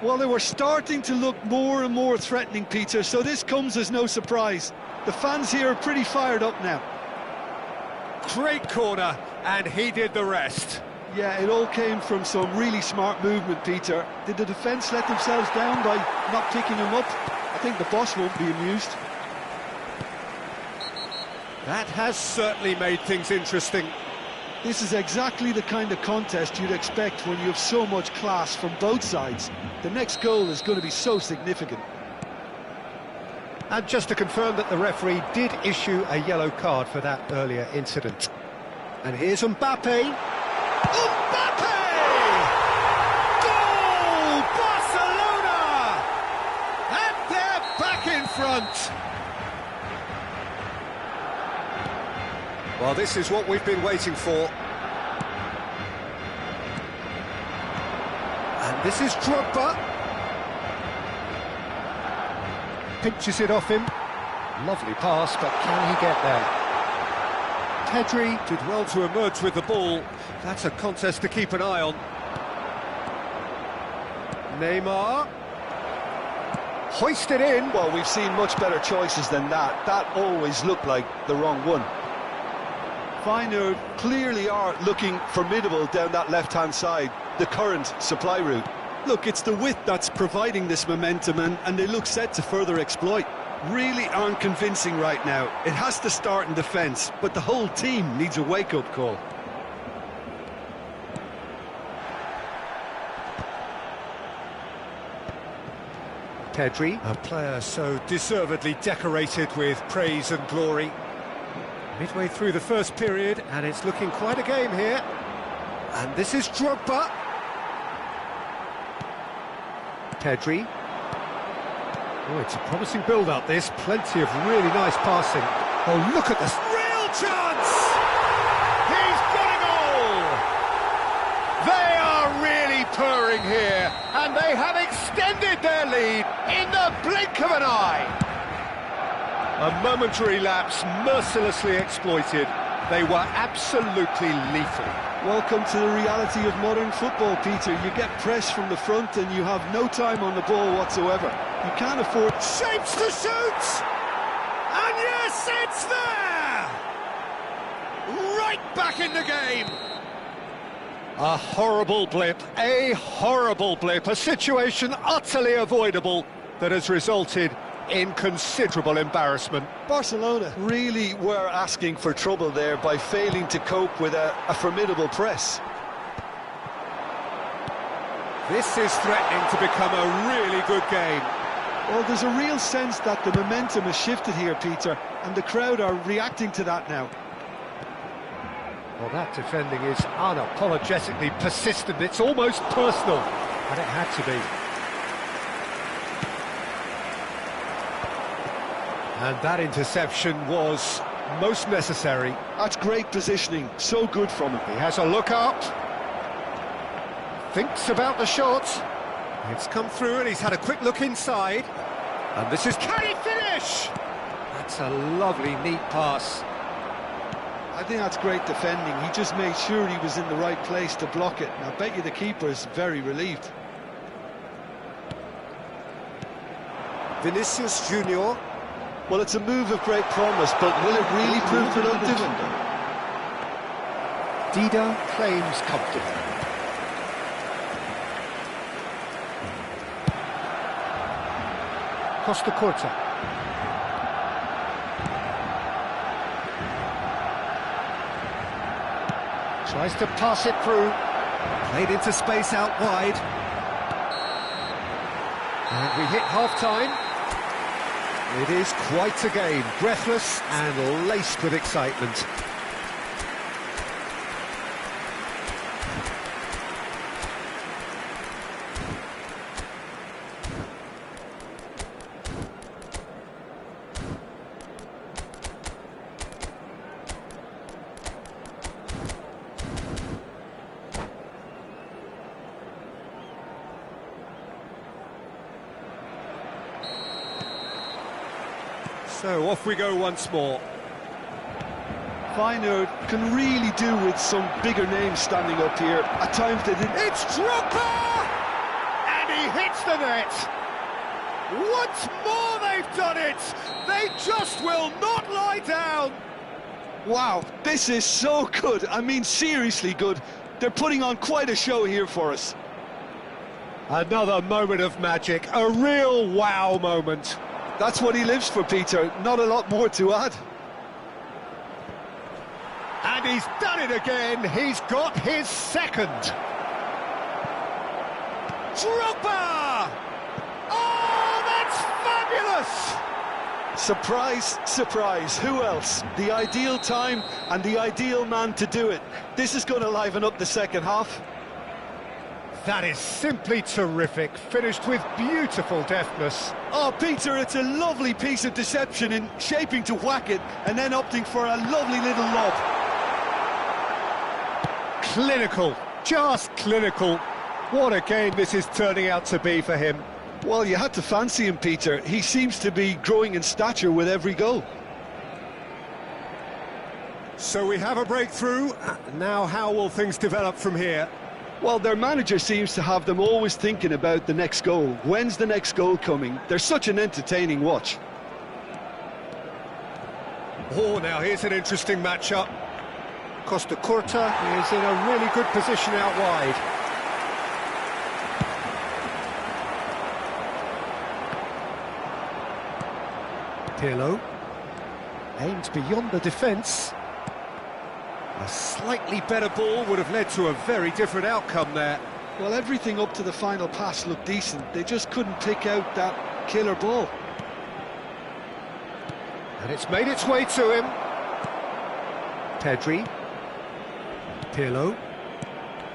Well, they were starting to look more and more threatening, Peter, so this comes as no surprise. The fans here are pretty fired up now. Great corner, and he did the rest. Yeah, it all came from some really smart movement, Peter. Did the defence let themselves down by not picking him up? I think the boss won't be amused. That has certainly made things interesting. This is exactly the kind of contest you'd expect when you have so much class from both sides. The next goal is going to be so significant. And just to confirm that the referee did issue a yellow card for that earlier incident. And here's Mbappe. Mbappe! Goal! Barcelona! And they're back in front. Well, this is what we've been waiting for. And this is Drogba. Pinches it off him. Lovely pass, but can he get there? Pedri did well to emerge with the ball. That's a contest to keep an eye on. Neymar. Hoisted in. Well, we've seen much better choices than that. That always looked like the wrong one. Feyenoord clearly are looking formidable down that left-hand side, the current supply route. Look, it's the width that's providing this momentum, and they look set to further exploit. Really aren't convincing right now. It has to start in defence, but the whole team needs a wake-up call. Pedri, a player so deservedly decorated with praise and glory. Midway through the first period, and it's looking quite a game here. And this is Drogba. Pedri. Oh, it's a promising build-up, this. Plenty of really nice passing. Oh, look at this. Real chance! He's got a goal! They are really purring here, and they have extended their lead in the blink of an eye. A momentary lapse mercilessly exploited. They were absolutely lethal. Welcome to the reality of modern football, Peter. You get press from the front and you have no time on the ball whatsoever. You can't afford... Shapes to shoot! And yes, it's there! Right back in the game! A horrible blip, a situation utterly avoidable that has resulted in considerable embarrassment. Barcelona really were asking for trouble there by failing to cope with a formidable press. This is threatening to become a really good game. Well, there's a real sense that the momentum has shifted here, Peter, and the crowd are reacting to that now. Well, that defending is unapologetically persistent. It's almost personal, and it had to be. And that interception was most necessary. That's great positioning, so good from him. He has a look up, thinks about the shot. It's come through and he's had a quick look inside. And this is... Can he finish? That's a lovely, neat pass. I think that's great defending. He just made sure he was in the right place to block it. And I bet you the keeper is very relieved. Vinicius Junior. Well, it's a move of great promise, but will it really prove productive? Dida claims comfortable. Costa Curta. Tries to pass it through. Played into space out wide. And we hit half-time. It is quite a game, breathless and laced with excitement. So off we go once more. Feyenoord can really do with some bigger names standing up here. At times they didn't... It's Drogba! And he hits the net! Once more they've done it! They just will not lie down! Wow, this is so good. I mean, seriously good. They're putting on quite a show here for us. Another moment of magic, a real wow moment. That's what he lives for, Peter. Not a lot more to add. And he's done it again. He's got his second. Drogba! Oh, that's fabulous! Surprise, surprise. Who else? The ideal time and the ideal man to do it. This is going to liven up the second half. That is simply terrific, finished with beautiful deftness. Oh, Peter, it's a lovely piece of deception in shaping to whack it and then opting for a lovely little lob. Clinical, just clinical. What a game this is turning out to be for him. Well, you had to fancy him, Peter. He seems to be growing in stature with every goal. So we have a breakthrough. Now how will things develop from here? Well, their manager seems to have them always thinking about the next goal. When's the next goal coming? They're such an entertaining watch. Oh, now here's an interesting matchup. Costa Curta is in a really good position out wide. Pirlo aims beyond the defence. A slightly better ball would have led to a very different outcome there. Well, everything up to the final pass looked decent. They just couldn't pick out that killer ball. And it's made its way to him. Pedri. Pirlo.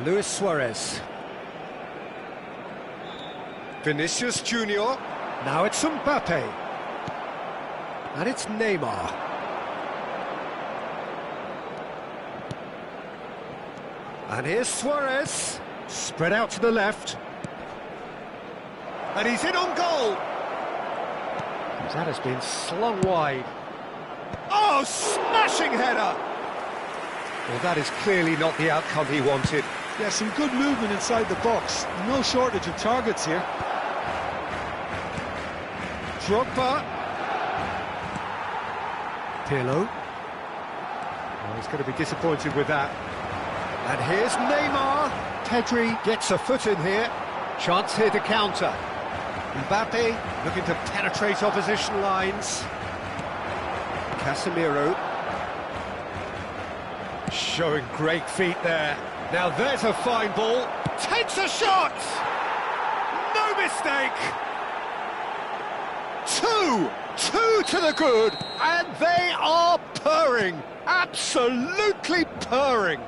Luis Suarez. Vinicius Junior. Now it's Mbappe. And it's Neymar. And here's Suarez, spread out to the left. And he's in on goal. That has been slung wide. Oh, smashing header! Well, that is clearly not the outcome he wanted. Yeah, some good movement inside the box. No shortage of targets here. Drogba. Pirlo. Well, he's going to be disappointed with that. And here's Neymar. Pedri gets a foot in here. Chance here to counter. Mbappe looking to penetrate opposition lines. Casemiro. Showing great feet there. Now there's a fine ball. Takes a shot! No mistake! Two to the good, and they are purring. Absolutely purring.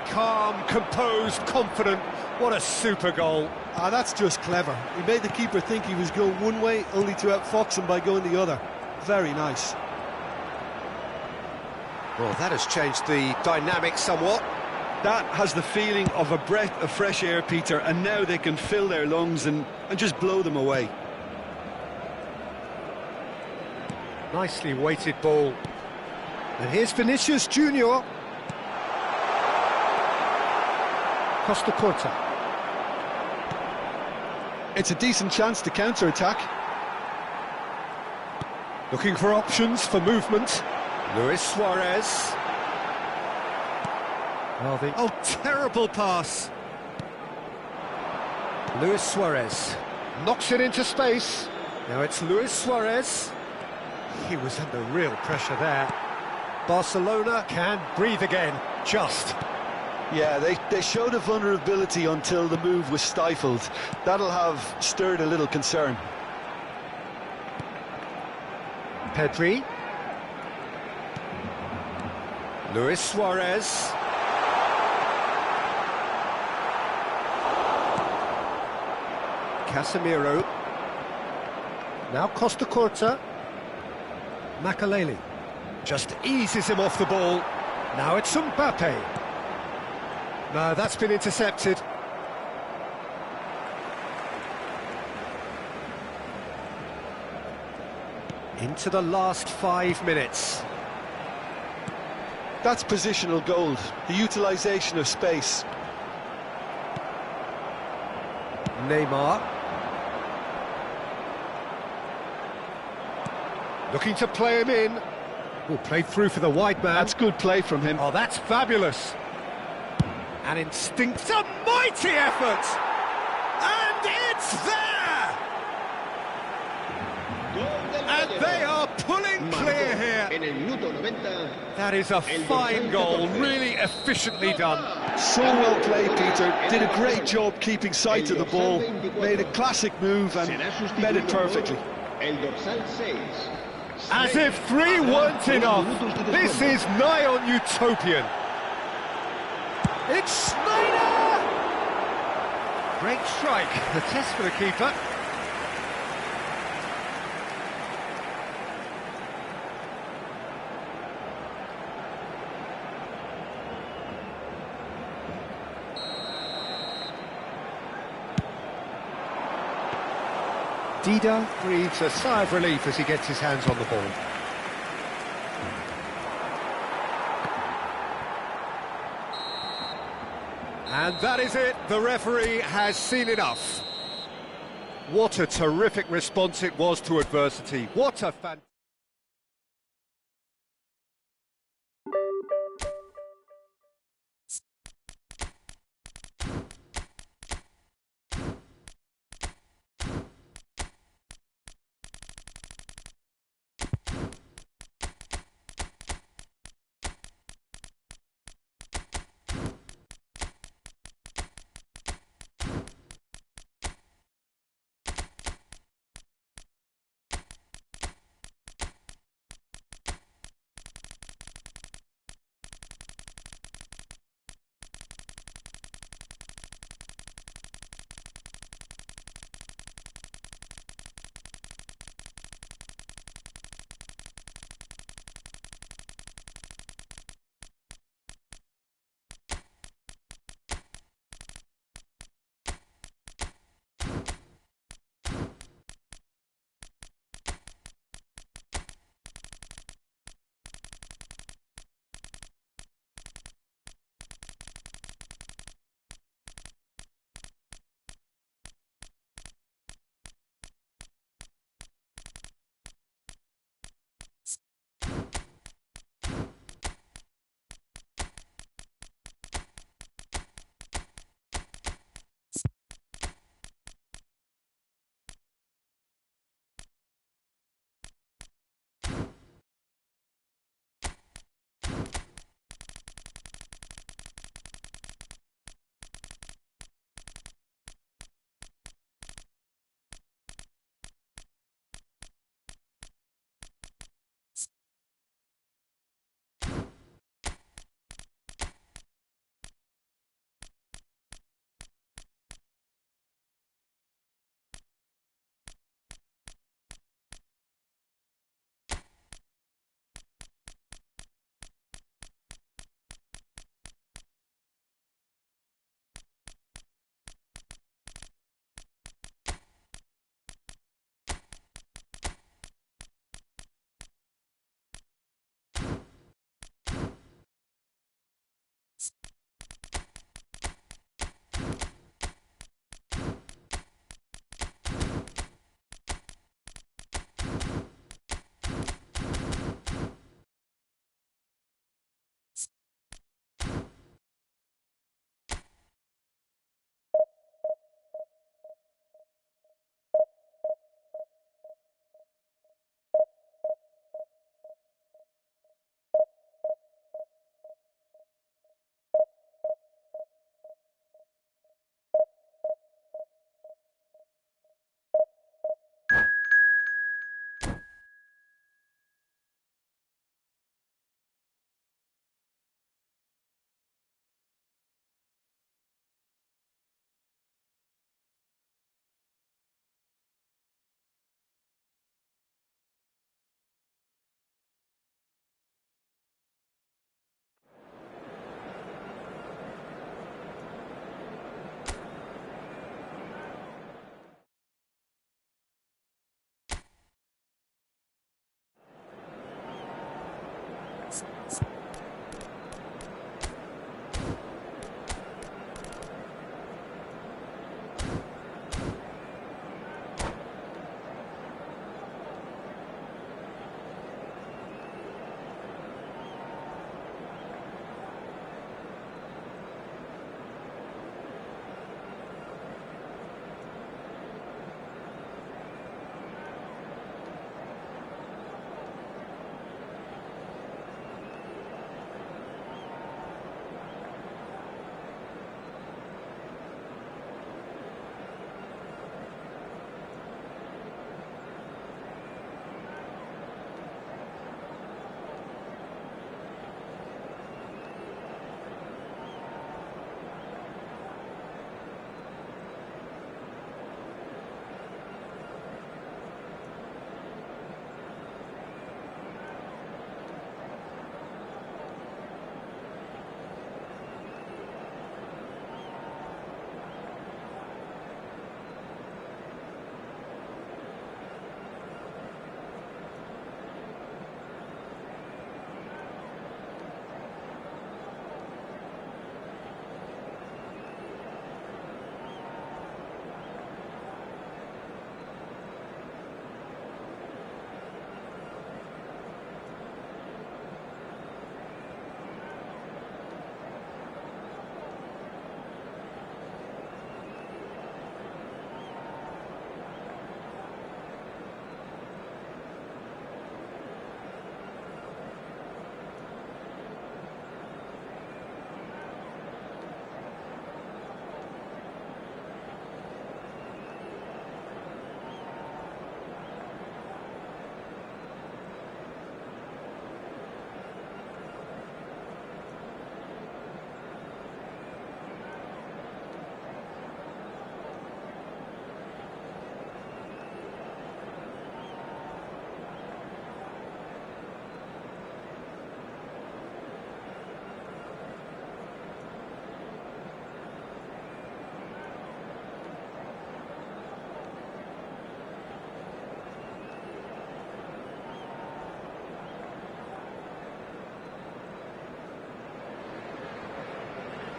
Calm, composed, confident. What a super goal. Ah, that's just clever. He made the keeper think he was going one way, only to outfox him by going the other. Very nice. Well, that has changed the dynamic somewhat. That has the feeling of a breath of fresh air, Peter, and now they can fill their lungs and just blow them away. Nicely weighted ball. And here's Vinicius Junior. Costa Curta. It's a decent chance to counter-attack. Looking for options for movement. Luis Suarez. Oh, terrible pass. Luis Suarez knocks it into space. Now it's Luis Suarez. He was under real pressure there. Barcelona can breathe again, just. Yeah, they showed a vulnerability until the move was stifled. That'll have stirred a little concern. Pedri. Luis Suarez. Casemiro. Now Costa Curta. Makaleli. Just eases him off the ball. Now it's Mbappe. No, that's been intercepted. Into the last 5 minutes. That's positional gold, the utilisation of space. Neymar. Looking to play him in. Oh, played through for the wide man. That's good play from him. Oh, that's fabulous. An instinct, a mighty effort! And it's there! And they are pulling clear here. That is a fine goal, really efficiently done. So well played, Peter. Did a great job keeping sight of the ball. Made a classic move and met it perfectly. As if 3 weren't enough. This is nigh on utopian. It's Snyder! Great strike, the test for the keeper. Dida breathes a sigh of relief as he gets his hands on the ball. And that is it, the referee has seen enough. What a terrific response it was to adversity. What a fantastic...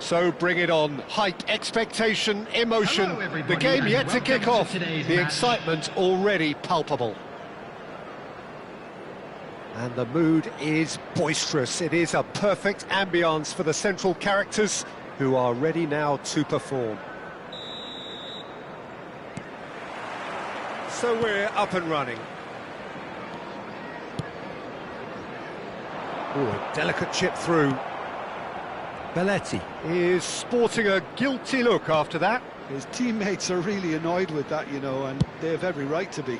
So bring it on. Hype, expectation, emotion. Hello, everybody, The game and yet to kick welcome off. to today's The match. excitement already palpable. And the mood is boisterous. It is a perfect ambience for the central characters who are ready now to perform. So we're up and running. Oh, a delicate chip through. Belletti is sporting a guilty look after that. His teammates are really annoyed with that, you know, and they have every right to be.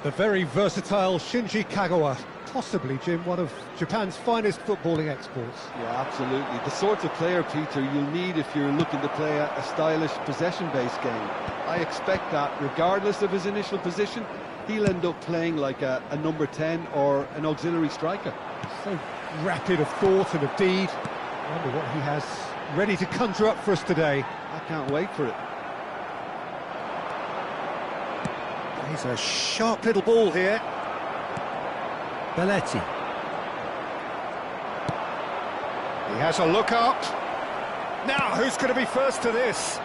The very versatile Shinji Kagawa, possibly, Jim, one of Japan's finest footballing exports. Yeah, absolutely. The sort of player, Peter, you'll need if you're looking to play a stylish possession-based game. I expect that, regardless of his initial position, he'll end up playing like a number 10 or an auxiliary striker. So rapid of thought and of deed. I wonder what he has ready to conjure up for us today. I can't wait for it. He's a sharp little ball here. Belletti. He has a look up. Now, who's going to be first to this?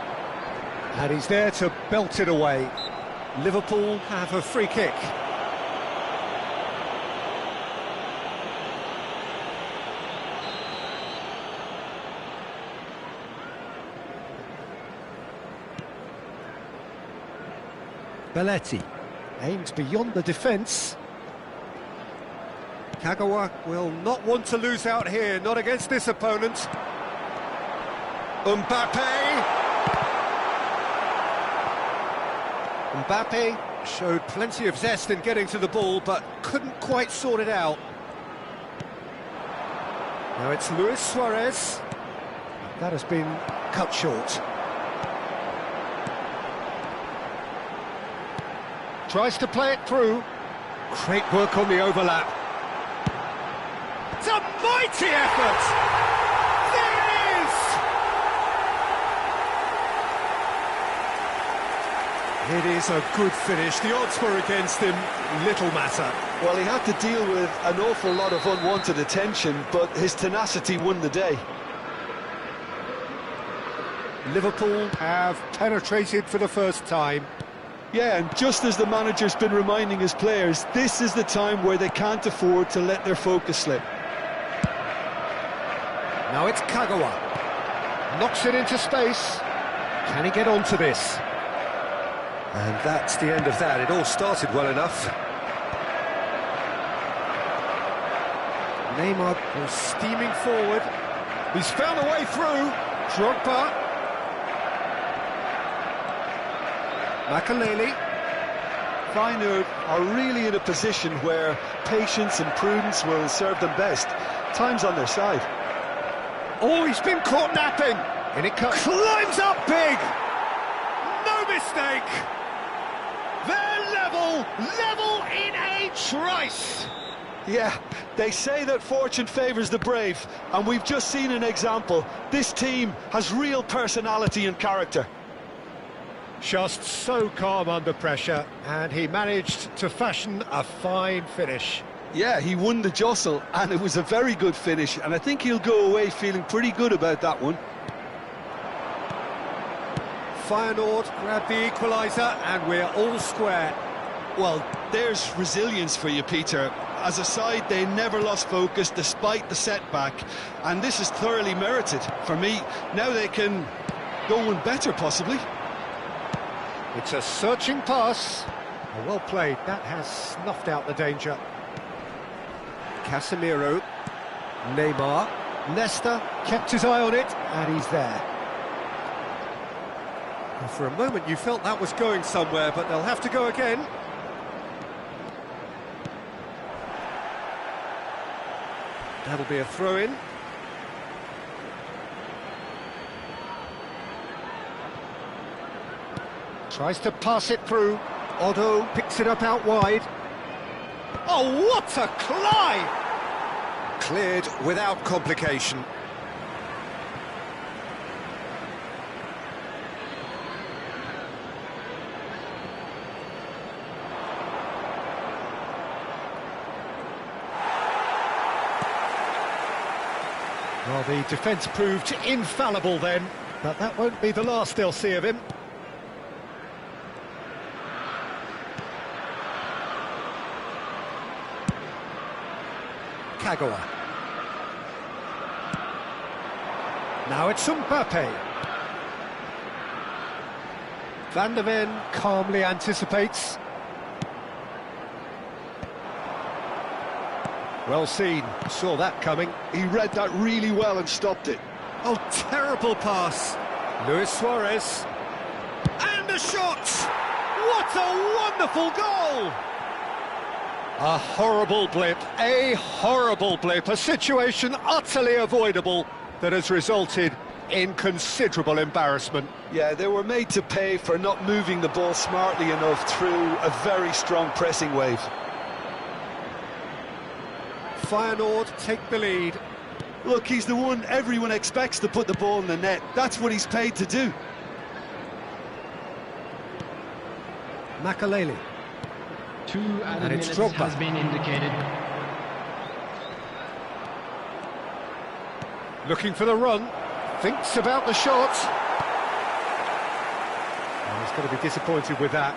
And he's there to belt it away. Liverpool have a free kick. Belletti aims beyond the defence. Kagawa will not want to lose out here, not against this opponent. Mbappe showed plenty of zest in getting to the ball, but couldn't quite sort it out. Now it's Luis Suarez. That has been cut short. Tries to play it through. Great work on the overlap. It's a mighty effort! There it is! It is a good finish. The odds were against him. Little matter. Well, he had to deal with an awful lot of unwanted attention, but his tenacity won the day. Liverpool have penetrated for the first time. Yeah, and just as the manager's been reminding his players, this is the time where they can't afford to let their focus slip. Now it's Kagawa. Knocks it into space. Can he get onto this? And that's the end of that. It all started well enough. Neymar goes steaming forward. He's found a way through. Drogba. Makaleli. Feyenoord are really in a position where patience and prudence will serve them best. Time's on their side. Oh, he's been caught napping. And it climbs up big. No mistake. They're level in a trice. Yeah, they say that fortune favours the brave, and we've just seen an example. This team has real personality and character. Just so calm under pressure, and he managed to fashion a fine finish. Yeah, he won the jostle, and it was a very good finish, and I think he'll go away feeling pretty good about that one. Feyenoord grabbed the equaliser, and we're all square. Well, there's resilience for you, Peter. As a side, they never lost focus despite the setback, and this is thoroughly merited. For me, now they can go one better, possibly. It's a searching pass. Oh, well played. That has snuffed out the danger. Casemiro. Neymar. Nesta kept his eye on it, and he's there. And for a moment you felt that was going somewhere, but they'll have to go again. That'll be a throw-in. Tries to pass it through. Otto picks it up out wide. Oh, what a climb! Cleared without complication. Well, the defence proved infallible then, but that won't be the last they'll see of him. Kagawa. Now it's Mbappe. Van der Ven calmly anticipates. Well seen, saw that coming. He read that really well and stopped it. Oh, terrible pass. Luis Suarez. And a shot! What a wonderful goal! A horrible blip, a situation utterly avoidable that has resulted in considerable embarrassment. Yeah, they were made to pay for not moving the ball smartly enough through a very strong pressing wave. Feyenoord take the lead. Look, he's the one everyone expects to put the ball in the net. That's what he's paid to do. Makaleli. 2 added And it's minutes Drogba. has been indicated. Looking for the run. Thinks about the shot. Oh, he's going to be disappointed with that.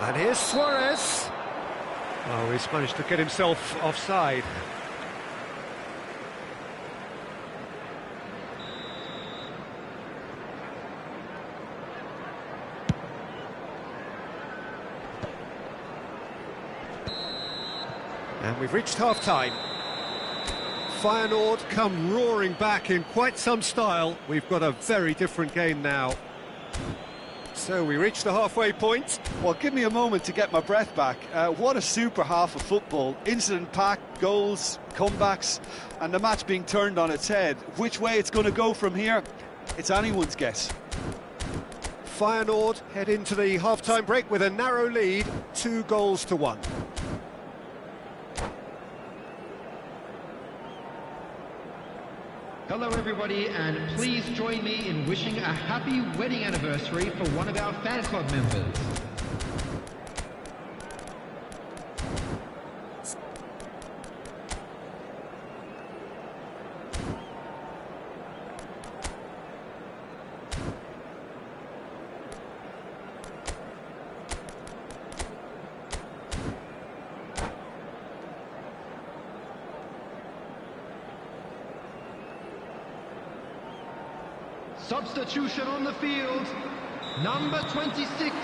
And here's Suarez. Oh, he's managed to get himself offside. And we've reached half-time. Feyenoord come roaring back in quite some style. We've got a very different game now. So we reach the halfway point. Well, give me a moment to get my breath back. What a super half of football. Incident-packed, goals, comebacks, and the match being turned on its head. Which way it's going to go from here, it's anyone's guess. Feyenoord head into the half-time break with a narrow lead, 2-1. Hello everybody, and please join me in wishing a happy wedding anniversary for one of our fan club members. Substitution on the field, number 26,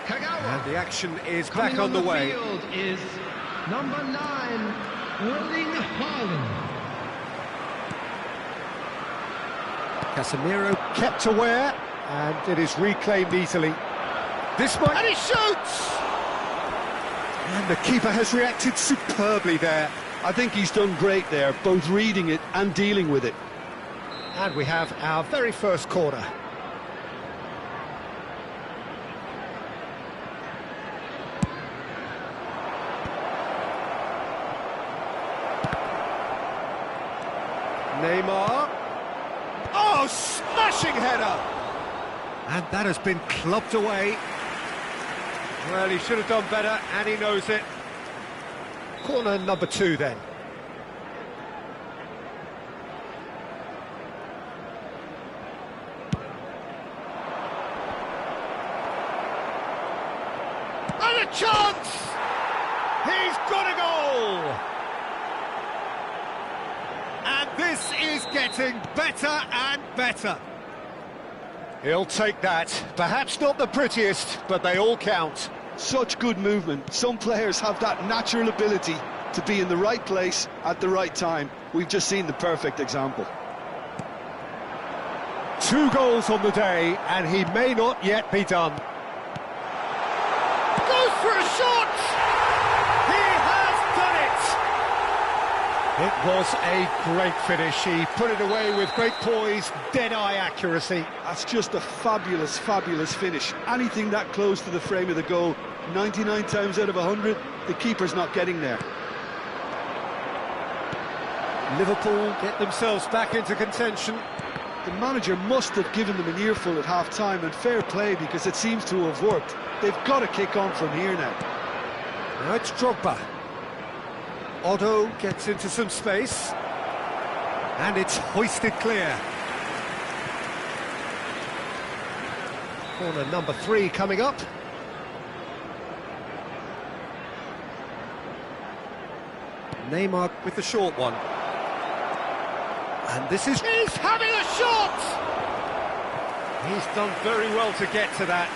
Kagawa. And the action is Coming back on the way. Field is number 9, Erling Haaland. Casemiro kept aware, and it is reclaimed easily. This might... And he shoots! And the keeper has reacted superbly there. I think he's done great there, both reading it and dealing with it. And we have our very first corner. Neymar. Oh, smashing header! And that has been clubbed away. Well, he should have done better, and he knows it. Corner number 2 then. And a chance! He's got a goal! And this is getting better and better. He'll take that. Perhaps not the prettiest, but they all count. Such good movement. Some players have that natural ability to be in the right place at the right time. We've just seen the perfect example. 2 goals on the day, and he may not yet be done. Goes for a shot! He has done it! It was a great finish. He put it away with great poise, dead-eye accuracy. That's just a fabulous, fabulous finish. Anything that close to the frame of the goal, 99 times out of 100, the keeper's not getting there. Liverpool get themselves back into contention. The manager must have given them an earful at half-time, and fair play, because it seems to have worked. They've got to kick on from here now. Now it's Drogba. Otto gets into some space. And it's hoisted clear. Corner number 3 coming up. Neymar with the short one. And this is... He's having a shot! He's done very well to get to that.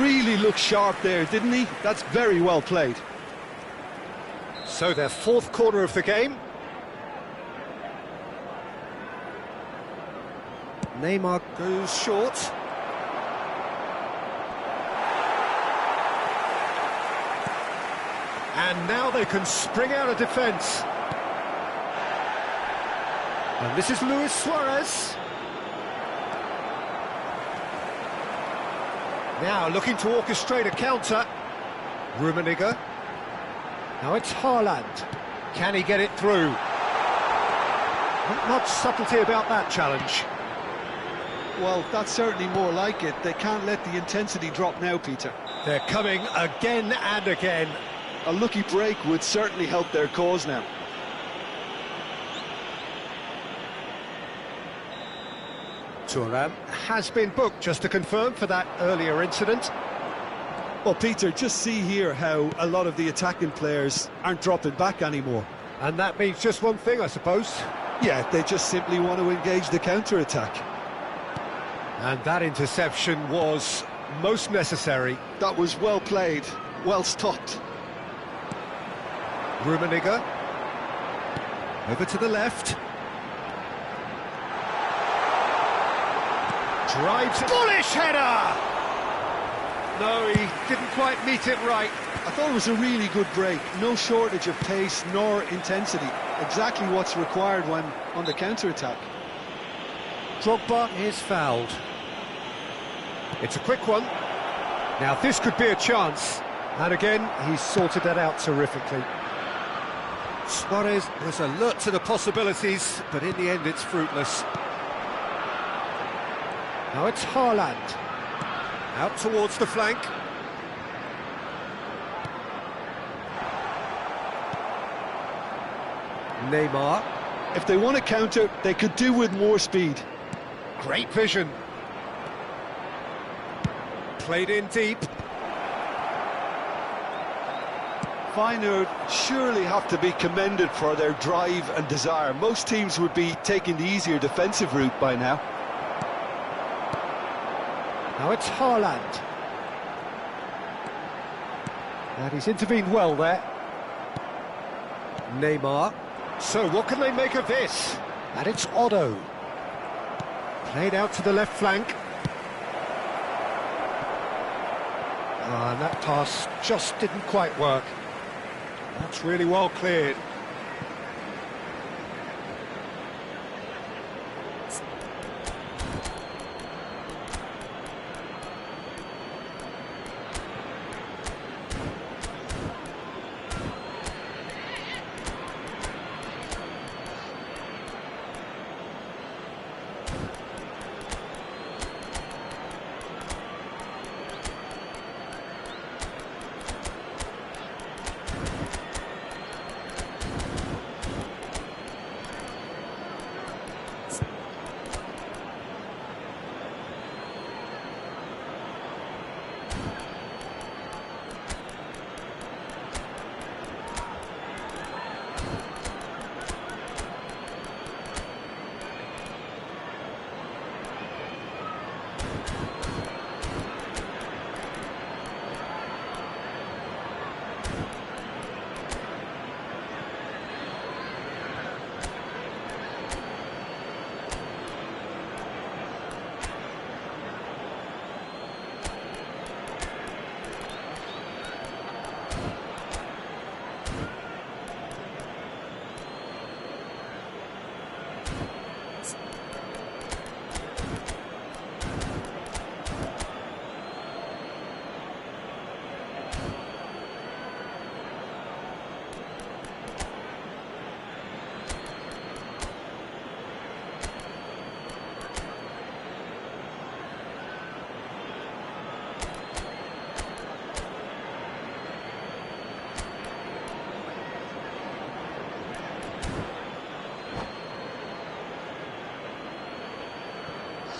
Really looked sharp there, didn't he? That's very well played. So their 4th corner of the game. Neymar goes short. And now they can spring out of defence. And this is Luis Suarez. Now looking to orchestrate a counter. Rummenigge. Now it's Haaland. Can he get it through? Not much subtlety about that challenge. Well, that's certainly more like it. They can't let the intensity drop now, Peter. They're coming again and again. A lucky break would certainly help their cause now. Thuram has been booked, just to confirm, for that earlier incident. Well, Peter, just see here how a lot of the attacking players aren't dropping back anymore. And that means just one thing, I suppose. Yeah, they just simply want to engage the counter-attack. And that interception was most necessary. That was well played, well stopped. Rummenigge. Over to the left. Drives it. Bullish header! No, he didn't quite meet it right. I thought it was a really good break. No shortage of pace nor intensity. Exactly what's required when on the counter-attack. Drogba is fouled. It's a quick one. Now this could be a chance. And again, he's sorted that out terrifically. Suarez was alert to the possibilities, but in the end it's fruitless. Now it's Haaland. Out towards the flank. Neymar. If they want to counter, they could do with more speed. Great vision. Played in deep. Feyenoord surely have to be commended for their drive and desire. Most teams would be taking the easier defensive route by now. Now it's Haaland. And he's intervened well there. Neymar. So what can they make of this? And it's Otto. Played out to the left flank. And that pass just didn't quite work. That's really well cleared.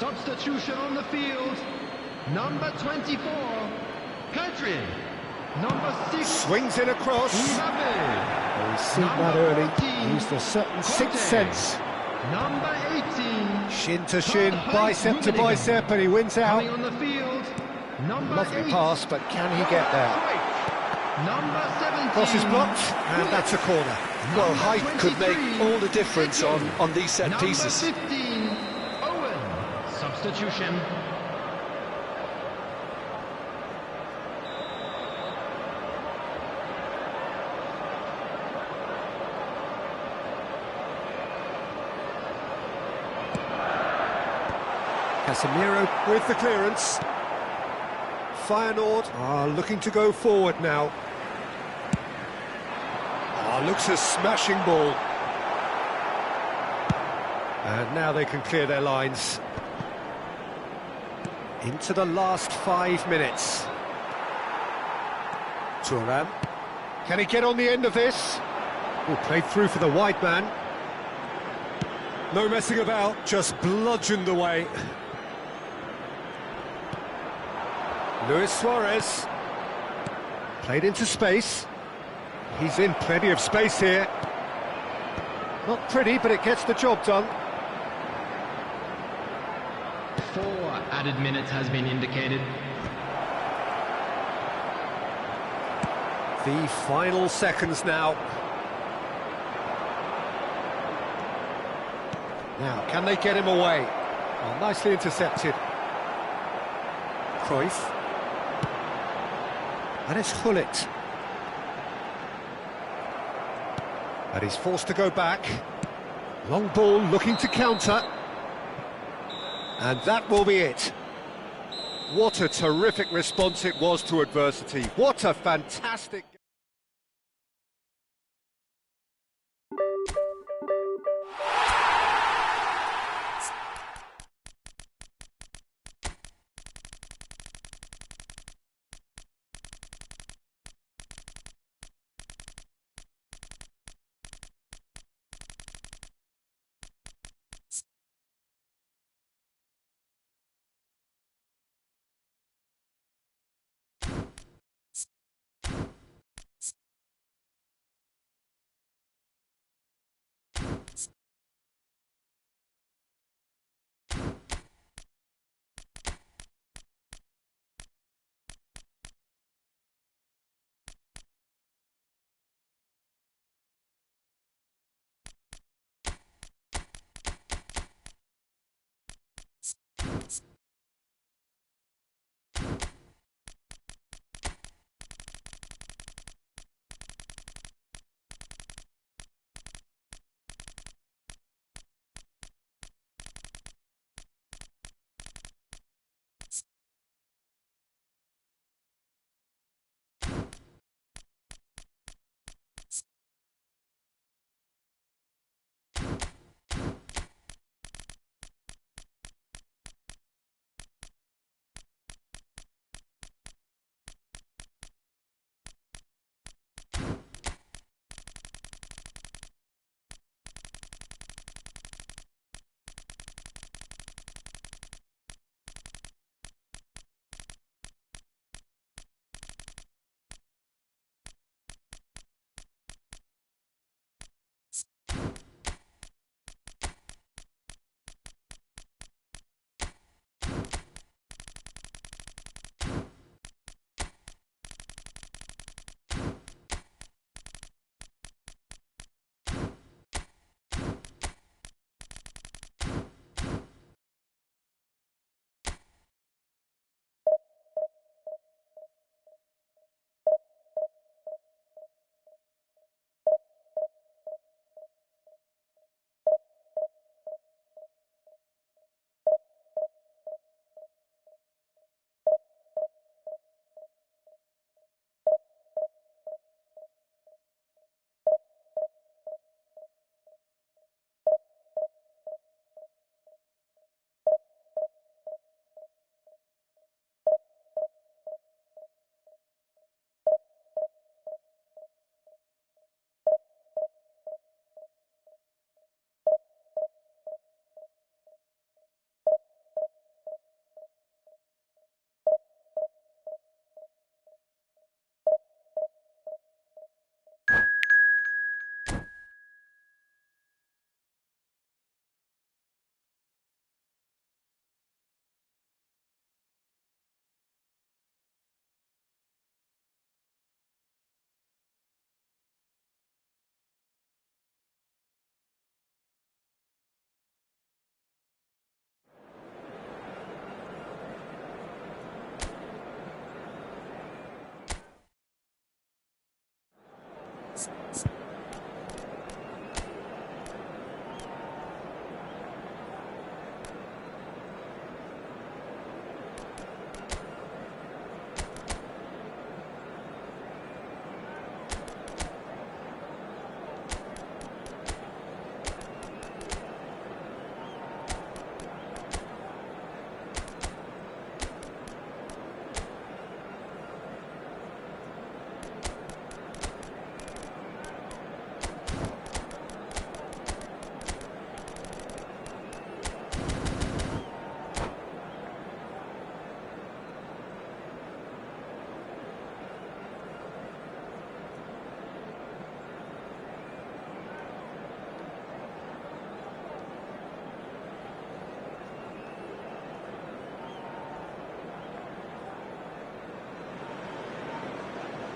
Substitution on the field. Number 24, Pedri. Number 6, Swings it across. Mbappe. He's seen that Number early. 14, Used a certain sixth Conte. sense. Number 18, Shin to shin, Karl-Heinz bicep to Rummenigge. bicep, and he wins Coming out. on the field. Number Lovely 8, pass, but can he get there? Number 17, Cross is blocked, and that's a corner. Well, height could make 23, all the difference on these set Number pieces. 15, Owen. Substitution. Casemiro with the clearance. Feyenoord are looking to go forward now. Looks a smashing ball. And now they can clear their lines. Into the last 5 minutes. Thuram. Can he get on the end of this? Oh, played through for the wide man. No messing about, just bludgeoned away. Luis Suarez. Played into space. He's in plenty of space here. Not pretty, but it gets the job done. 4 added minutes has been indicated. The final seconds now. Now, can they get him away? Oh, nicely intercepted. Cruyff. And it's Hullet. And he's forced to go back. Long ball looking to counter. And that will be it. What a terrific response it was to adversity. What a fantastic...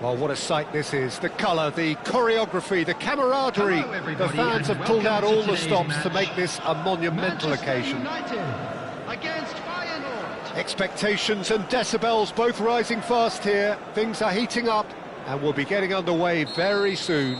Well, what a sight this is. The colour, the choreography, the camaraderie. Hello, everybody, The fans and have pulled out welcome all to the today's stops to match. make this a monumental Manchester occasion. United against Feyenoord. Expectations and decibels both rising fast here. Things are heating up and we'll be getting underway very soon.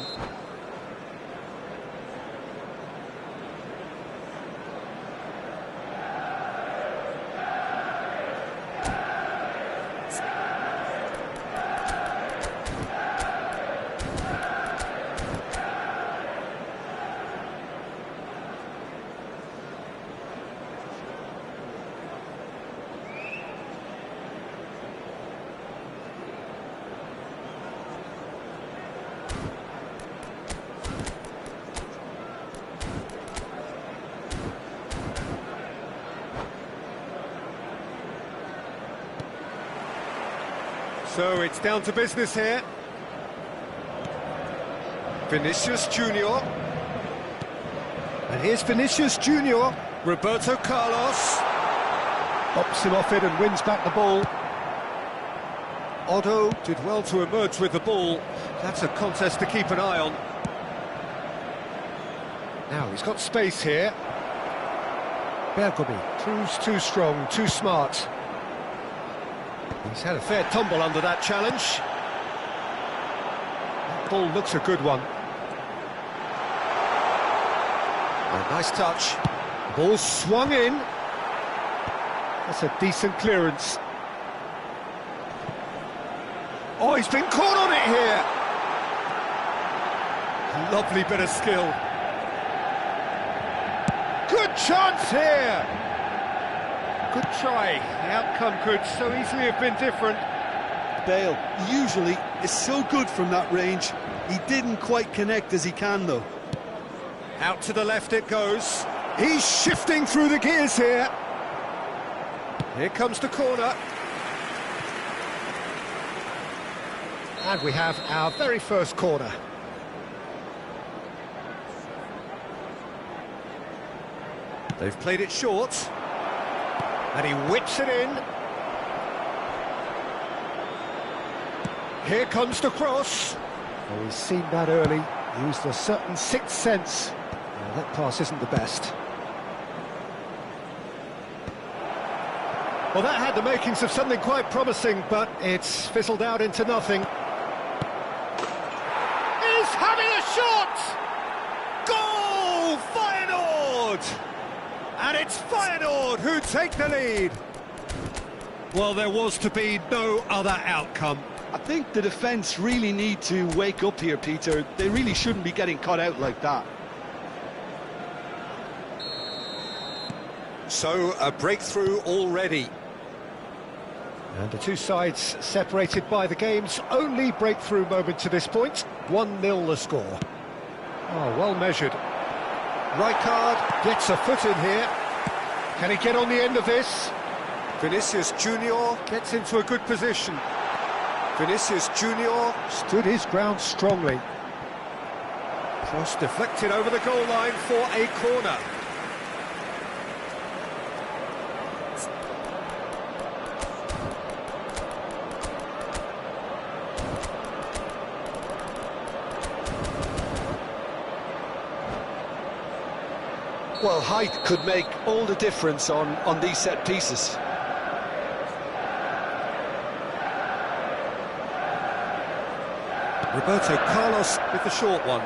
So it's down to business here. Vinicius Junior. And here's Vinicius Junior. Roberto Carlos. Bops him off it and wins back the ball. Otto did well to emerge with the ball. That's a contest to keep an eye on. Now he's got space here. Bergomi proves too strong, too smart. He's had a fair tumble under that challenge. That ball looks a good one. A nice touch. Ball swung in. That's a decent clearance. Oh, he's been caught on it here. Lovely bit of skill. Good chance here. Good try. The outcome could so easily have been different. Bale usually is so good from that range. He didn't quite connect as he can, though. Out to the left it goes. He's shifting through the gears here. Here comes the corner. And we have our very first corner. They've played it short. And he whips it in. Here comes the cross. Oh, he's seen that early. Used a certain sixth sense. Well, that pass isn't the best. Well, that had the makings of something quite promising, but it's fizzled out into nothing. He's having a shot! Goal! Feyenoord! And it's Feyenoord who take the lead. Well, there was to be no other outcome. I think the defence really need to wake up here, Peter. They really shouldn't be getting caught out like that. So, a breakthrough already. And the two sides separated by the game's only breakthrough moment to this point. 1-0 the score. Oh, well measured. Rijkaard gets a foot in here. Can he get on the end of this? Vinicius Junior gets into a good position. Vinicius Junior stood his ground strongly. Cross deflected over the goal line for a corner. Well, height could make all the difference on these set pieces. Roberto Carlos with the short one.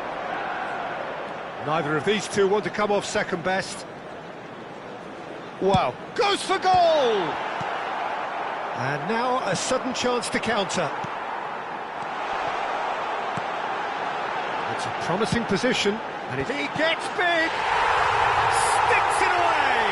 Neither of these two want to come off second best. Wow, goes for goal! And now a sudden chance to counter. It's a promising position, and he gets big! Sticks it away!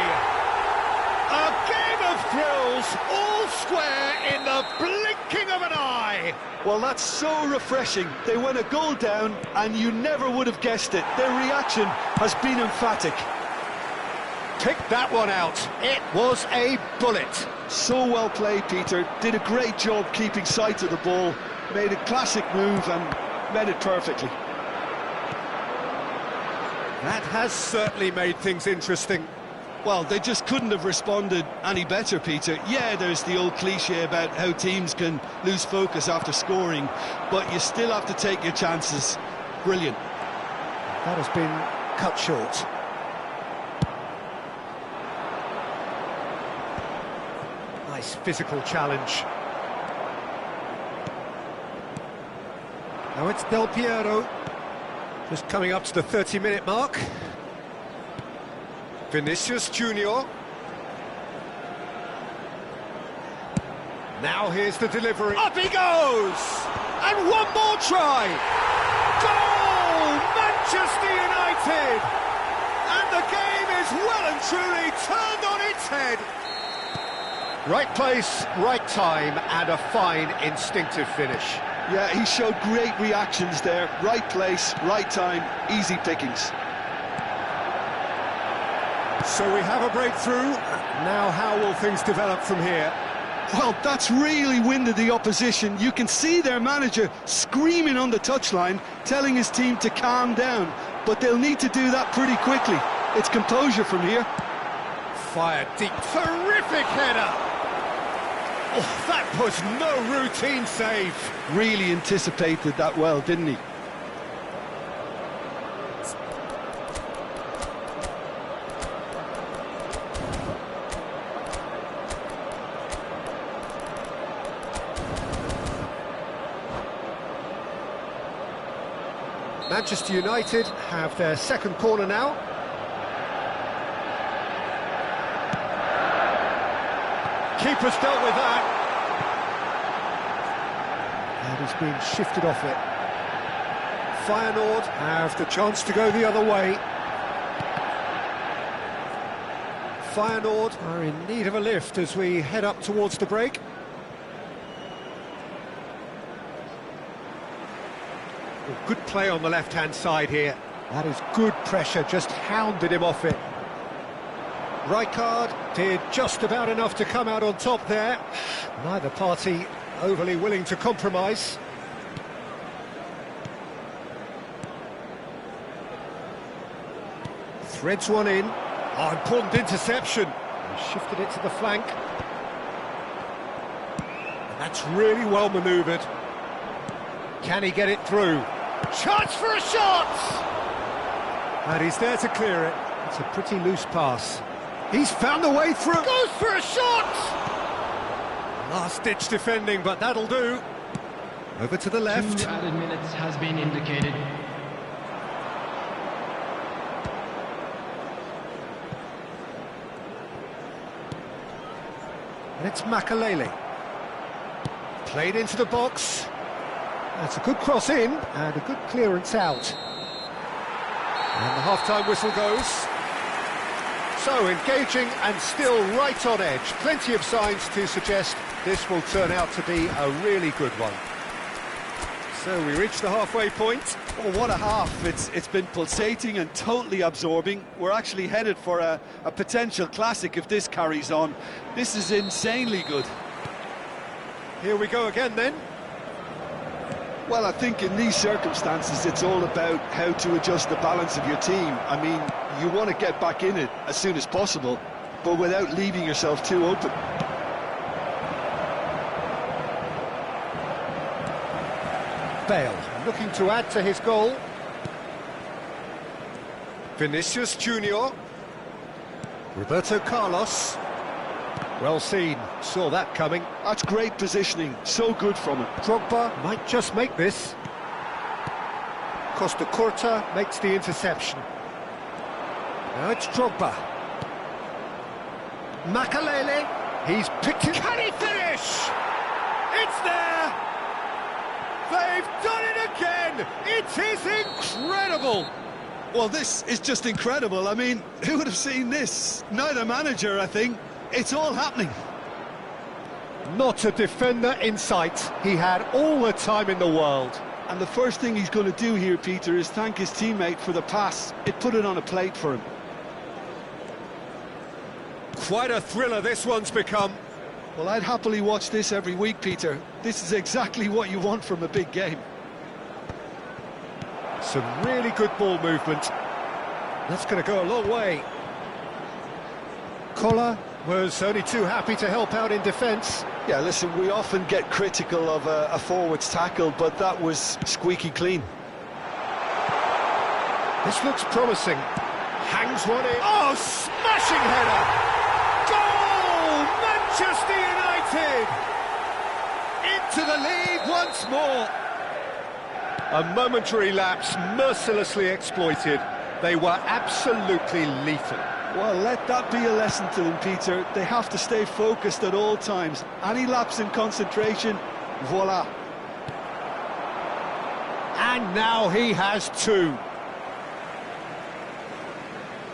A game of thrills, all square in the blinking of an eye! Well, that's so refreshing. They went a goal down, and you never would have guessed it. Their reaction has been emphatic. Pick that one out. It was a bullet. So well played, Peter. Did a great job keeping sight of the ball. Made a classic move and made it perfectly. That has certainly made things interesting. Well, they just couldn't have responded any better, Peter. Yeah, there's the old cliche about how teams can lose focus after scoring, but you still have to take your chances. Brilliant. That has been cut short. Nice physical challenge. Now it's Del Piero, just coming up to the 30-minute mark. Vinicius Junior. Now here's the delivery. Up he goes! And one more try! Goal! Manchester United! And the game is well and truly turned on its head. Right place, right time, and a fine instinctive finish. Yeah, he showed great reactions there. Right place, right time, easy pickings. So we have a breakthrough. Now how will things develop from here? Well, that's really winded the opposition. You can see their manager screaming on the touchline, telling his team to calm down. But they'll need to do that pretty quickly. It's composure from here. Fired deep. Terrific header! Oh, that was no routine save. Really anticipated that well, didn't he? Manchester United have their second corner now. Keeper's dealt with that. And he's been shifted off it. Feyenoord have the chance to go the other way. Feyenoord are in need of a lift as we head up towards the break. Good play on the left-hand side here. That is good pressure, just hounded him off it. Rijkaard did just about enough to come out on top there. Neither party overly willing to compromise. Threads one in. Oh, important interception. He shifted it to the flank. And that's really well manoeuvred. Can he get it through? Chance for a shot! And he's there to clear it. It's a pretty loose pass. He's found a way through. Goes for a shot! Last-ditch defending, but that'll do. Over to the left. 2 added minutes has been indicated. And it's Makalele. Played into the box. That's a good cross in, and a good clearance out. And the half-time whistle goes. So, engaging and still right on edge. Plenty of signs to suggest this will turn out to be a really good one. So, we reach the halfway point. Oh, what a half. It's been pulsating and totally absorbing. We're actually headed for a potential classic if this carries on. This is insanely good. Here we go again then. Well, I think in these circumstances, it's all about how to adjust the balance of your team. I mean, you want to get back in it as soon as possible, but without leaving yourself too open. Bale looking to add to his goal. Vinicius Junior. Roberto Carlos. Well seen, saw that coming. That's great positioning, so good from him. Drogba might just make this. Costa Curta makes the interception. Now it's Drogba. Makalele, he's picked it. Can he finish? It's there! They've done it again! It is incredible! Well, this is just incredible. I mean, who would have seen this? Neither manager, I think. It's all happening. Not a defender in sight. He had all the time in the world. And the first thing he's going to do here, Peter, is thank his teammate for the pass. It put it on a plate for him. Quite a thriller this one's become. Well, I'd happily watch this every week, Peter. This is exactly what you want from a big game. Some really good ball movement. That's going to go a long way. Koller was only too happy to help out in defence. Yeah, listen, we often get critical of a forward's tackle, but that was squeaky clean. This looks promising. Hangs one in. Oh, smashing header! Goal! Manchester United! Into the lead once more. A momentary lapse, mercilessly exploited. They were absolutely lethal. Well, let that be a lesson to them, Peter. They have to stay focused at all times. Any lapse in concentration, voila. And now he has two.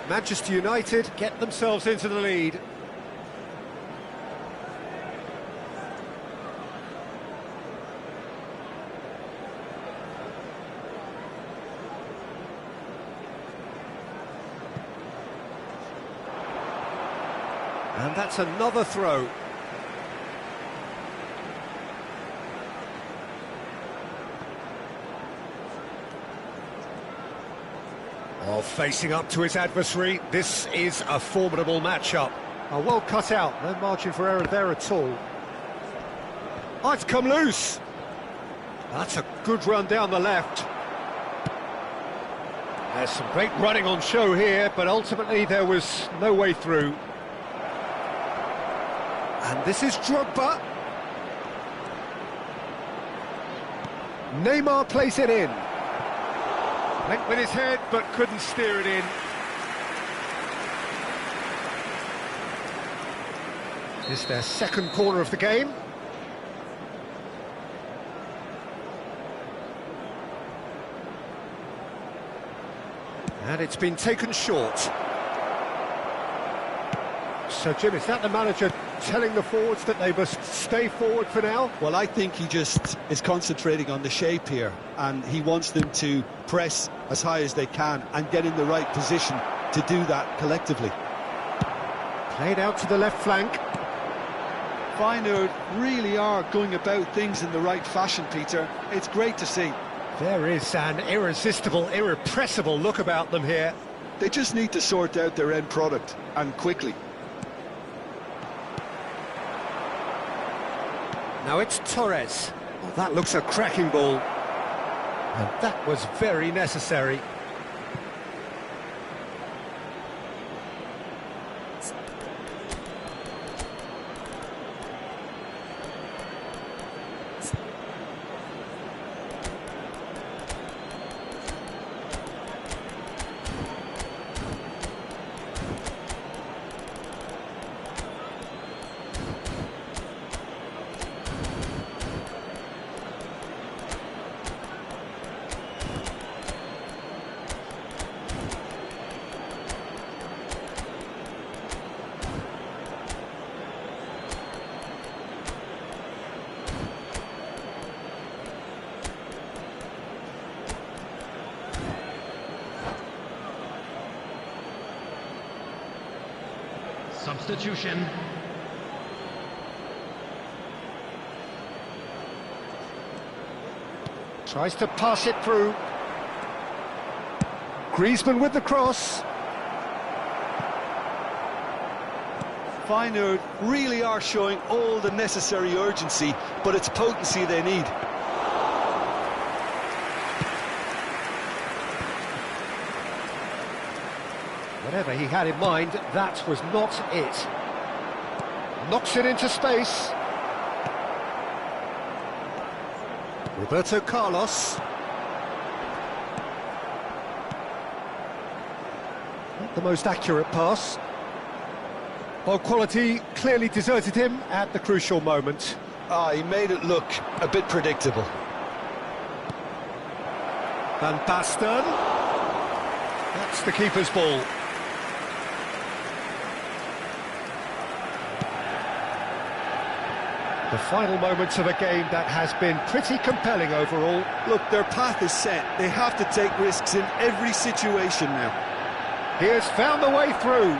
Manchester United get themselves into the lead. And that's another throw. Oh, facing up to his adversary, this is a formidable matchup. Oh, well cut out, no margin for error there at all. Oh, it's come loose. That's a good run down the left. There's some great running on show here, but ultimately there was no way through. And this is Drogba. Neymar plays it in. Went with his head, but couldn't steer it in. This is their second corner of the game. And it's been taken short. So, Jim, is that the manager telling the forwards that they must stay forward for now? Well, I think he just is concentrating on the shape here, and he wants them to press as high as they can and get in the right position to do that collectively. Played out to the left flank. Feyenoord really are going about things in the right fashion, Peter. It's great to see. There is an irresistible, irrepressible look about them here. They just need to sort out their end product, and quickly. Now it's Torres. Oh, that looks a cracking ball. And that was very necessary. Substitution. Tries to pass it through. Griezmann with the cross. Feyenoord really are showing all the necessary urgency, but it's potency they need. Whatever he had in mind, that was not it. Knocks it into space. Roberto Carlos. Not the most accurate pass. Ball quality clearly deserted him at the crucial moment. He made it look a bit predictable. Van Basten. That's the keeper's ball. The final moments of a game that has been pretty compelling overall. Look, their path is set. They have to take risks in every situation now. He has found the way through.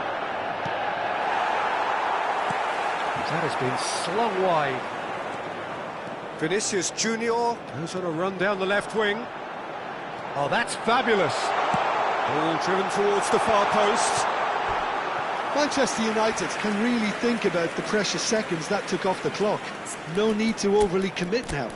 That has been slung wide. Vinicius Junior goes on a run down the left wing. Oh, that's fabulous. Ball driven towards the far post. Manchester United can really think about the precious seconds that took off the clock. No need to overly commit now.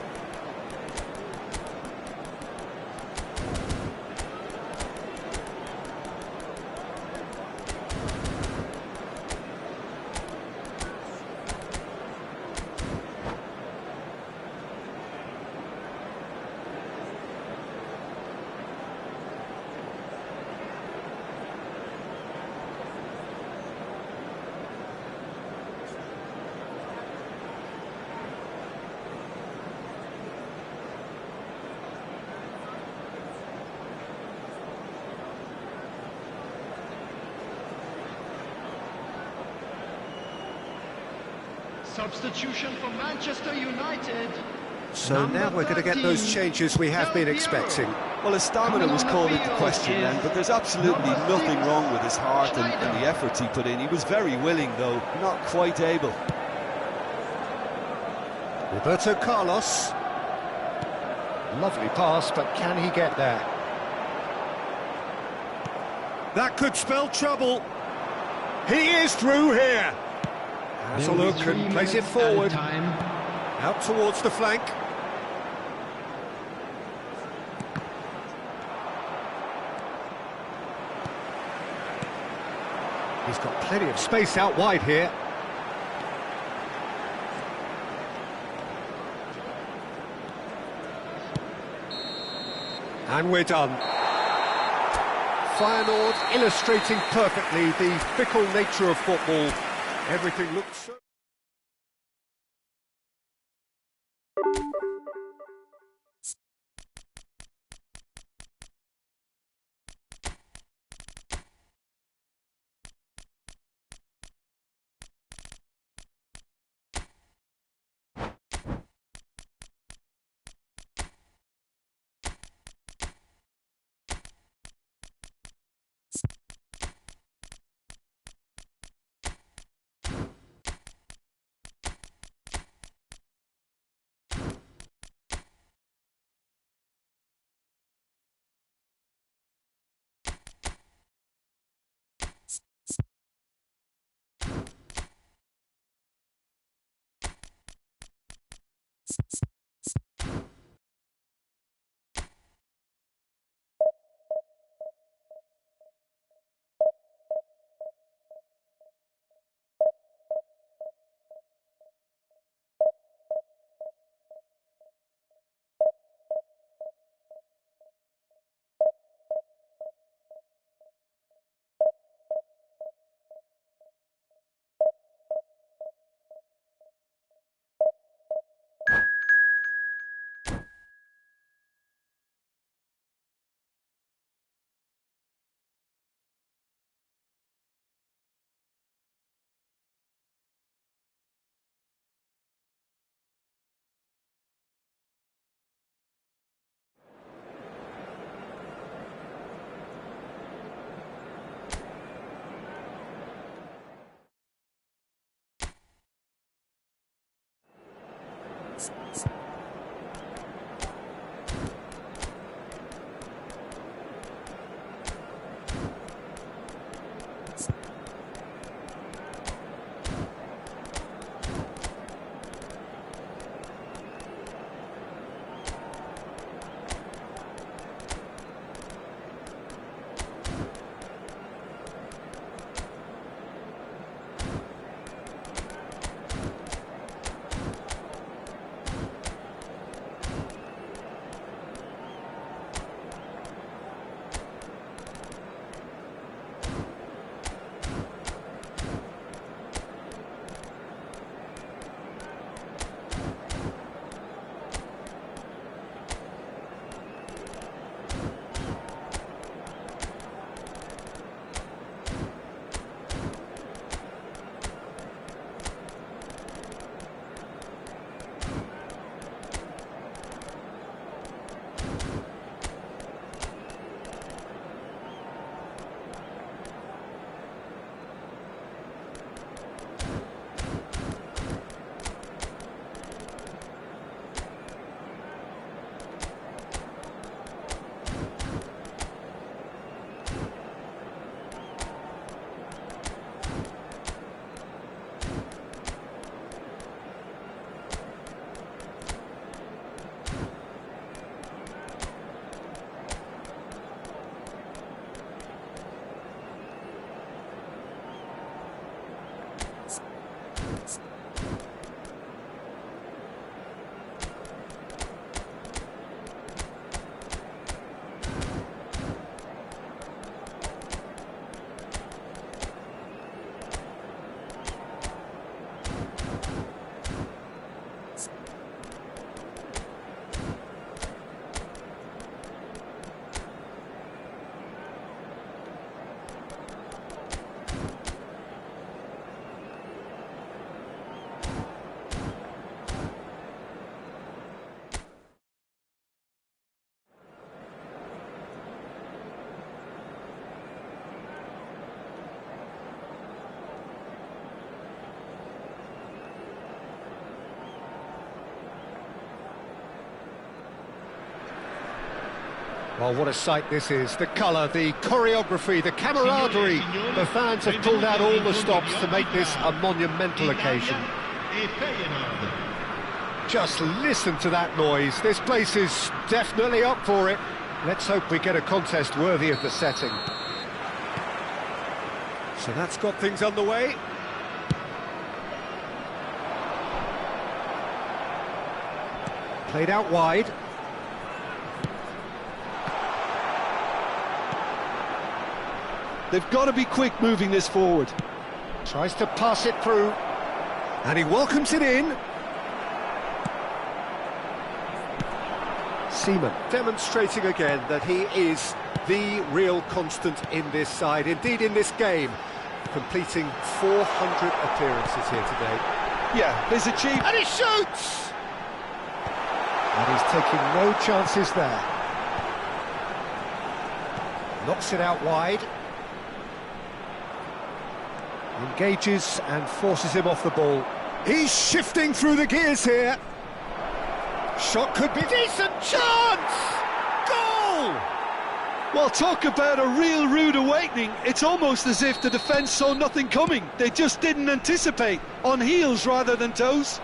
Substitution for Manchester United. So now we're going to get those changes we have been expecting. Well, his stamina was called into question then, but there's absolutely nothing wrong with his heart and the efforts he put in. He was very willing, though, not quite able. Roberto Carlos. Lovely pass, but can he get there? That could spell trouble. He is through here. Has a look and plays it forward. Out towards the flank. He's got plenty of space out wide here. And we're done. Feyenoord illustrating perfectly the fickle nature of football. Everything looks so... Well, what a sight this is. The colour, the choreography, the camaraderie. The fans have pulled out all the stops to make this a monumental occasion. Just listen to that noise. This place is definitely up for it. Let's hope we get a contest worthy of the setting. So that's got things underway. Played out wide. They've got to be quick moving this forward. Tries to pass it through. And he welcomes it in. Seaman demonstrating again that he is the real constant in this side, indeed in this game, completing 400 appearances here today. Yeah, his achievement. And he shoots! And he's taking no chances there. Knocks it out wide. Engages and forces him off the ball. He's shifting through the gears here. Shot could be decent. Chance! Goal! Well, talk about a real rude awakening. It's almost as if the defence saw nothing coming. They just didn't anticipate. On heels rather than toes.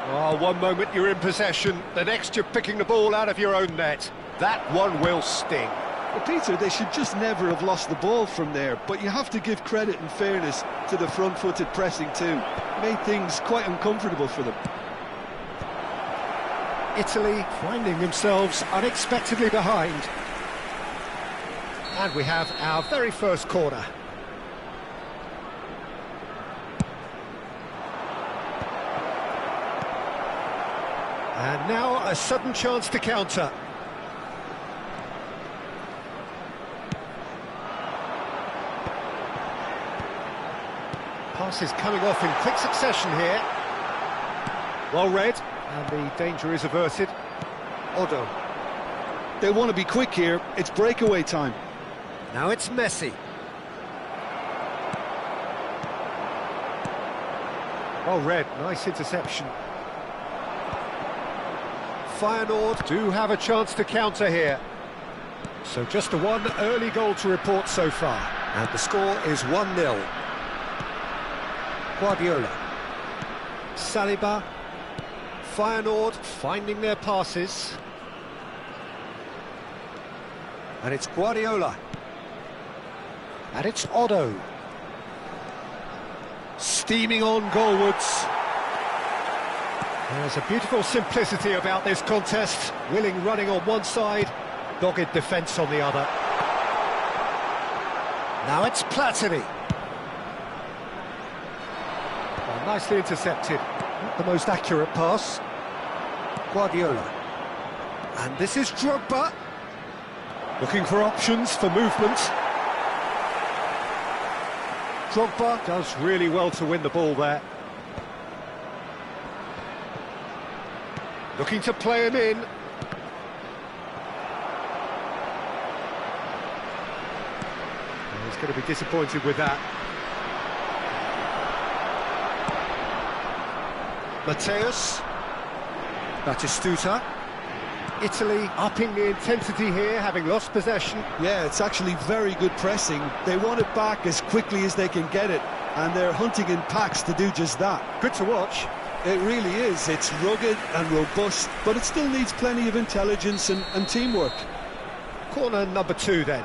Oh, one moment you're in possession, the next you're picking the ball out of your own net. That one will sting. Well, Peter, they should just never have lost the ball from there, but you have to give credit and fairness to the front-footed pressing too. Made things quite uncomfortable for them. Italy finding themselves unexpectedly behind. And we have our very first corner. And now a sudden chance to counter. Passes coming off in quick succession here. Well read, and the danger is averted. Odo. They want to be quick here. It's breakaway time. Now it's Messi. Well read, nice interception. Feyenoord do have a chance to counter here. So just the one early goal to report so far. And the score is 1-0. Guardiola. Saliba. Feyenoord finding their passes. And it's Guardiola. And it's Odo. Steaming on goalwards. There's a beautiful simplicity about this contest. Willing running on one side, dogged defence on the other. Now it's Platini. Well, nicely intercepted. Not the most accurate pass. Guardiola. And this is Drogba. Looking for options for movement. Drogba does really well to win the ball there. Looking to play him in. He's going to be disappointed with that. Mateus. Batistuta. Italy upping the intensity here, having lost possession. Yeah, it's actually very good pressing. They want it back as quickly as they can get it, and they're hunting in packs to do just that. Good to watch. It really is. It's rugged and robust, but it still needs plenty of intelligence and teamwork. Corner number 2 then.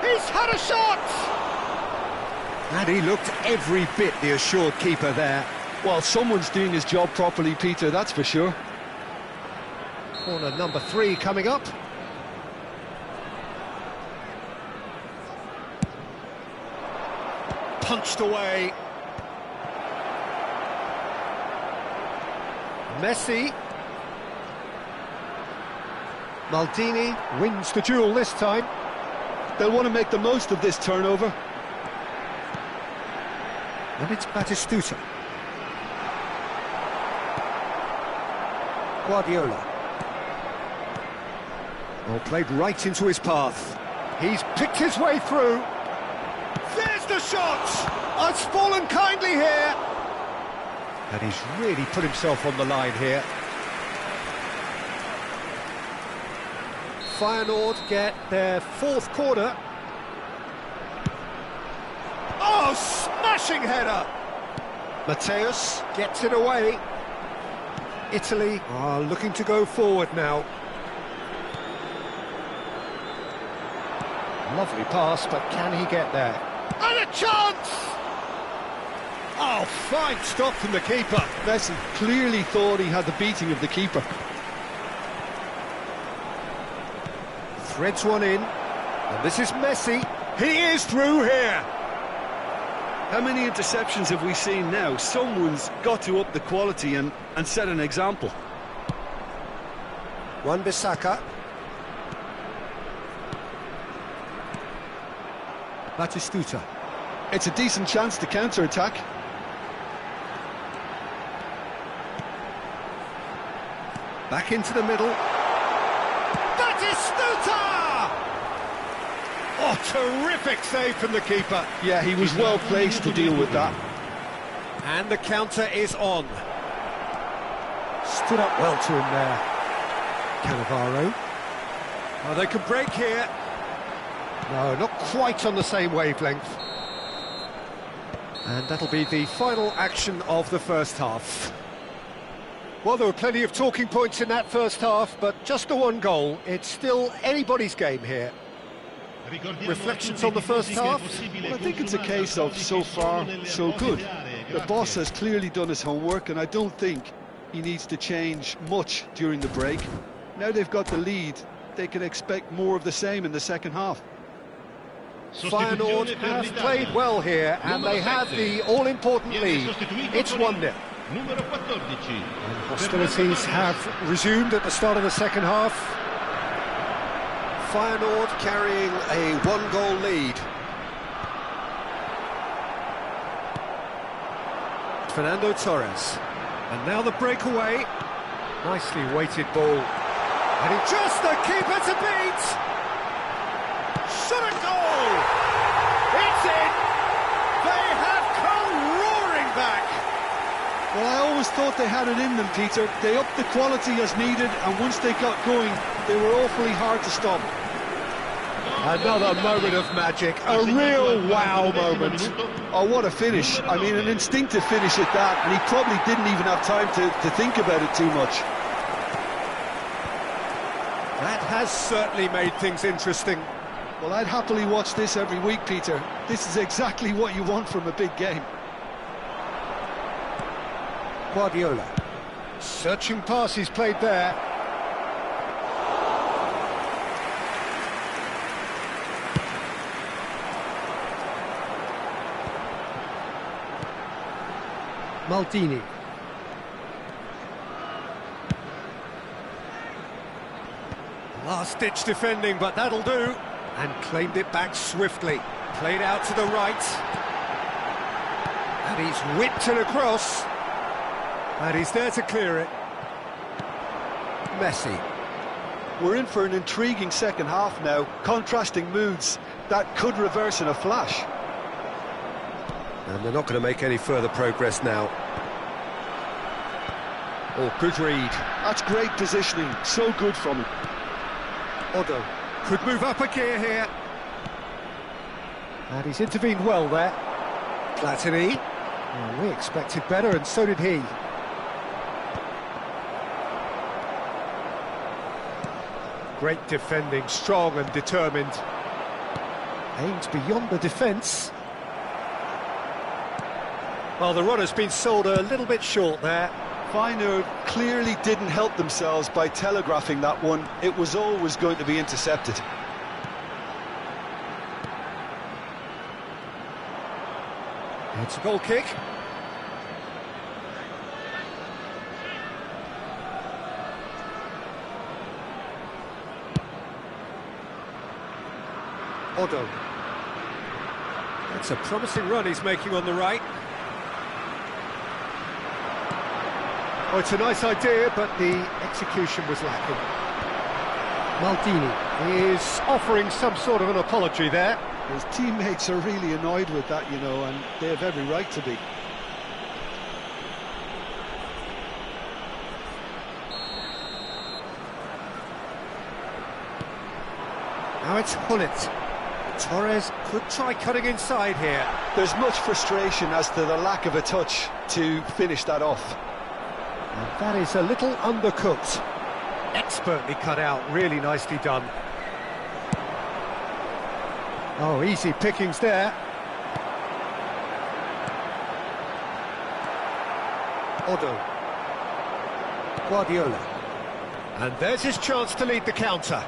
He's had a shot! And he looked every bit the assured keeper there. Well, someone's doing his job properly, Peter, that's for sure. Corner number 3 coming up. Punched away. Messi. Maldini wins the duel this time. They'll want to make the most of this turnover. And it's Batistuta. Guardiola. Well, played right into his path. He's picked his way through. There's the shot! Oh, it's fallen kindly here. And he's really put himself on the line here. Feyenoord get their fourth corner. Oh, smashing header! Mateus gets it away. Italy are looking to go forward now. Lovely pass, but can he get there? And a chance! Oh, fine stop from the keeper. Messi clearly thought he had the beating of the keeper. Threads one in, and this is Messi. He is through here. How many interceptions have we seen now? Someone's got to up the quality and set an example. Wan-Bissaka. Batistuta. It's a decent chance to counter-attack. Back into the middle. Batistuta! Oh, terrific save from the keeper. Yeah, he was well placed to deal with that. And the counter is on. Stood up well to him there. Cannavaro. Oh, they could break here. No, not quite on the same wavelength. And that'll be the final action of the first half. Well, there were plenty of talking points in that first half, but just the one goal. It's still anybody's game here. Reflections on the first half? Well, I think it's a case of so far, so good. The boss has clearly done his homework, and I don't think he needs to change much during the break. Now they've got the lead, they can expect more of the same in the second half. Feyenoord have played well here, and they have the all-important lead. It's 1-0. And hostilities have resumed at the start of the second half. Feyenoord carrying a one-goal lead. Fernando Torres. And now the breakaway. Nicely weighted ball. And he just the keeper to beat! Shot a goal! It's in! They have come roaring back! Well, I always thought they had it in them, Peter. They upped the quality as needed, and once they got going, they were awfully hard to stop. Another moment of magic, a real wow moment. Oh, what a finish. I mean, an instinctive finish at that, and he probably didn't even have time to think about it too much. That has certainly made things interesting. Well, I'd happily watch this every week, Peter. This is exactly what you want from a big game. Guardiola. Searching pass he's played there. Maldini. Last-ditch defending, but that'll do. And claimed it back swiftly. Played out to the right. And he's whipped it across. And he's there to clear it. Messi. We're in for an intriguing second half now. Contrasting moods that could reverse in a flash. And they're not going to make any further progress now. Oh, good read. That's great positioning. So good from him. Odo could move up a gear here. And he's intervened well there. Platini. Well, we expected better, and so did he. Great defending, strong and determined. Aims beyond the defence. Well, the runner's been sold a little bit short there. Feyenoord clearly didn't help themselves by telegraphing that one. It was always going to be intercepted. It's a goal kick. Odo. That's a promising run he's making on the right. Oh, it's a nice idea, but the execution was lacking. Maldini is offering some sort of an apology there. His teammates are really annoyed with that, you know, and they have every right to be. Now it's Hullet. Torres could try cutting inside here. There's much frustration as to the lack of a touch to finish that off. And that is a little undercooked. Expertly cut out, really nicely done. Oh, easy pickings there. Odo. Guardiola. And there's his chance to lead the counter.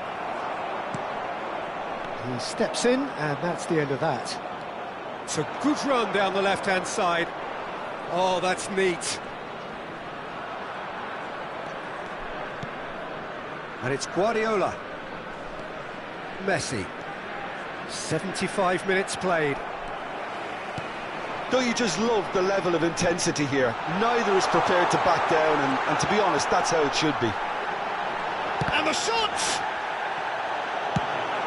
He steps in, and that's the end of that. It's a good run down the left-hand side. Oh, that's neat. And it's Guardiola. Messi. 75 minutes played. Don't you just love the level of intensity here? Neither is prepared to back down, and to be honest, that's how it should be. And the shot!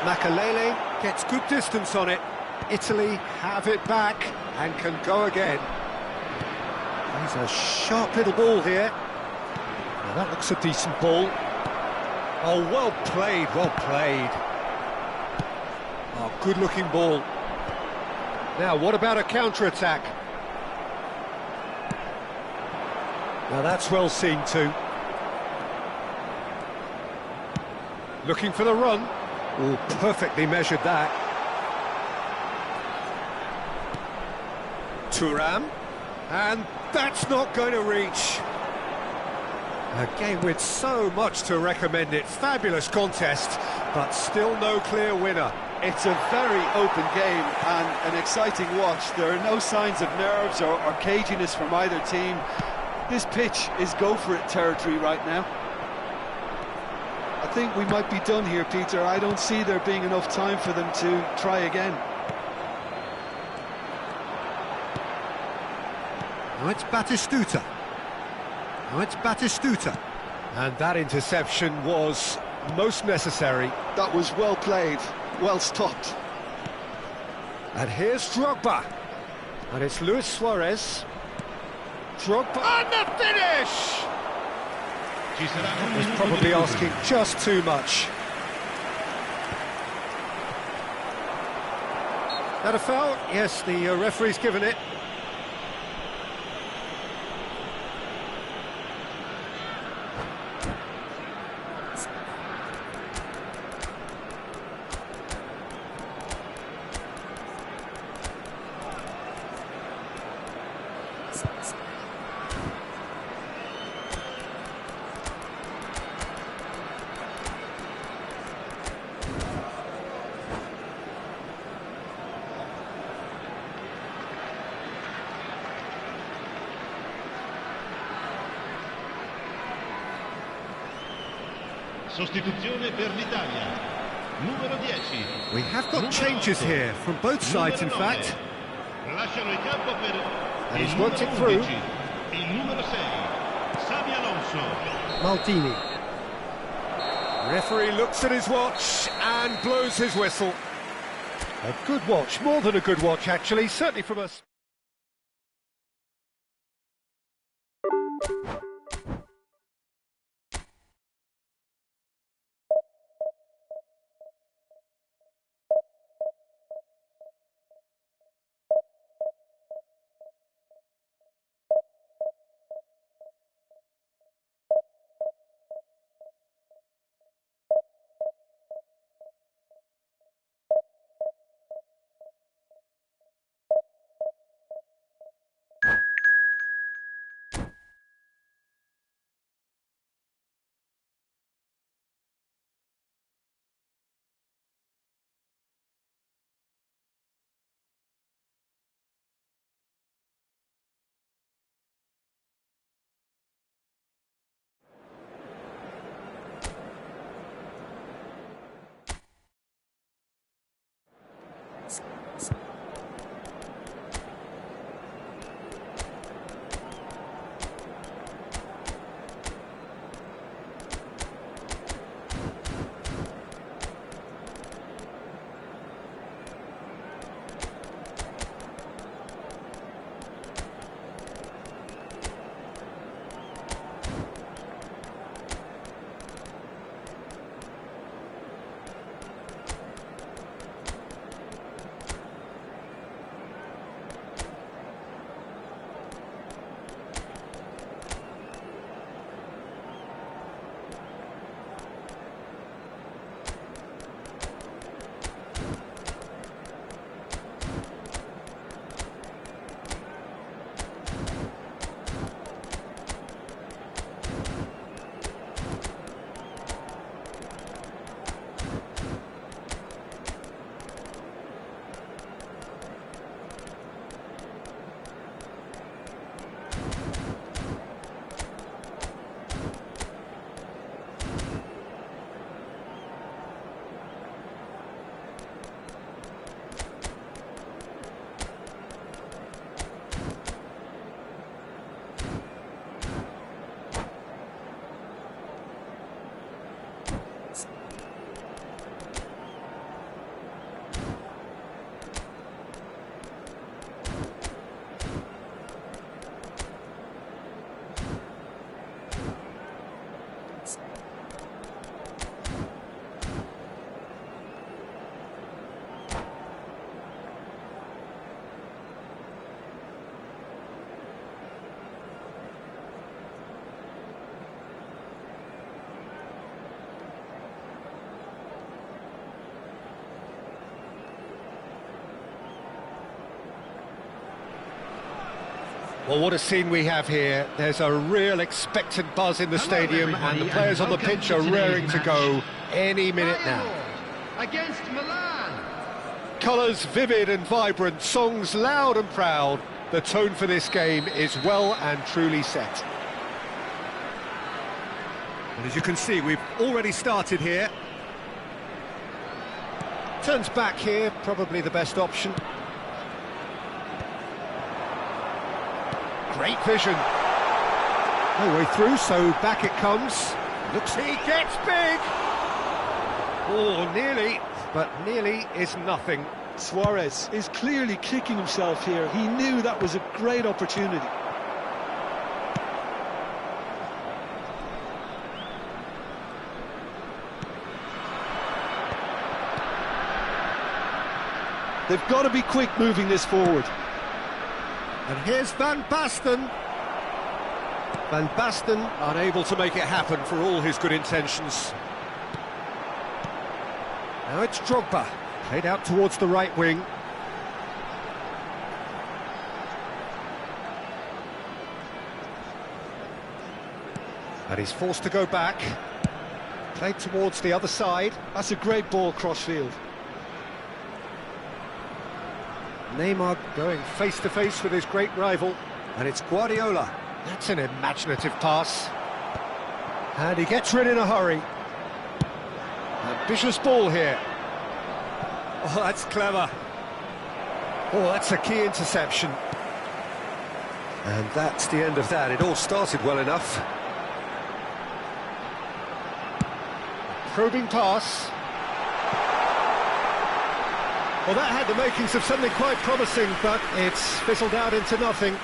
Makalele gets good distance on it. Italy have it back and can go again. He's a sharp little ball here. Now that looks a decent ball. Oh, well played, well played. Oh, good-looking ball. Now, what about a counter-attack? Now, that's well seen too. Looking for the run. Oh, perfectly measured that. Thuram. And that's not going to reach. A game with so much to recommend it. Fabulous contest, but still no clear winner. It's a very open game and an exciting watch. There are no signs of nerves or caginess from either team. This pitch is go-for-it territory right now. I think we might be done here, Peter. I don't see there being enough time for them to try again. Now it's Batistuta. Now it's Batistuta. And that interception was most necessary. That was well played, well stopped. And here's Drogba. And it's Luis Suarez. Drogba. And the finish! Was probably asking just too much. That a foul? Yes, the referee's given it. Sostituzione per l'Italia. Numero 10. We have got changes here from both sides, in fact. Lasciano il campo per And he's worked it through. Il numero 6, Xabi Alonso. Maldini. Referee looks at his watch and blows his whistle. A good watch, more than a good watch actually, certainly from us. Well, what a scene we have here. There's a real expectant buzz in the stadium, and the players on the pitch are raring to go any minute now. Against Milan. Colours vivid and vibrant, songs loud and proud. The tone for this game is well and truly set. And as you can see, we've already started here. Turns back here, probably the best option. Great vision. No way through, so back it comes. Looks, he gets big. Oh, nearly, but nearly is nothing. Suarez is clearly kicking himself here. He knew that was a great opportunity. They've got to be quick moving this forward. And here's Van Basten. Van Basten unable to make it happen for all his good intentions. Now it's Drogba, played out towards the right wing. And he's forced to go back. Played towards the other side. That's a great ball cross-field. Neymar going face-to-face with his great rival. And it's Guardiola. That's an imaginative pass. And he gets rid in a hurry. Ambitious ball here. Oh, that's clever. Oh, that's a key interception. And that's the end of that. It all started well enough. Probing pass. Well, that had the makings of something quite promising, but it's fizzled out into nothing.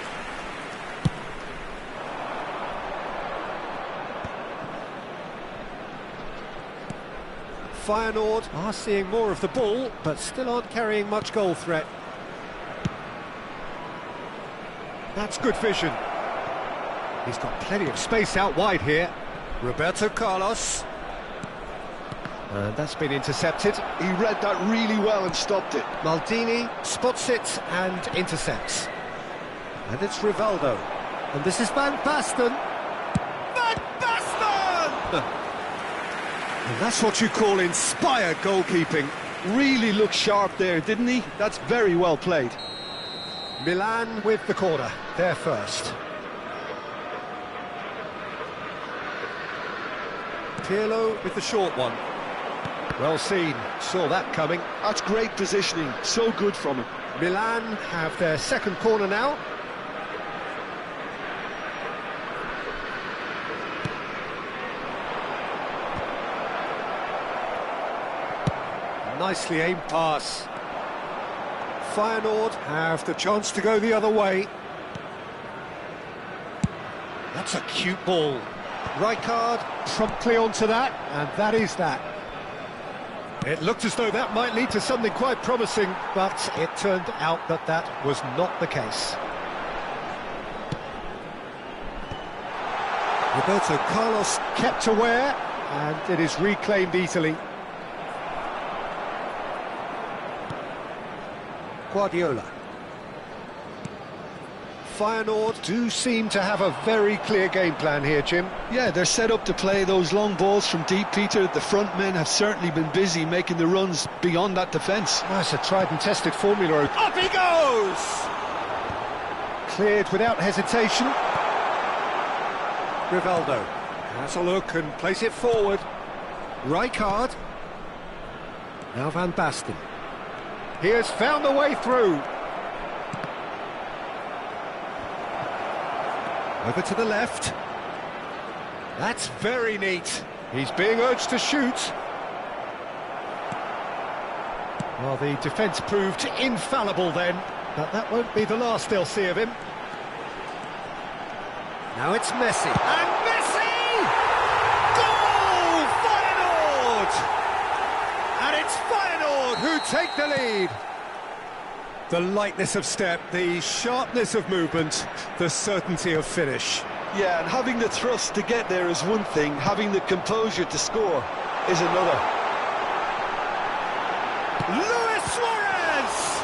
Feyenoord are seeing more of the ball, but still aren't carrying much goal threat. That's good vision. He's got plenty of space out wide here. Roberto Carlos. And that's been intercepted. He read that really well and stopped it. Maldini spots it and intercepts. And it's Rivaldo. And this is Van Basten. Van Basten! And that's what you call inspired goalkeeping. Really looked sharp there, didn't he? That's very well played. Milan with the corner, they're first. Pirlo with the short one. Well seen, saw that coming. That's great positioning, so good from him. Milan have their second corner now. Nicely aimed pass. Feyenoord have the chance to go the other way. That's a cute ball. Rijkaard promptly onto that, and that is that. It looked as though that might lead to something quite promising, but it turned out that that was not the case. Roberto Carlos kept aware, and it is reclaimed easily. Guardiola. Feyenoord do seem to have a very clear game plan here, Jim. Yeah, they're set up to play those long balls from deep, Peter. The front men have certainly been busy making the runs beyond that defence. That's a tried and tested formula. Up he goes! Cleared without hesitation. Rivaldo has a look and plays it forward. Rijkaard. Now Van Basten. He has found a way through. Over to the left. That's very neat. He's being urged to shoot. Well, the defence proved infallible then, but that won't be the last they'll see of him. Now it's Messi. And Messi! Goal! Feyenoord! And it's Feyenoord who take the lead. The lightness of step, the sharpness of movement, the certainty of finish. Yeah, and having the thrust to get there is one thing, having the composure to score is another. Luis Suarez!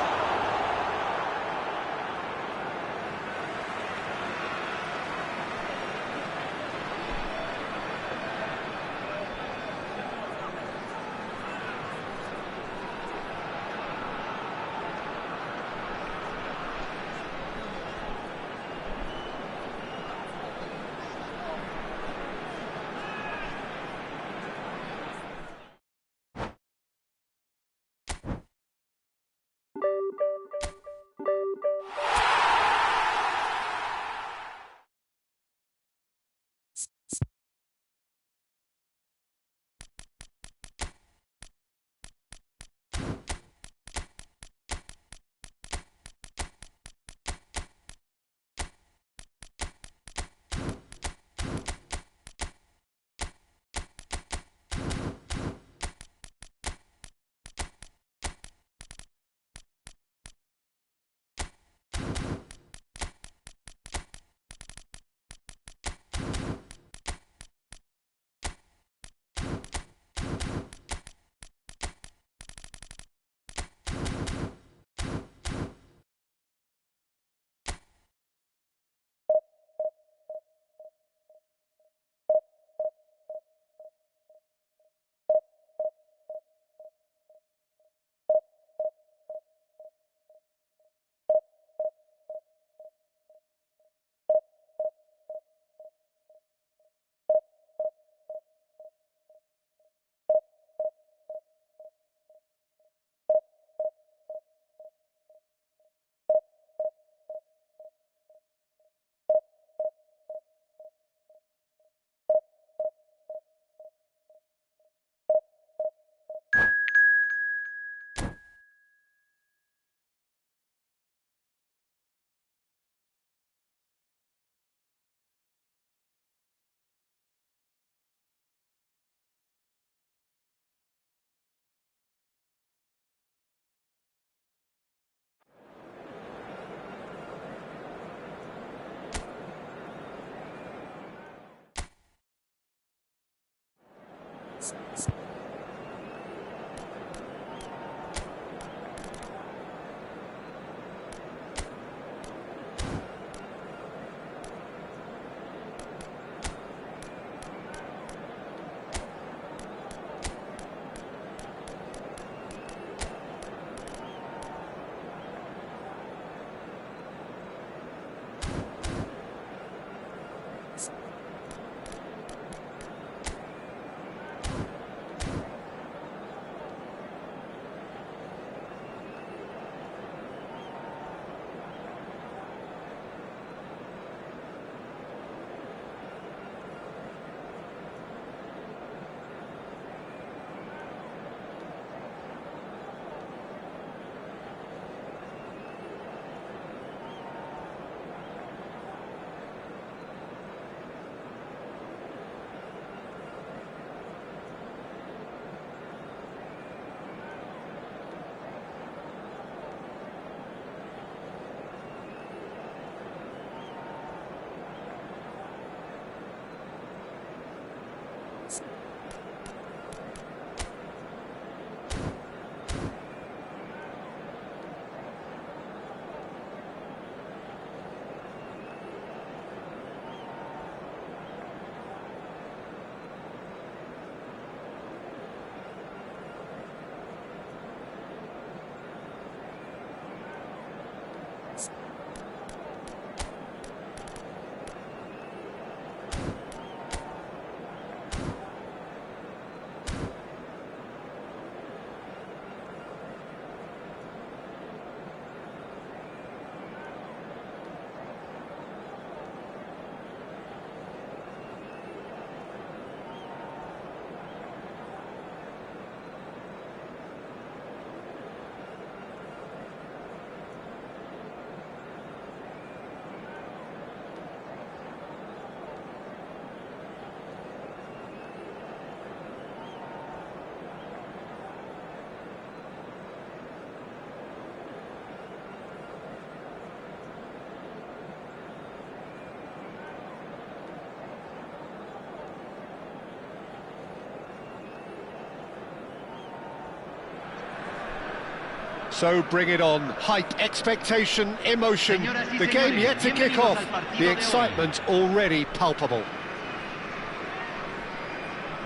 So bring it on. Hype, expectation, emotion. The game yet to kick off. The excitement already palpable.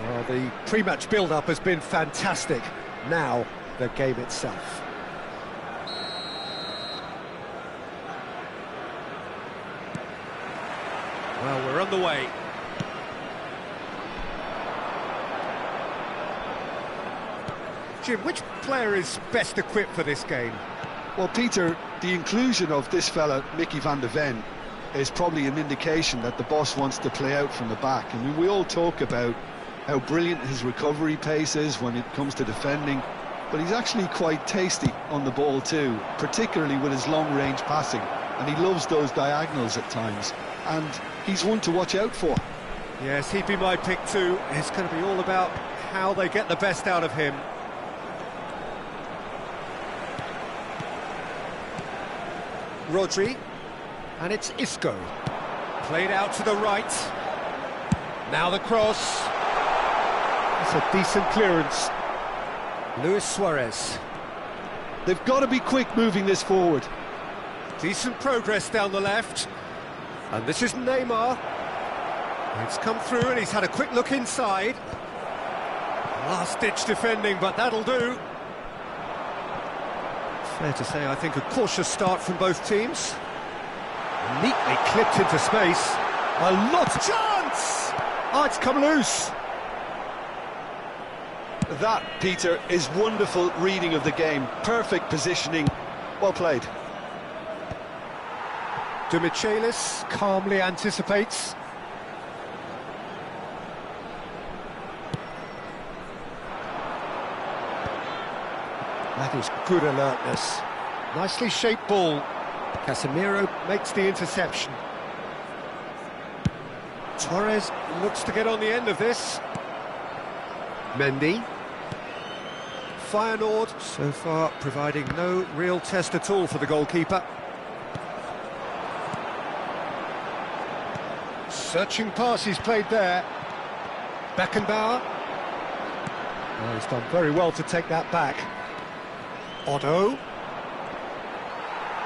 Well, the pre-match build-up has been fantastic. Now, the game itself. Well, we're on the way. Jim, which player is best equipped for this game? Well, Peter, the inclusion of this fella, Mickey van de Ven, is probably an indication that the boss wants to play out from the back. I mean, we all talk about how brilliant his recovery pace is when it comes to defending, but he's actually quite tasty on the ball too, particularly with his long-range passing, and he loves those diagonals at times, and he's one to watch out for. Yes, he'd be my pick too. It's going to be all about how they get the best out of him. Rodri, and it's Isco. Played out to the right. Now the cross. It's a decent clearance. Luis Suarez. They've got to be quick moving this forward. Decent progress down the left. And this is Neymar. It's come through and he's had a quick look inside. Last-ditch defending, but that'll do. Fair to say, I think, a cautious start from both teams. Neatly clipped into space. A lot of chance! Oh, it's come loose. That, Peter, is wonderful reading of the game. Perfect positioning. Well played. De Michelis calmly anticipates. That is good alertness. Nicely shaped ball. Casemiro makes the interception. Torres looks to get on the end of this. Mendy. Feyenoord so far providing no real test at all for the goalkeeper. Searching pass he's played there. Beckenbauer. Oh, he's done very well to take that back. Otto.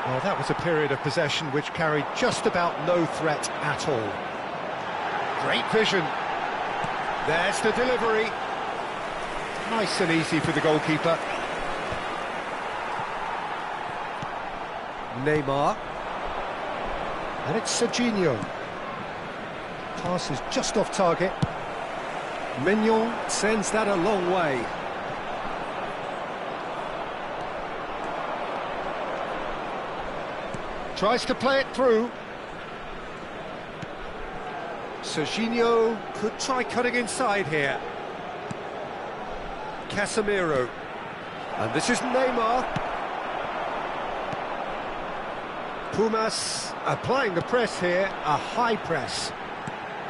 Well, that was a period of possession which carried just about no threat at all. Great vision. There's the delivery. Nice and easy for the goalkeeper. Neymar. And it's Serginho. Pass is just off target. Mignon sends that a long way. Tries to play it through. Serginho could try cutting inside here. Casemiro. And this is Neymar. Pumas applying the press here, a high press.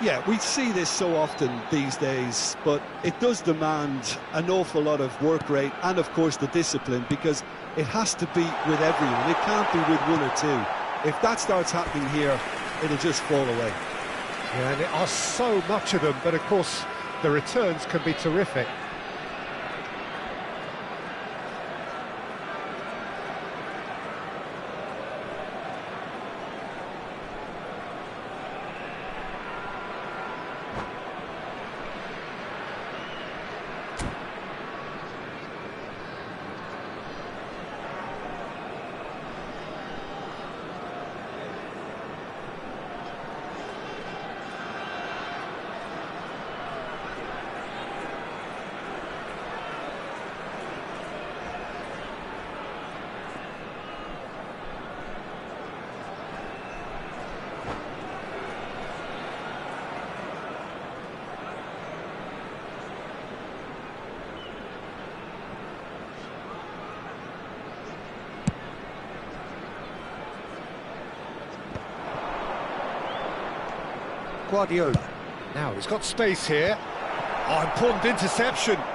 Yeah, we see this so often these days, but it does demand an awful lot of work rate and, of course, the discipline, because it has to be with everyone. It can't be with one or two. If that starts happening here, it'll just fall away. Yeah, and there are so much of them, but of course the returns can be terrific. Guardiola. Now he's got space here. Oh, important interception. Well,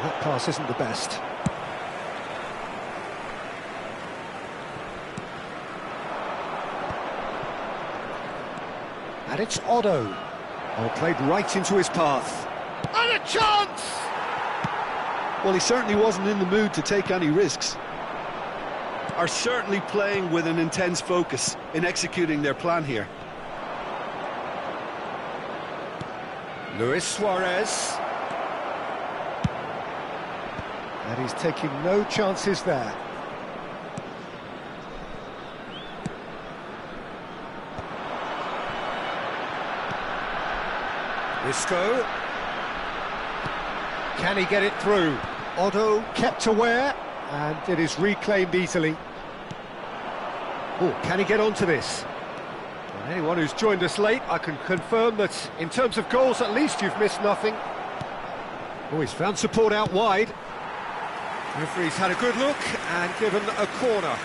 that pass isn't the best. And it's Otto. Oh, played right into his path. And a chance! Well, he certainly wasn't in the mood to take any risks. Are certainly playing with an intense focus in executing their plan here. Luis Suarez. And he's taking no chances there. Isco. Can he get it through? Otto kept aware, and it is reclaimed easily. Oh, can he get onto this? And anyone who's joined us late, I can confirm that in terms of goals, at least you've missed nothing. Oh, he's found support out wide. Referee's had a good look and given a corner.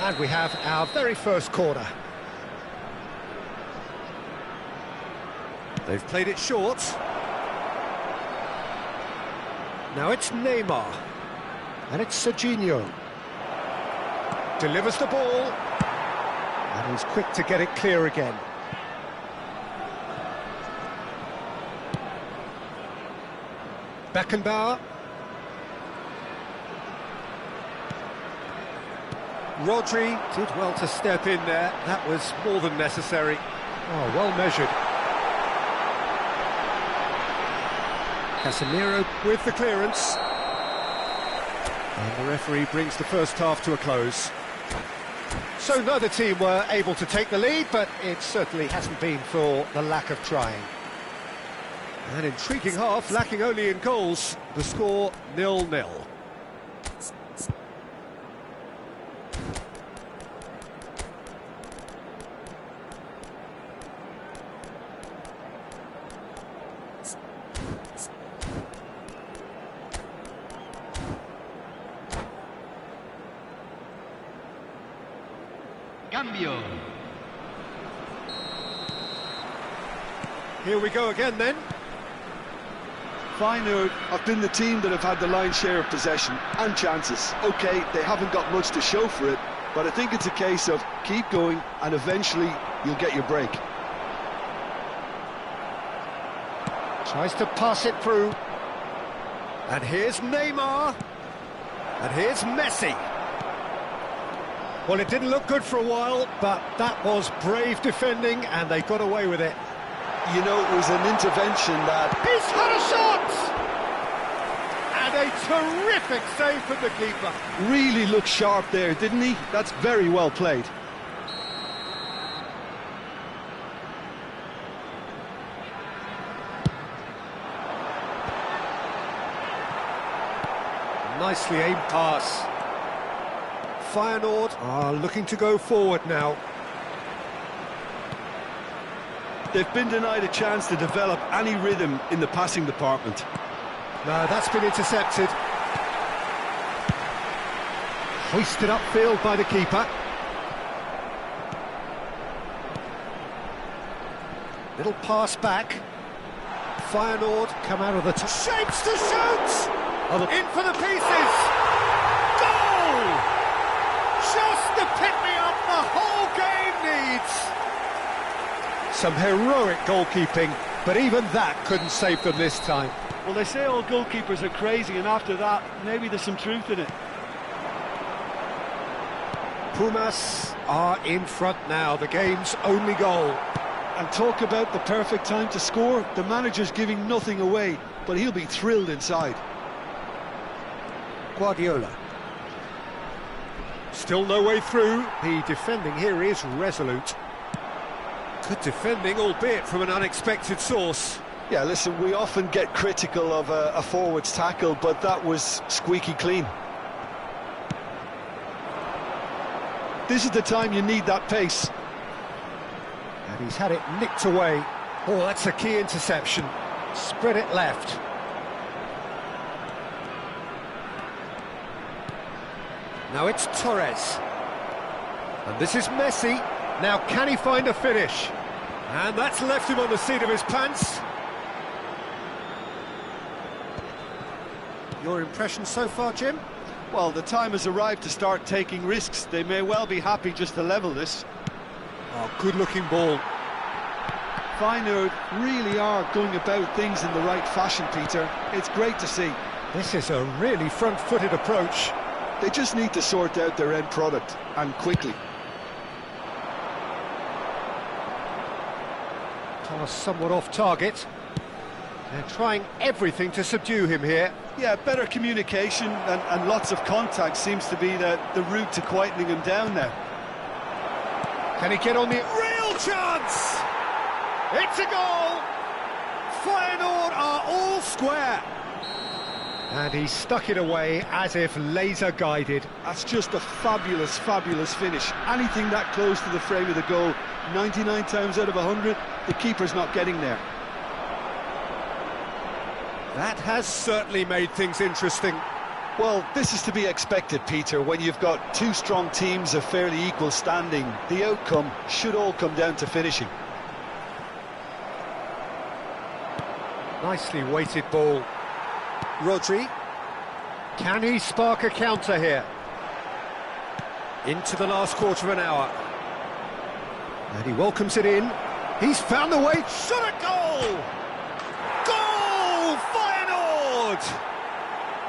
And we have our very first corner. They've played it short. Now it's Neymar. And it's Serginho. Delivers the ball. And he's quick to get it clear again. Beckenbauer. Rodri did well to step in there. That was more than necessary. Oh, well measured. Casemiro with the clearance. And the referee brings the first half to a close. So neither team were able to take the lead, but it certainly hasn't been for the lack of trying. An intriguing half, lacking only in goals. The score 0-0. Cambio. Here we go again then. Feyenoord have been the team that have had the lion's share of possession and chances. OK, they haven't got much to show for it, but I think it's a case of keep going and eventually you'll get your break. Tries to pass it through. And here's Neymar. And here's Messi. Well, it didn't look good for a while, but that was brave defending, and they got away with it. You know, it was an intervention that... He's had a shot! And a terrific save from the keeper. really looked sharp there, didn't he? That's very well played. Nicely aimed pass. Feyenoord are looking to go forward now. They've been denied a chance to develop any rhythm in the passing department. No, that's been intercepted. Hoisted upfield by the keeper. Little pass back. Feyenoord come out of the top. Shapes to shoot! In for the pieces! Goal! Just the pick-me-up the whole game needs! Some heroic goalkeeping, but even that couldn't save them this time. Well, they say all goalkeepers are crazy, and after that, maybe there's some truth in it. Pumas are in front now, the game's only goal. And talk about the perfect time to score. The manager's giving nothing away, but he'll be thrilled inside. Guardiola. Still no way through. The defending here is resolute. Good defending, albeit from an unexpected source. Yeah, listen, we often get critical of a forward's tackle, but that was squeaky clean. This is the time you need that pace. And he's had it nicked away. Oh, that's a key interception. Spread it left. Now it's Torres. And this is Messi. Now can he find a finish? And that's left him on the seat of his pants. Your impression so far, Jim? Well, the time has arrived to start taking risks. They may well be happy just to level this. Oh, good-looking ball. Feyenoord really are going about things in the right fashion, Peter. It's great to see. This is a really front-footed approach. They just need to sort out their end product, and quickly. Pass somewhat off target. They're trying everything to subdue him here. Yeah, better communication and lots of contact seems to be the route to quietening him down now. Can he get on the real chance? It's a goal! Feyenoord are all square. And he stuck it away as if laser-guided. That's just a fabulous, fabulous finish. Anything that close to the frame of the goal, 99 times out of 100, the keeper's not getting there. That has certainly made things interesting. Well, this is to be expected, Peter, when you've got two strong teams of fairly equal standing. The outcome should all come down to finishing. Nicely weighted ball. Rodri. Can he spark a counter here? Into the last quarter of an hour. And he welcomes it in. He's found the way. Shot a goal! Goal! Feyenoord!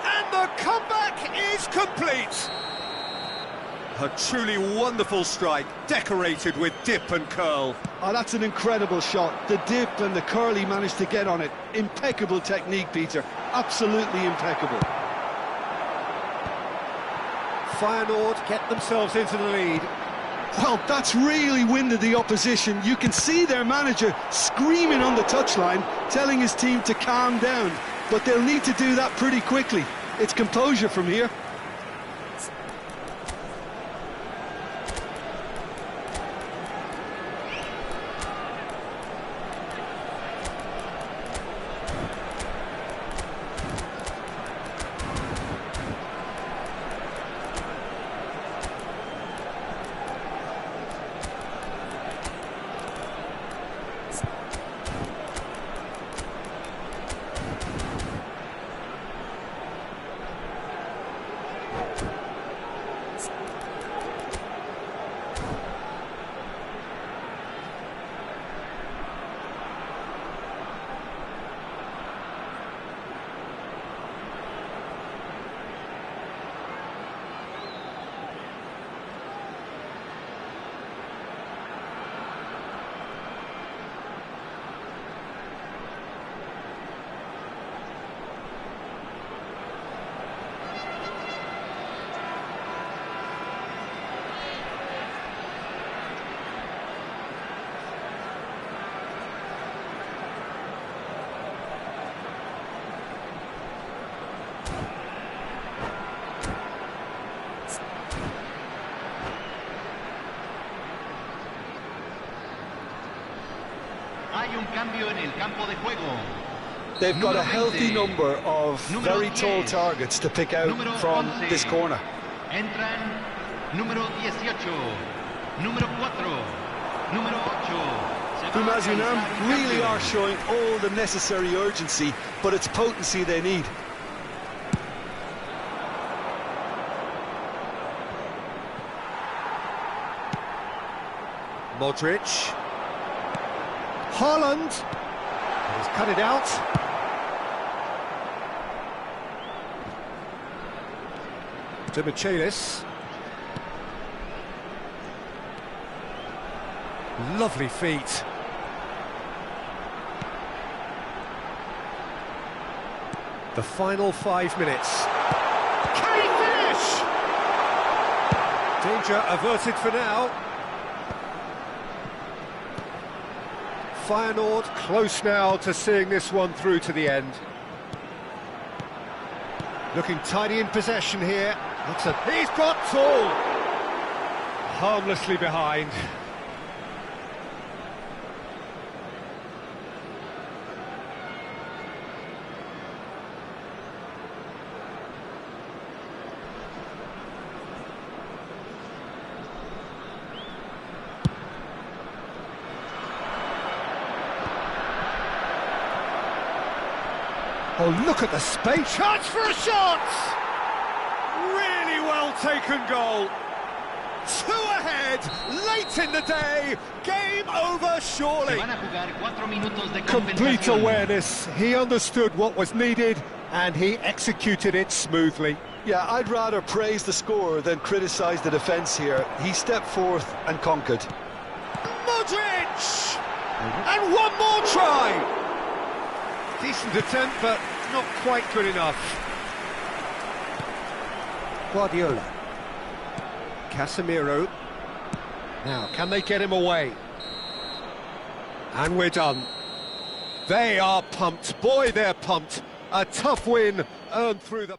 And the comeback is complete. A truly wonderful strike, decorated with dip and curl. Oh, that's an incredible shot. The dip and the curl he managed to get on it. Impeccable technique, Peter. Absolutely impeccable. Feyenoord get themselves into the lead. Well, that's really winded the opposition. You can see their manager screaming on the touchline, telling his team to calm down. But they'll need to do that pretty quickly. It's composure from here. They've got a healthy number of very tall targets to pick out from this corner. Entran número 18, número 4, número 8. Unam really are showing all the necessary urgency, but it's potency they need. Modric. Haaland. He's cut it out. To Michelis. Lovely feet. The final 5 minutes. Can he finish? Danger averted for now. Feyenoord close now to seeing this one through to the end. Looking tidy in possession here. He's got tall. Harmlessly behind. Oh, look at the space. Chance for a shot! Really well taken goal. 2 ahead, late in the day. Game over, surely. Complete awareness. He understood what was needed and he executed it smoothly. Yeah, I'd rather praise the scorer than criticise the defence here. He stepped forth and conquered. Modric! And one more try. Decent attempt, but not quite good enough. Guardiola. Casemiro. Now, can they get him away? And we're done. They are pumped. Boy, they're pumped. A tough win earned through the...